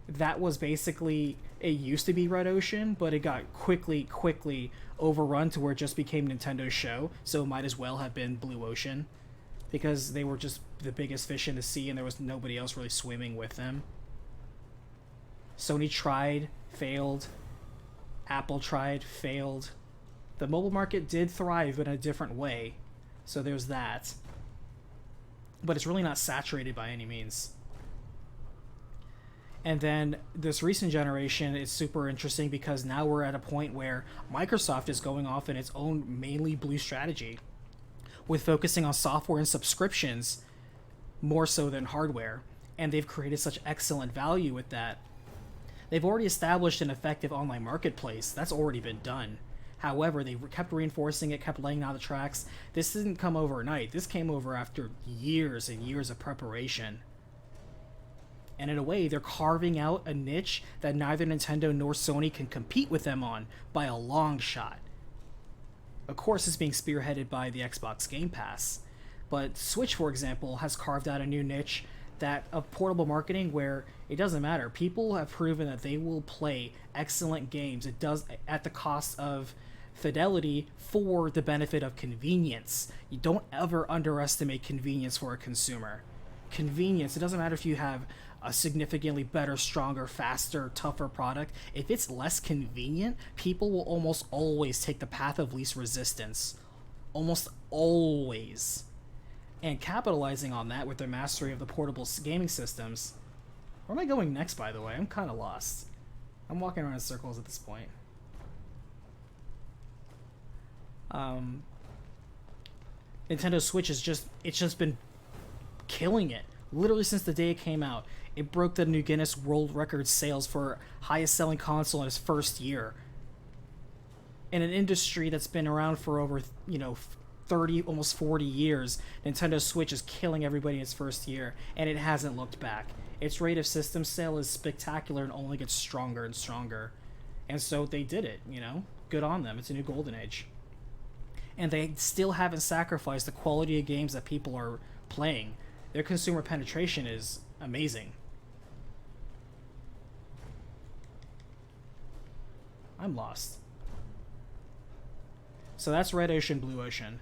that was basically, it used to be Red Ocean, but it got quickly overrun to where it just became Nintendo's show, so it might as well have been Blue Ocean, because they were just the biggest fish in the sea and there was nobody else really swimming with them. Sony tried, failed. Apple tried, failed. The mobile market did thrive in a different way, so there's that. But it's really not saturated by any means. And then this recent generation is super interesting because now we're at a point where Microsoft is going off in its own mainly blue strategy, with focusing on software and subscriptions more so than hardware. And they've created such excellent value with that. They've already established an effective online marketplace. That's already been done. However, they kept reinforcing it, kept laying out the tracks. This didn't come overnight. This came over after years and years of preparation. And in a way, they're carving out a niche that neither Nintendo nor Sony can compete with them on by a long shot. Of course, it's being spearheaded by the Xbox Game Pass. But Switch, for example, has carved out a new niche that of portable marketing where it doesn't matter. People have proven that they will play excellent games. It does at the cost of fidelity for the benefit of convenience. You don't ever underestimate convenience for a consumer. Convenience, it doesn't matter if you have a significantly better, stronger, faster, tougher product. If it's less convenient, people will almost always take the path of least resistance. Almost always. And capitalizing on that with their mastery of the portable gaming systems. Where am I going next, by the way? I'm kind of lost. I'm walking around in circles at this point. Nintendo Switch is it's just been killing it. Literally since the day it came out. It broke the new Guinness World Record sales for highest selling console in its first year. In an industry that's been around for over, 30, almost 40 years, Nintendo Switch is killing everybody in its first year, and it hasn't looked back. Its rate of system sale is spectacular and only gets stronger and stronger. And so they did it, Good on them. It's a new golden age. And they still haven't sacrificed the quality of games that people are playing. Their consumer penetration is amazing. I'm lost. So that's Red Ocean, Blue Ocean.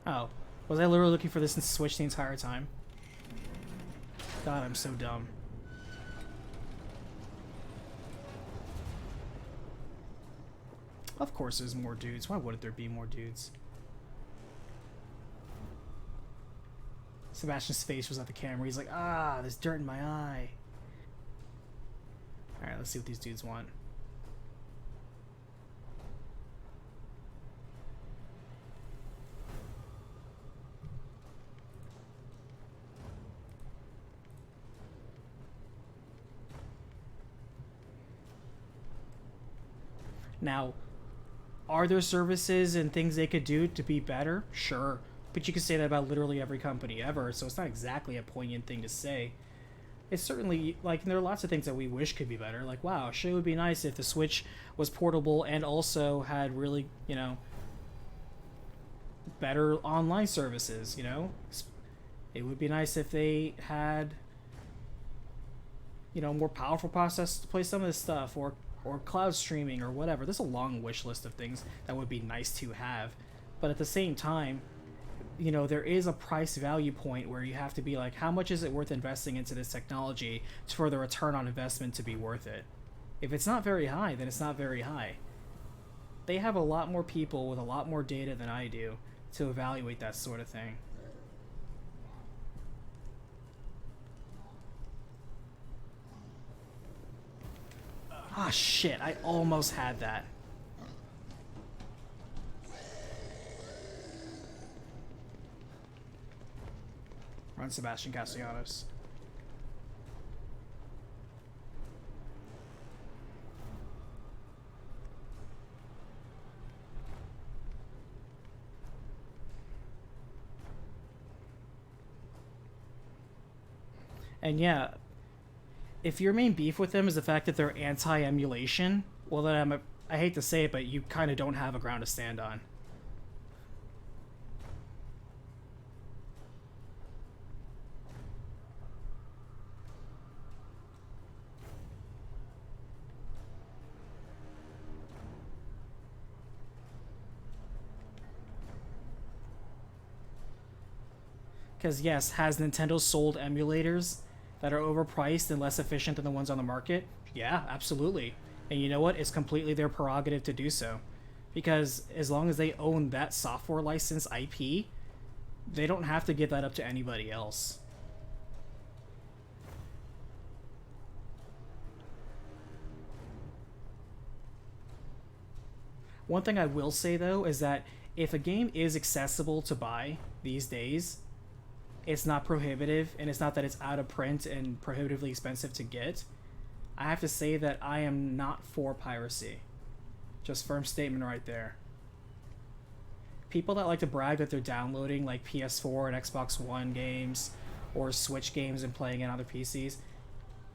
Oh, was I literally looking for this in Switch the entire time? God, I'm so dumb. Of course there's more dudes. Why wouldn't there be more dudes? Sebastian's face was at the camera. He's like, there's dirt in my eye. Alright, let's see what these dudes want. Now, are there services and things they could do to be better? Sure. But you can say that about literally every company ever, so it's not exactly a poignant thing to say. It's certainly, there are lots of things that we wish could be better. Like, wow, sure, it would be nice if the Switch was portable and also had really, better online services, It would be nice if they had, more powerful processors to play some of this stuff, or cloud streaming or whatever. There's a long wish list of things that would be nice to have. But at the same time, there is a price value point where you have to be like, how much is it worth investing into this technology for the return on investment to be worth it? If it's not very high, then it's not very high. They have a lot more people with a lot more data than I do to evaluate that sort of thing. Ah, shit, I almost had that. Run Sebastian Castellanos. And yeah, if your main beef with them is the fact that they're anti-emulation, well then I hate to say it, but you kind of don't have a ground to stand on. Because yes, has Nintendo sold emulators that are overpriced and less efficient than the ones on the market? Yeah, absolutely. And you know what? It's completely their prerogative to do so. Because as long as they own that software license IP, they don't have to give that up to anybody else. One thing I will say though is that if a game is accessible to buy these days, it's not prohibitive, and it's not that it's out of print and prohibitively expensive to get. I have to say that I am not for piracy. Just firm statement right there. People that like to brag that they're downloading like PS4 and Xbox One games or Switch games and playing it on other PCs,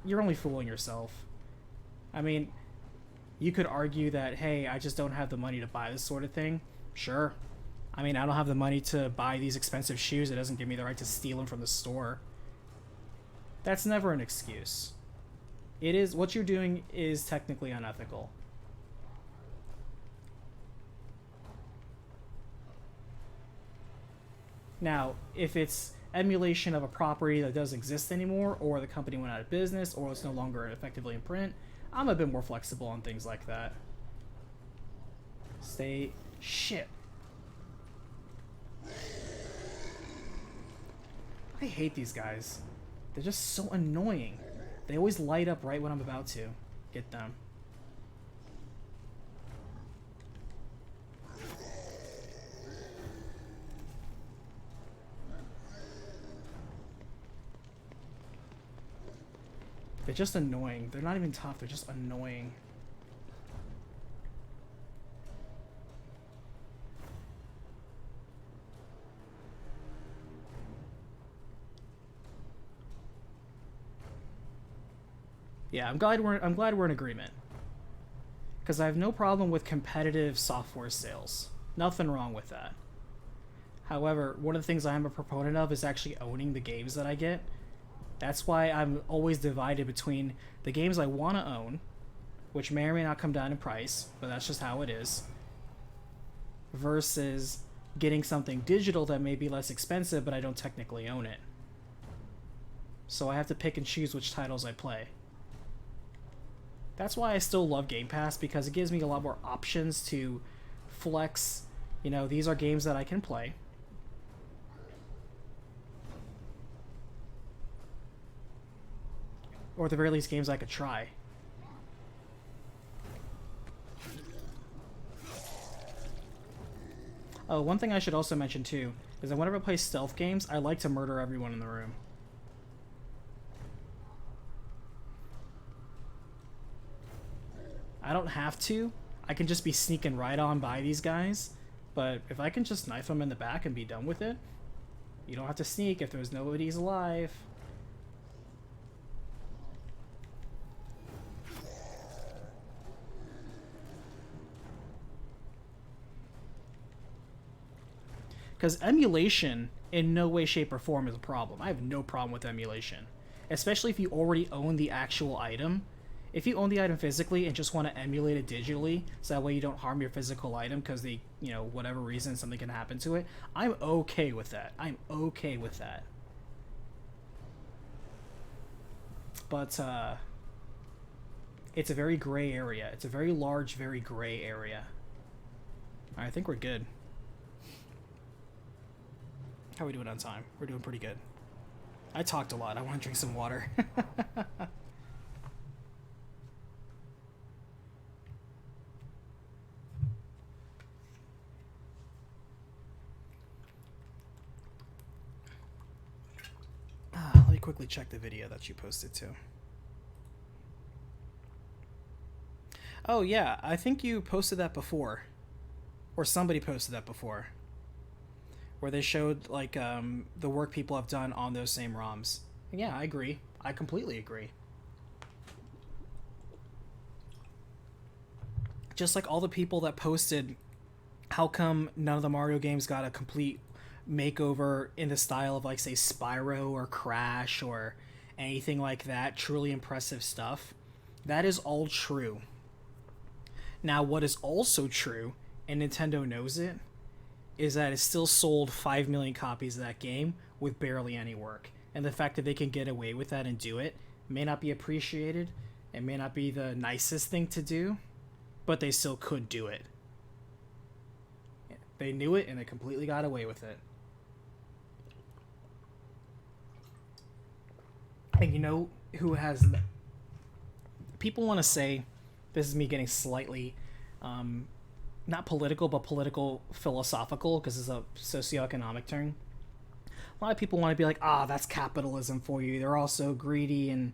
you're only fooling yourself. I mean, you could argue that, hey, I just don't have the money to buy this sort of thing. Sure. I mean, I don't have the money to buy these expensive shoes. It doesn't give me the right to steal them from the store. That's never an excuse. It is, what you're doing is technically unethical. Now, if it's emulation of a property that doesn't exist anymore, or the company went out of business, or it's no longer effectively in print, I'm a bit more flexible on things like that. Shit. I hate these guys. They're just so annoying. They always light up right when I'm about to get them. They're just annoying. They're not even tough, they're just annoying. Yeah, I'm glad we're in agreement. Because I have no problem with competitive software sales. Nothing wrong with that. However, one of the things I am a proponent of is actually owning the games that I get. That's why I'm always divided between the games I want to own, which may or may not come down in price, but that's just how it is, versus getting something digital that may be less expensive, but I don't technically own it. So I have to pick and choose which titles I play. That's why I still love Game Pass, because it gives me a lot more options to flex. You know, these are games that I can play. Or at the very least, games I could try. Oh, one thing I should also mention too, is that whenever I play stealth games, I like to murder everyone in the room. I don't have to. I can just be sneaking right on by these guys. But if I can just knife them in the back and be done with it, you don't have to sneak if there's nobody's alive. Because emulation in no way, shape, or form is a problem. I have no problem with emulation. Especially if you already own the actual item. If you own the item physically and just want to emulate it digitally, so that way you don't harm your physical item because they, you know, whatever reason something can happen to it, I'm okay with that. I'm okay with that. But, it's a very gray area. It's a very large, very gray area. Alright, I think we're good. How are we doing on time? We're doing pretty good. I talked a lot. I want to drink some water. Let me quickly check the video that you posted too. Oh yeah, I think you posted that before. Or somebody posted that before. Where they showed like the work people have done on those same ROMs. Yeah, I agree. I completely agree. Just like all the people that posted, how come none of the Mario games got a complete makeover in the style of, like, say, Spyro or Crash or anything like that, truly impressive stuff. That is all true. Now, what is also true, and Nintendo knows it, is that it still sold 5 million copies of that game with barely any work. And the fact that they can get away with that and do it may not be appreciated, and may not be the nicest thing to do, but they still could do it. They knew it, and they completely got away with it. And you know who has... People want to say, this is me getting slightly, not political, but political philosophical, because it's a socioeconomic term. A lot of people want to be like, that's capitalism for you. They're all so greedy, and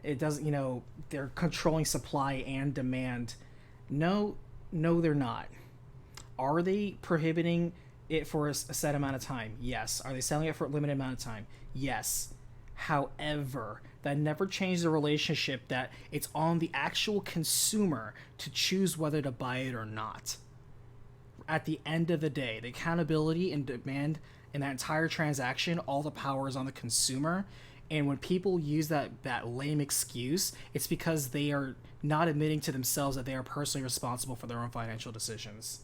it doesn't, they're controlling supply and demand. No, they're not. Are they prohibiting it for a set amount of time? Yes. Are they selling it for a limited amount of time? Yes. However, that never changed the relationship that it's on the actual consumer to choose whether to buy it or not. At the end of the day, the accountability and demand in that entire transaction, all the power is on the consumer. And when people use that lame excuse, it's because they are not admitting to themselves that they are personally responsible for their own financial decisions.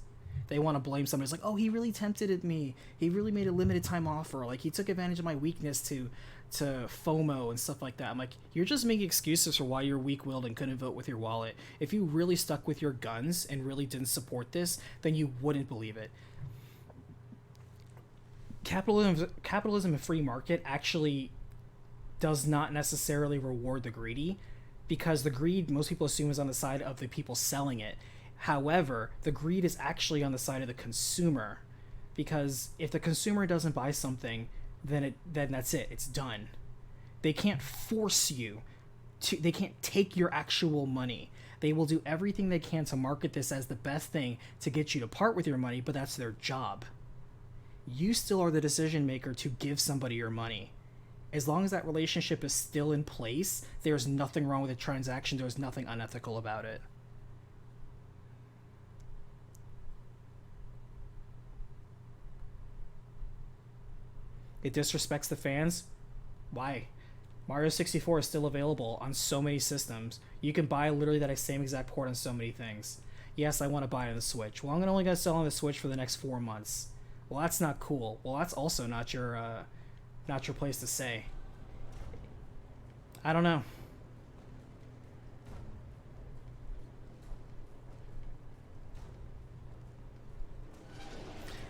They want to blame somebody. It's like, he really tempted me. He really made a limited time offer. Like, he took advantage of my weakness to FOMO and stuff like that. I'm like, you're just making excuses for why you're weak-willed and couldn't vote with your wallet. If you really stuck with your guns and really didn't support this, then you wouldn't believe it. Capitalism and free market actually does not necessarily reward the greedy, because the greed, most people assume, is on the side of the people selling it. However, the greed is actually on the side of the consumer, because if the consumer doesn't buy something, then that's it. It's done. They can't force you to. They can't take your actual money. They will do everything they can to market this as the best thing to get you to part with your money, but that's their job. You still are the decision maker to give somebody your money. As long as that relationship is still in place, there's nothing wrong with the transaction. There's nothing unethical about it. It disrespects the fans? Why? Mario 64 is still available on so many systems. You can buy literally that same exact port on so many things. Yes, I want to buy it on the Switch. Well, I'm only going to sell on the Switch for the next 4 months. Well, that's not cool. Well, that's also not your place to say. I don't know.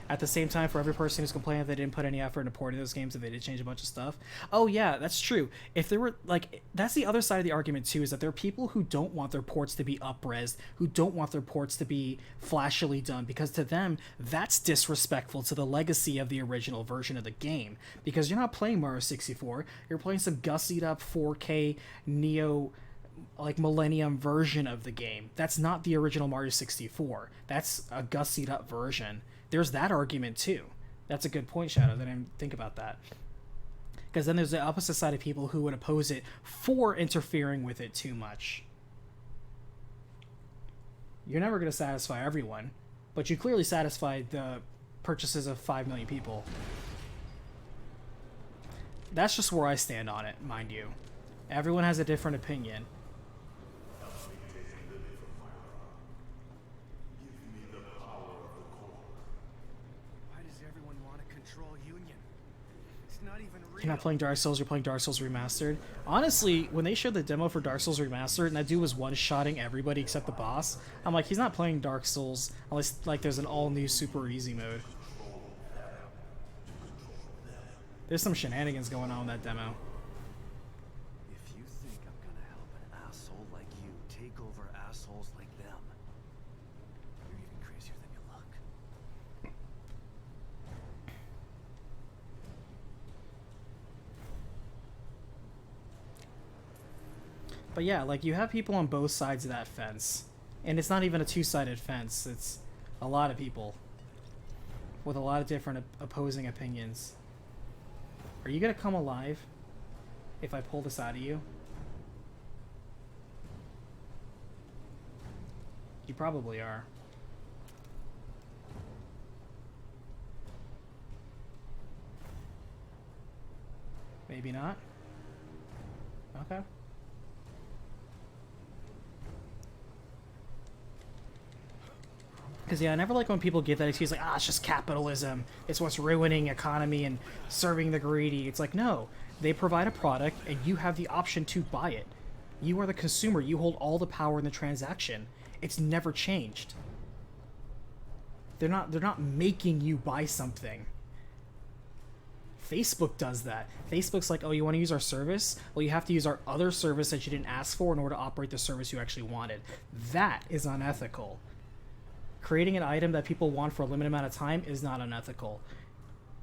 At the same time, for every person who's complaining that they didn't put any effort into porting those games and they did change a bunch of stuff. Oh yeah, that's true. If there were, like, that's the other side of the argument too, is that there are people who don't want their ports to be up-resed, who don't want their ports to be flashily done, because to them, that's disrespectful to the legacy of the original version of the game. Because you're not playing Mario 64, you're playing some gussied up 4K Neo, like, Millennium version of the game. That's not the original Mario 64. That's a gussied up version. There's that argument too. That's a good point, Shadow. That I didn't think about that. Because then there's the opposite side of people who would oppose it for interfering with it too much. You're never going to satisfy everyone, but you clearly satisfied the purchases of 5 million people. That's just where I stand on it, mind you. Everyone has a different opinion. You're not playing Dark Souls, you're playing Dark Souls Remastered. Honestly, when they showed the demo for Dark Souls Remastered and that dude was one-shotting everybody except the boss, I'm like, he's not playing Dark Souls unless, like, there's an all-new super easy mode. There's some shenanigans going on in that demo. If you think I'm gonna help an asshole like you take over assholes like them, you're even crazier than you look. But yeah, like, you have people on both sides of that fence. And it's not even a two-sided fence. It's a lot of people with a lot of different opposing opinions. Are you gonna come alive? if I pull this out of you? You probably are. Maybe not. Okay. Because, yeah, I never like when people give that excuse, like, it's just capitalism. It's what's ruining economy and serving the greedy. It's like, no. They provide a product, and you have the option to buy it. You are the consumer. You hold all the power in the transaction. It's never changed. They're not making you buy something. Facebook does that. Facebook's like, oh, you want to use our service? Well, you have to use our other service that you didn't ask for in order to operate the service you actually wanted. That is unethical. Creating an item that people want for a limited amount of time is not unethical.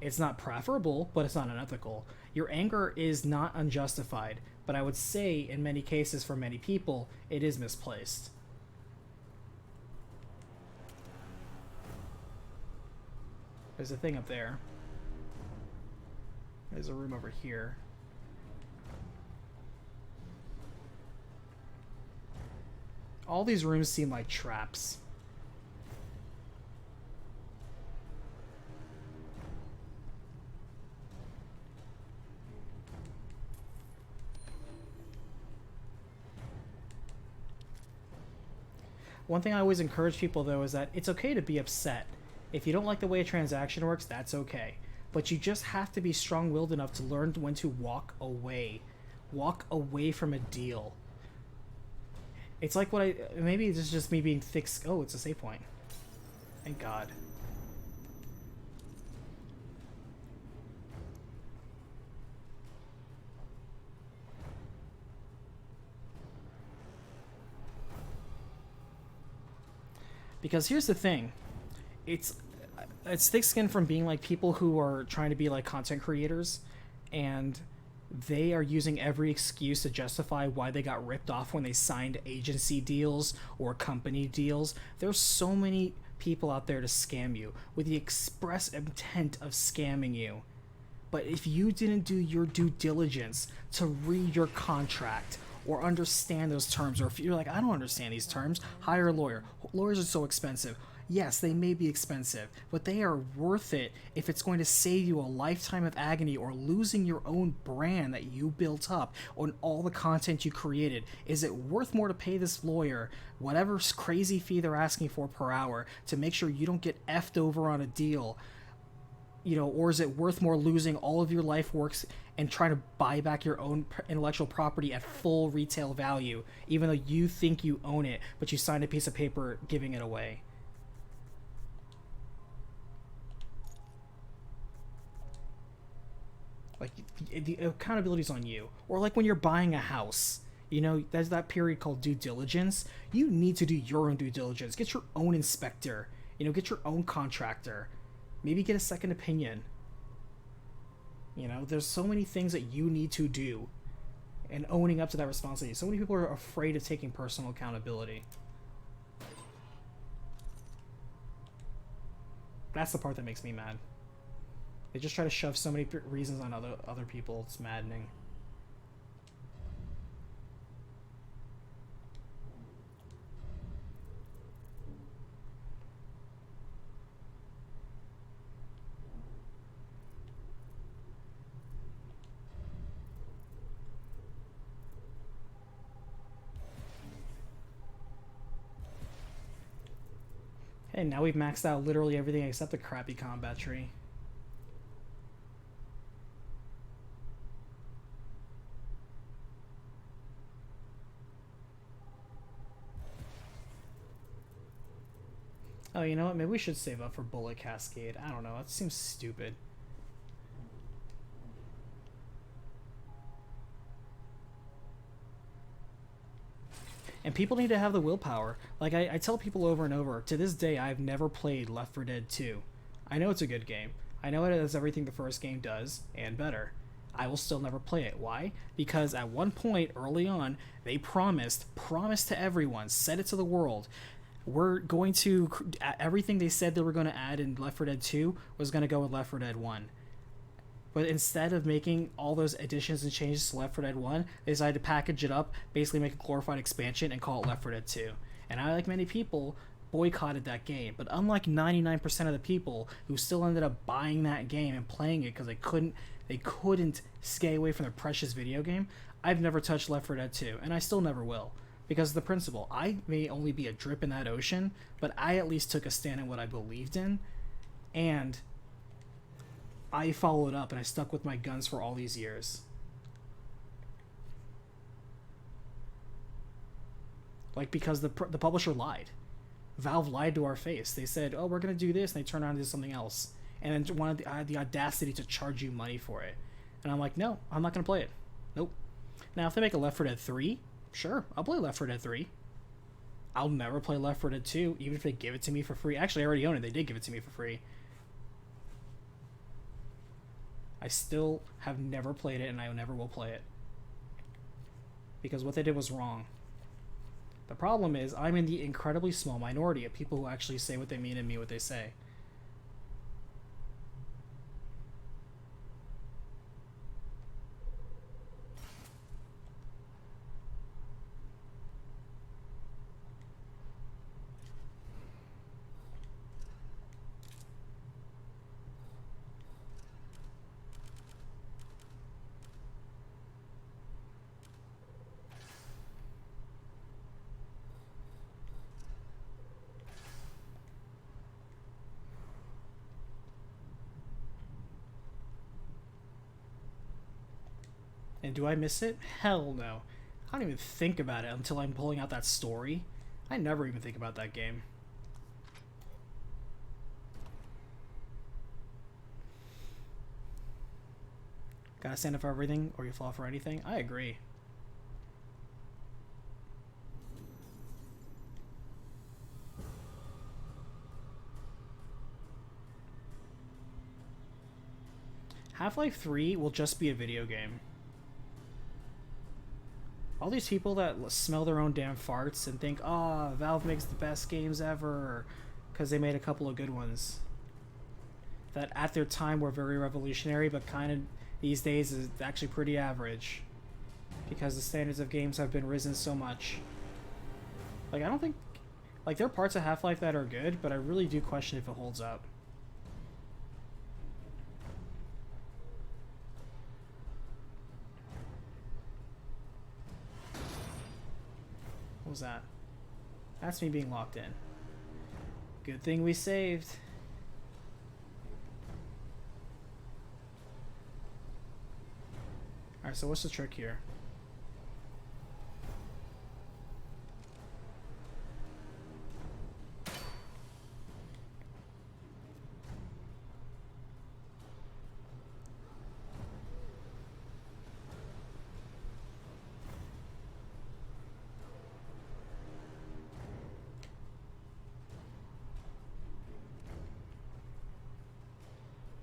It's not preferable, but it's not unethical. Your anger is not unjustified, but I would say in many cases for many people, it is misplaced. There's a thing up there. There's a room over here. All these rooms seem like traps. One thing I always encourage people, though, is that it's okay to be upset. If you don't like the way a transaction works, that's okay. But you just have to be strong-willed enough to learn when to walk away. Walk away from a deal. It's like what maybe this is just me being thick. Oh, it's a save point. Thank God. Because here's the thing. It's thick skin from being like people who are trying to be like content creators, and they are using every excuse to justify why they got ripped off when they signed agency deals or company deals. There's so many people out there to scam you with the express intent of scamming you. But if you didn't do your due diligence to read your contract or understand those terms, or if you're like, I don't understand these terms, hire a lawyer. Lawyers are so expensive. Yes, they may be expensive, but they are worth it if it's going to save you a lifetime of agony or losing your own brand that you built up on all the content you created. Is it worth more to pay this lawyer whatever crazy fee they're asking for per hour to make sure you don't get effed over on a deal? You know, or is it worth more losing all of your life works and trying to buy back your own intellectual property at full retail value, even though you think you own it, but you signed a piece of paper giving it away? Like, the accountability's on you. Or like when you're buying a house, you know, there's that period called due diligence. You need to do your own due diligence. Get your own inspector. You know, get your own contractor. Maybe get a second opinion. You know, there's so many things that you need to do and owning up to that responsibility. So many people are afraid of taking personal accountability. That's the part that makes me mad. They just try to shove so many reasons on other people. It's maddening. Hey, now we've maxed out literally everything except the crappy combat tree. Oh, you know what? Maybe we should save up for Bullet Cascade. I don't know. That seems stupid. And people need to have the willpower. Like, I tell people over and over, to this day, I've never played Left 4 Dead 2. I know it's a good game. I know it does everything the first game does, and better. I will still never play it. Why? Because at one point, early on, they promised to everyone, said it to the world, we're going to, everything they said they were going to add in Left 4 Dead 2 was going to go with Left 4 Dead 1. But instead of making all those additions and changes to Left 4 Dead 1, they decided to package it up, basically make a glorified expansion, and call it Left 4 Dead 2. And I, like many people, boycotted that game. But unlike 99% of the people who still ended up buying that game and playing it because they couldn't stay away from their precious video game, I've never touched Left 4 Dead 2, and I still never will. Because of the principle. I may only be a drip in that ocean, but I at least took a stand in what I believed in, and I followed up and I stuck with my guns for all these years. Like, because the publisher lied. Valve lied to our face. They said, oh, we're going to do this, and they turned around and did something else. And then wanted the audacity to charge you money for it. And I'm like, no, I'm not going to play it. Nope. Now, if they make a Left 4 Dead 3, sure, I'll play Left 4 Dead 3. I'll never play Left 4 Dead 2, even if they give it to me for free. Actually, I already own it. They did give it to me for free. I still have never played it, and I never will play it. Because what they did was wrong. The problem is, I'm in the incredibly small minority of people who actually say what they mean and mean what they say. And do I miss it? Hell no. I don't even think about it until I'm pulling out that story. I never even think about that game. Gotta stand up for everything or you fall for anything? I agree. Half-Life 3 will just be a video game. All these people that smell their own damn farts and think, oh, Valve makes the best games ever because they made a couple of good ones that at their time were very revolutionary, but kind of these days is actually pretty average because the standards of games have been risen so much. Like, I don't think, like, there are parts of Half-Life that are good, but I really do question if it holds up. What was that? That's me being locked in. Good thing we saved. Alright, so what's the trick here?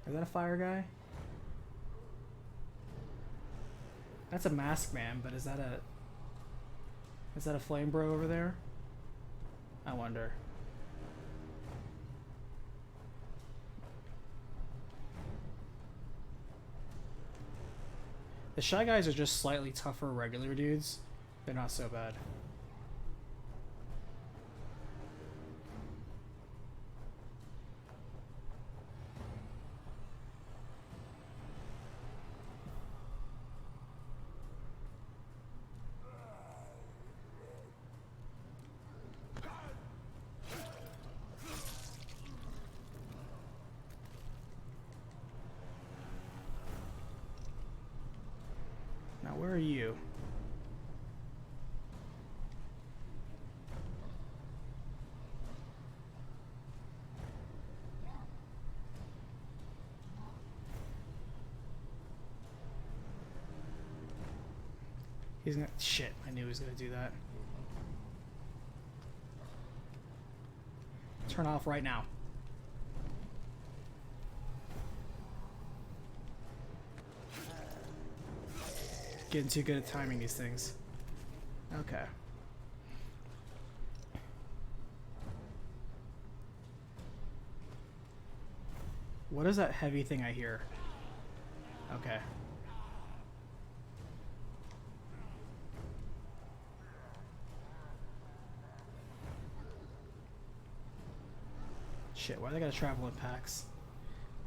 Is that a fire guy? That's a mask man, but is that a flame bro over there? I wonder. The Shy Guys are just slightly tougher regular dudes. They're not so bad. Where are you? He's gonna... Shit, I knew he was gonna do that. Turn off right now. Getting too good at timing these things. Okay. What is that heavy thing I hear? Okay. Shit, why they gotta travel in packs?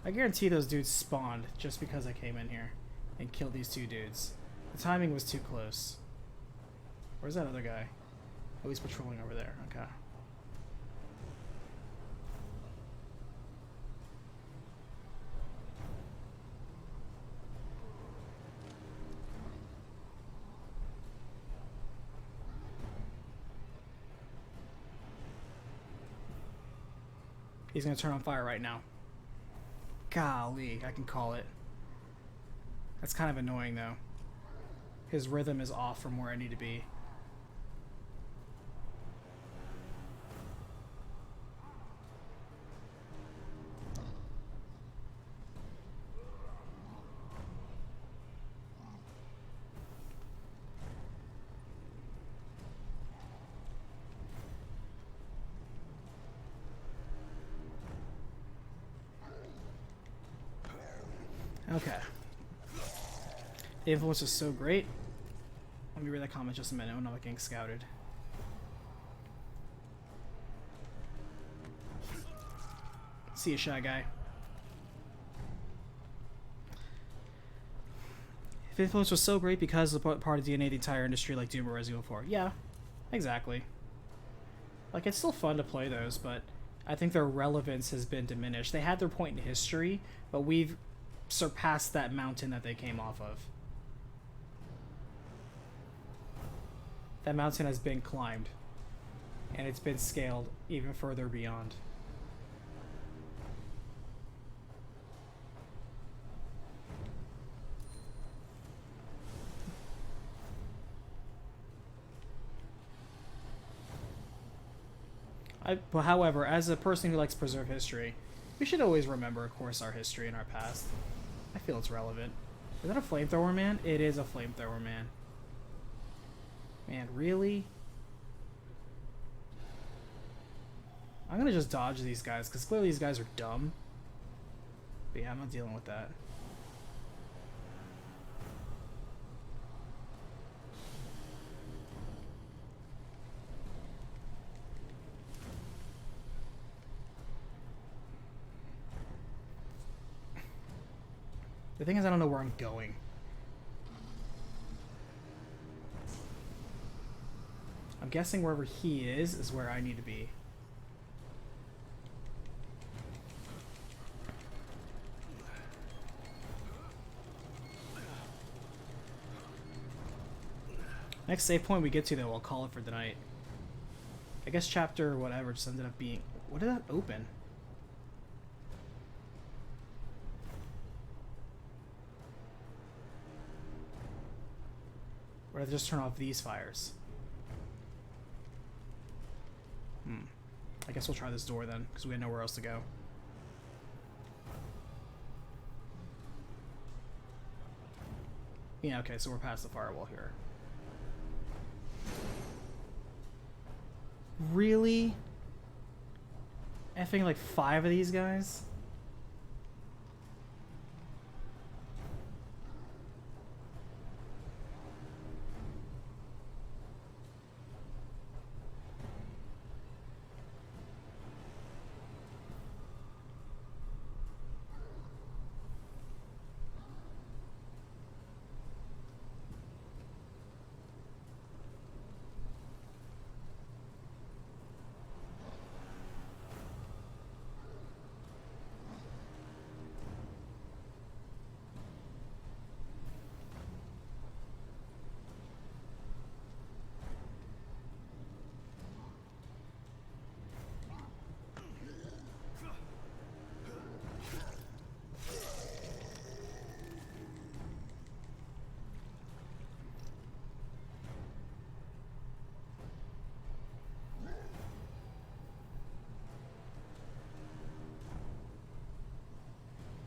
I guarantee those dudes spawned just because I came in here and killed these two dudes. The timing was too close. Where's that other guy? Oh, he's patrolling over there. Okay. He's gonna turn on fire right now. Golly, I can call it. That's kind of annoying though. His rhythm is off from where I need to be. Okay. The influence is so great. Let me read that comment just a minute when I'm getting scouted. See you, shy guy. If influence was so great because of part of DNA of the entire industry like Doom or Resident Evil 4. Yeah, exactly. Like, it's still fun to play those, but I think their relevance has been diminished. They had their point in history, but we've surpassed that mountain that they came off of. That mountain has been climbed, and it's been scaled even further beyond. But however, as a person who likes to preserve history, we should always remember, of course, our history and our past. I feel it's relevant. Is that a flamethrower man? It is a flamethrower man. Man, really? I'm gonna just dodge these guys, because clearly these guys are dumb. But yeah, I'm not dealing with that. The thing is, I don't know where I'm going. I'm guessing wherever he is where I need to be. Next save point we get to, though, I'll call it for the night. I guess chapter whatever just ended up being... What did that open? Or did I just turn off these fires? I guess we'll try this door then, because we have nowhere else to go. Yeah, okay, so we're past the firewall here. Really? Effing like 5 of these guys?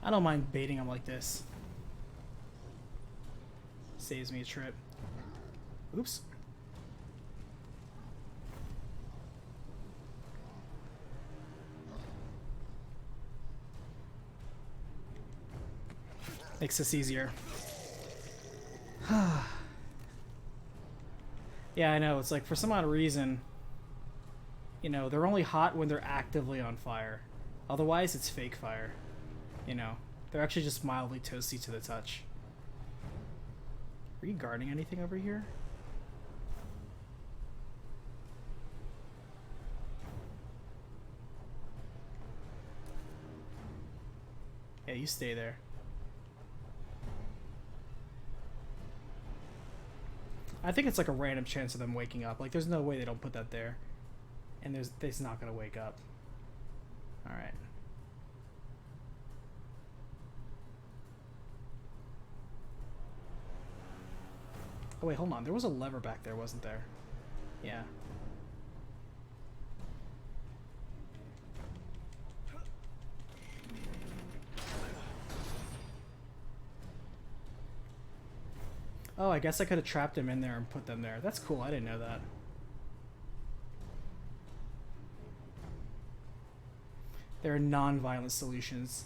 I don't mind baiting him like this. Saves me a trip. Oops. Makes this easier. Yeah, I know. It's like for some odd reason, you know, they're only hot when they're actively on fire. Otherwise, it's fake fire. You know, they're actually just mildly toasty to the touch. Are you guarding anything over here? Yeah, you stay there. I think it's like a random chance of them waking up. Like, there's no way they don't put that there. And it's not gonna wake up. Alright. Oh wait, hold on. There was a lever back there, wasn't there? Yeah. Oh, I guess I could have trapped him in there and put them there. That's cool. I didn't know that. There are non-violent solutions.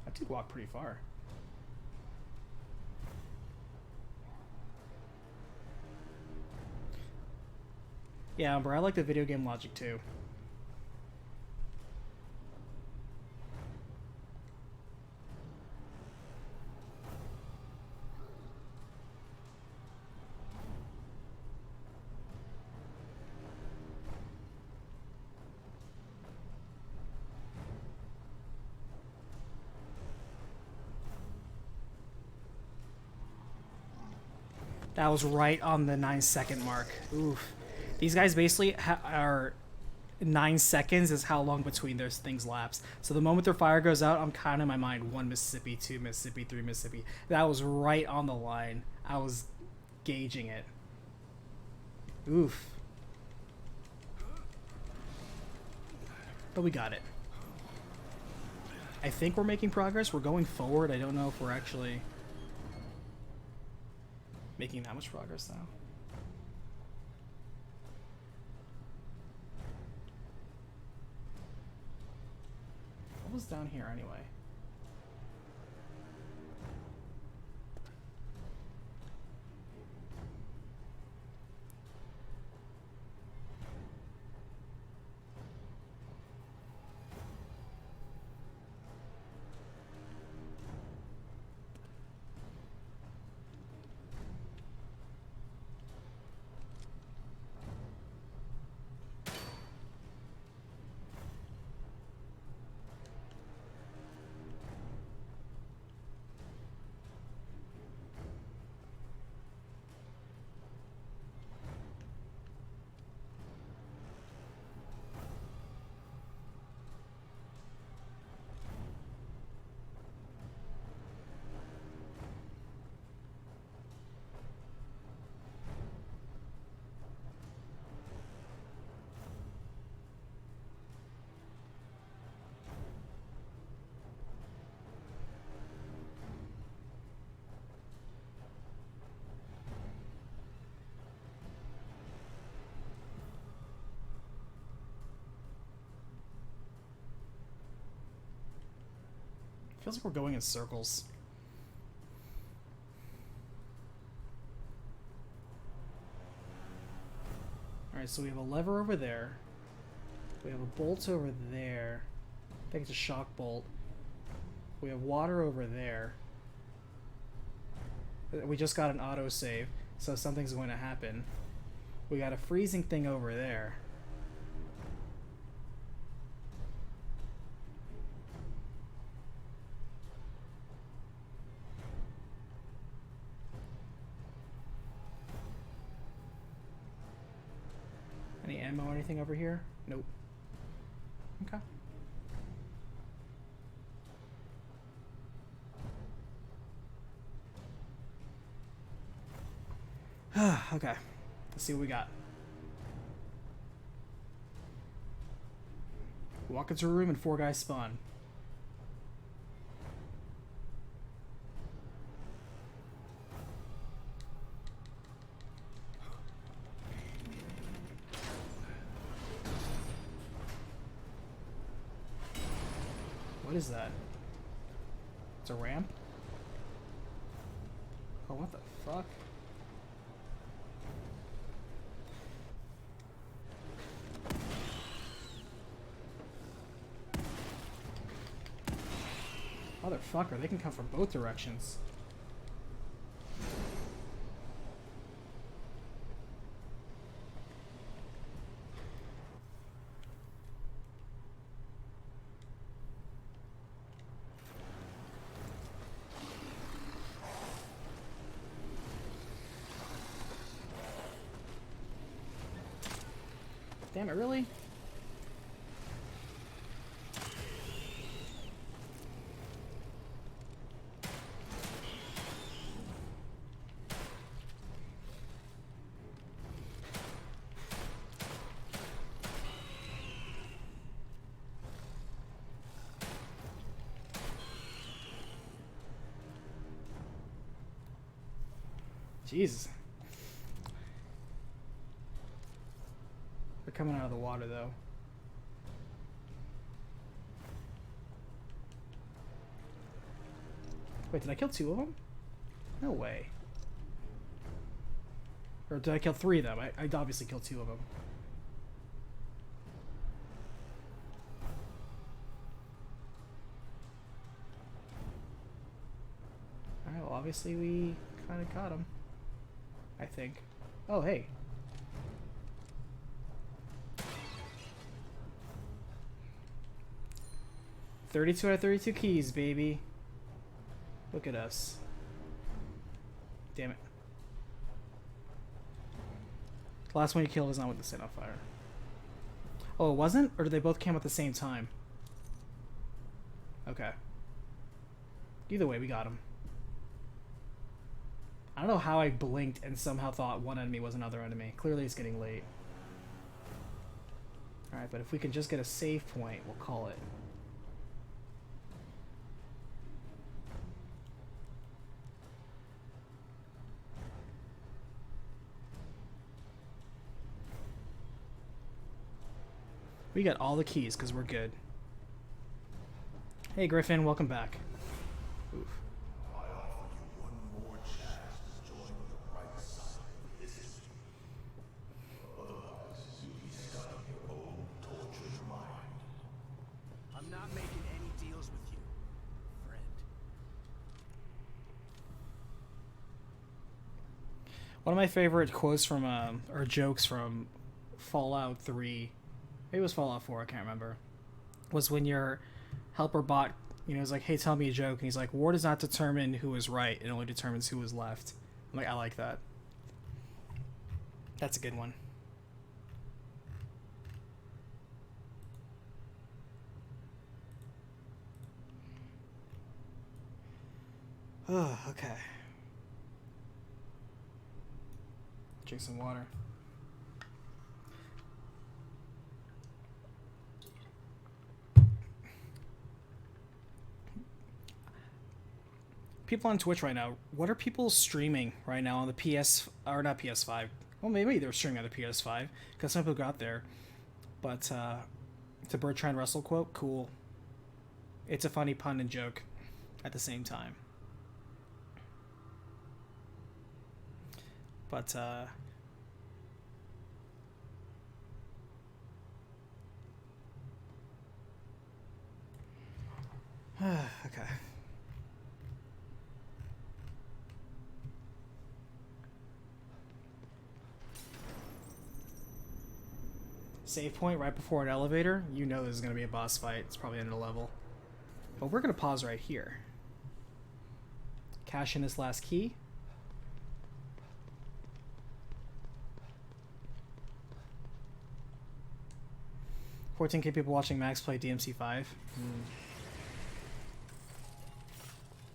I did walk pretty far. Yeah, Umber, I like the video game logic too. That was right on the 9-second mark. Oof. These guys basically are 9 seconds is how long between those things lapse. So the moment their fire goes out, I'm counting in my mind 1 Mississippi, 2 Mississippi, 3 Mississippi. That was right on the line. I was gauging it. Oof. But we got it. I think we're making progress. We're going forward. I don't know if we're actually making that much progress now. What was down here anyway? Feels like we're going in circles. Alright, so we have a lever over there. We have a bolt over there. I think it's a shock bolt. We have water over there. We just got an autosave, so something's going to happen. We got a freezing thing over there. Any ammo or anything over here? Nope. Okay. Okay. Let's see what we got. Walk into a room and 4 guys spawn. What is that? It's a ramp? Oh, what the fuck? Motherfucker, they can come from both directions. Damn it, really? Jesus. They're coming out of the water, though. Wait, did I kill 2 of them? No way. Or did I kill 3 of them? I obviously killed 2 of them. Alright, well, obviously we kind of got him. I think. Oh, hey. $32 out of 32 keys, baby. Look at us. Damn it. The last one you killed is not with the set on fire. Oh, it wasn't? Or did they both come at the same time? Okay. Either way, we got him. I don't know how I blinked and somehow thought one enemy was another enemy. Clearly it's getting late. Alright, but if we can just get a save point, we'll call it. We got all the keys because we're good. Hey Griffin, welcome back. Oof. I offer you one more chance to join the right side of history. Otherwise, you'll be stuck in your own tortured mind. I'm not making any deals with you, friend. One of my favorite quotes from, or jokes from Fallout 3, maybe it was Fallout 4, I can't remember, was when your helper bot, you know, is like, hey, tell me a joke, and he's like, war does not determine who is right, it only determines who is left. I'm like, I like that. That's a good one. Oh, okay. Drink some water. People on Twitch right now, what are people streaming right now on the PS, or not PS5? Well, maybe they're streaming on the PS5, because some people got there. But, it's a Bertrand Russell quote, cool. It's a funny pun and joke at the same time. But, okay. Save point right before an elevator, you know there's going to be a boss fight. It's probably end of level. But we're going to pause right here. Cash in this last key. – 14K people watching Max play DMC5.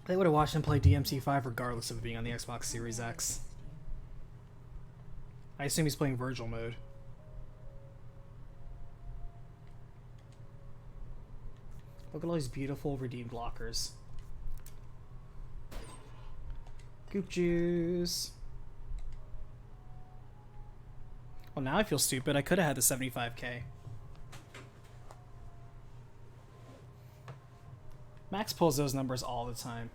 They would have watched him play DMC5 regardless of it being on the Xbox Series X. I assume he's playing Virgil mode. Look at all these beautiful redeemed lockers. Goop juice. Well, now I feel stupid. I could have had the 75K. Max pulls those numbers all the time.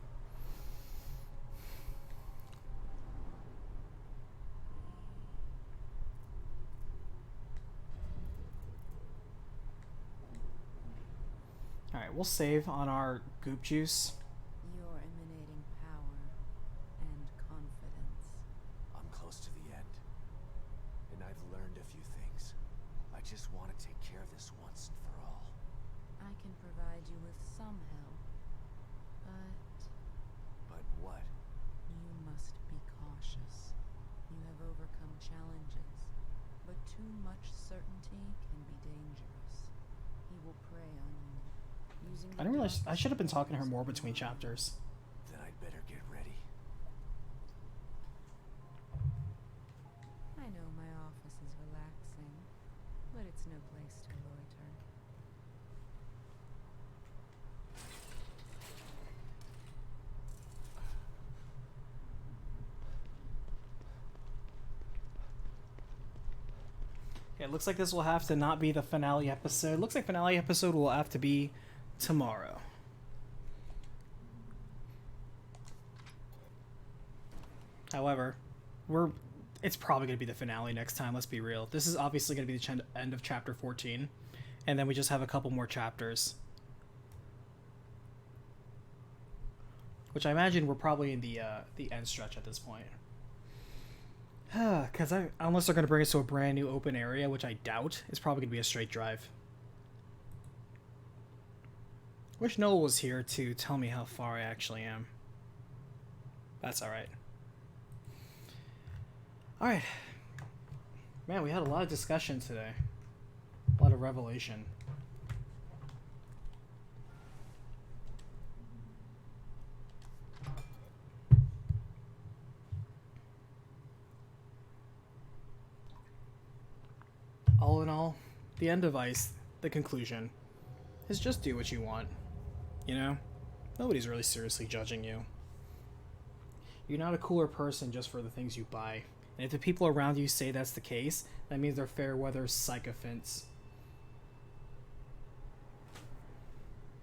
Alright, we'll save on our goop juice. You're emanating power and confidence. I'm close to the end. And I've learned a few things. I just want to take care of this once and for all. I can provide you with some help, but But what? you must be cautious. You have overcome challenges, but too much certainty can be dangerous. He will prey on you. Using I didn't realize I should have been talking to her more between chapters. Then I'd better get ready. I know my office is relaxing, but it's no place to loiter. Okay, it looks like this will have to not be the finale episode. Looks like finale episode will have to be tomorrow. However, it's probably going to be the finale next time, let's be real. This is obviously going to be the end of chapter 14, and then we just have a couple more chapters. Which I imagine we're probably in the end stretch at this point. Because unless they're going to bring us to a brand new open area, which I doubt, it's probably going to be a straight drive. Wish Noel was here to tell me how far I actually am. That's alright. Alright. Man, we had a lot of discussion today. A lot of revelation. All in all, the end of Ice, the conclusion, is just do what you want. You know? Nobody's really seriously judging you. You're not a cooler person just for the things you buy. And if the people around you say that's the case, that means they're fair weather sycophants.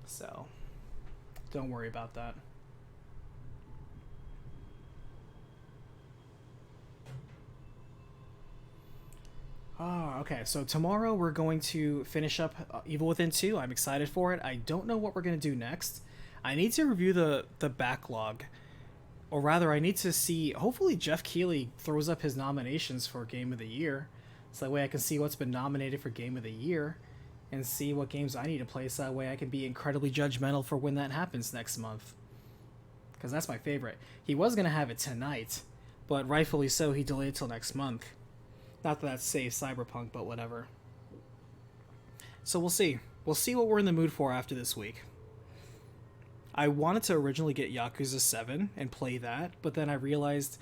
So, don't worry about that. Ah, okay, so tomorrow we're going to finish up Evil Within 2. I'm excited for it. I don't know what we're going to do next. I need to review the backlog. Or rather, I need to see... Hopefully Jeff Keighley throws up his nominations for Game of the Year. So that way I can see what's been nominated for Game of the Year. And see what games I need to play, so that way I can be incredibly judgmental for when that happens next month. Because that's my favorite. He was going to have it tonight, but rightfully so, he delayed it till next month. Not that that saves Cyberpunk, but whatever. So we'll see. We'll see what we're in the mood for after this week. I wanted to originally get Yakuza 7 and play that, but then I realized,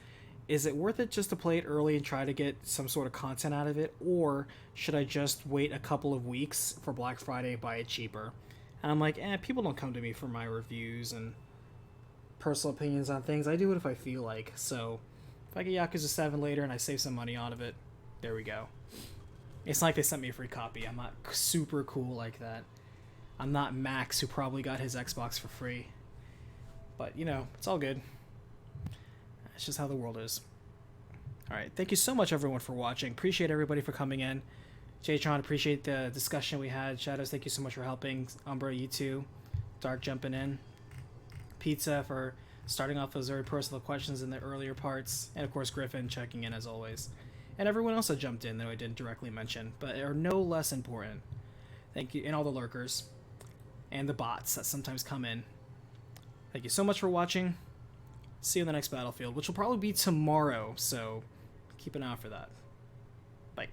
is it worth it just to play it early and try to get some sort of content out of it, or should I just wait a couple of weeks for Black Friday and buy it cheaper? And I'm like, people don't come to me for my reviews and personal opinions on things. I do it if I feel like. So if I get Yakuza 7 later and I save some money out of it, there we go. It's not like they sent me a free copy. I'm not super cool like that. I'm not Max, who probably got his Xbox for free. But, you know, it's all good. It's just how the world is. Alright, thank you so much, everyone, for watching. Appreciate everybody for coming in. Jatron, appreciate the discussion we had. Shadows, thank you so much for helping. Umbra, you too. Dark jumping in. Pizza for starting off those very personal questions in the earlier parts. And, of course, Griffin checking in, as always. And everyone else that jumped in that I didn't directly mention, but are no less important. Thank you, and all the lurkers. And the bots that sometimes come in. Thank you so much for watching. See you in the next Battlefield, which will probably be tomorrow, so keep an eye out for that. Bye.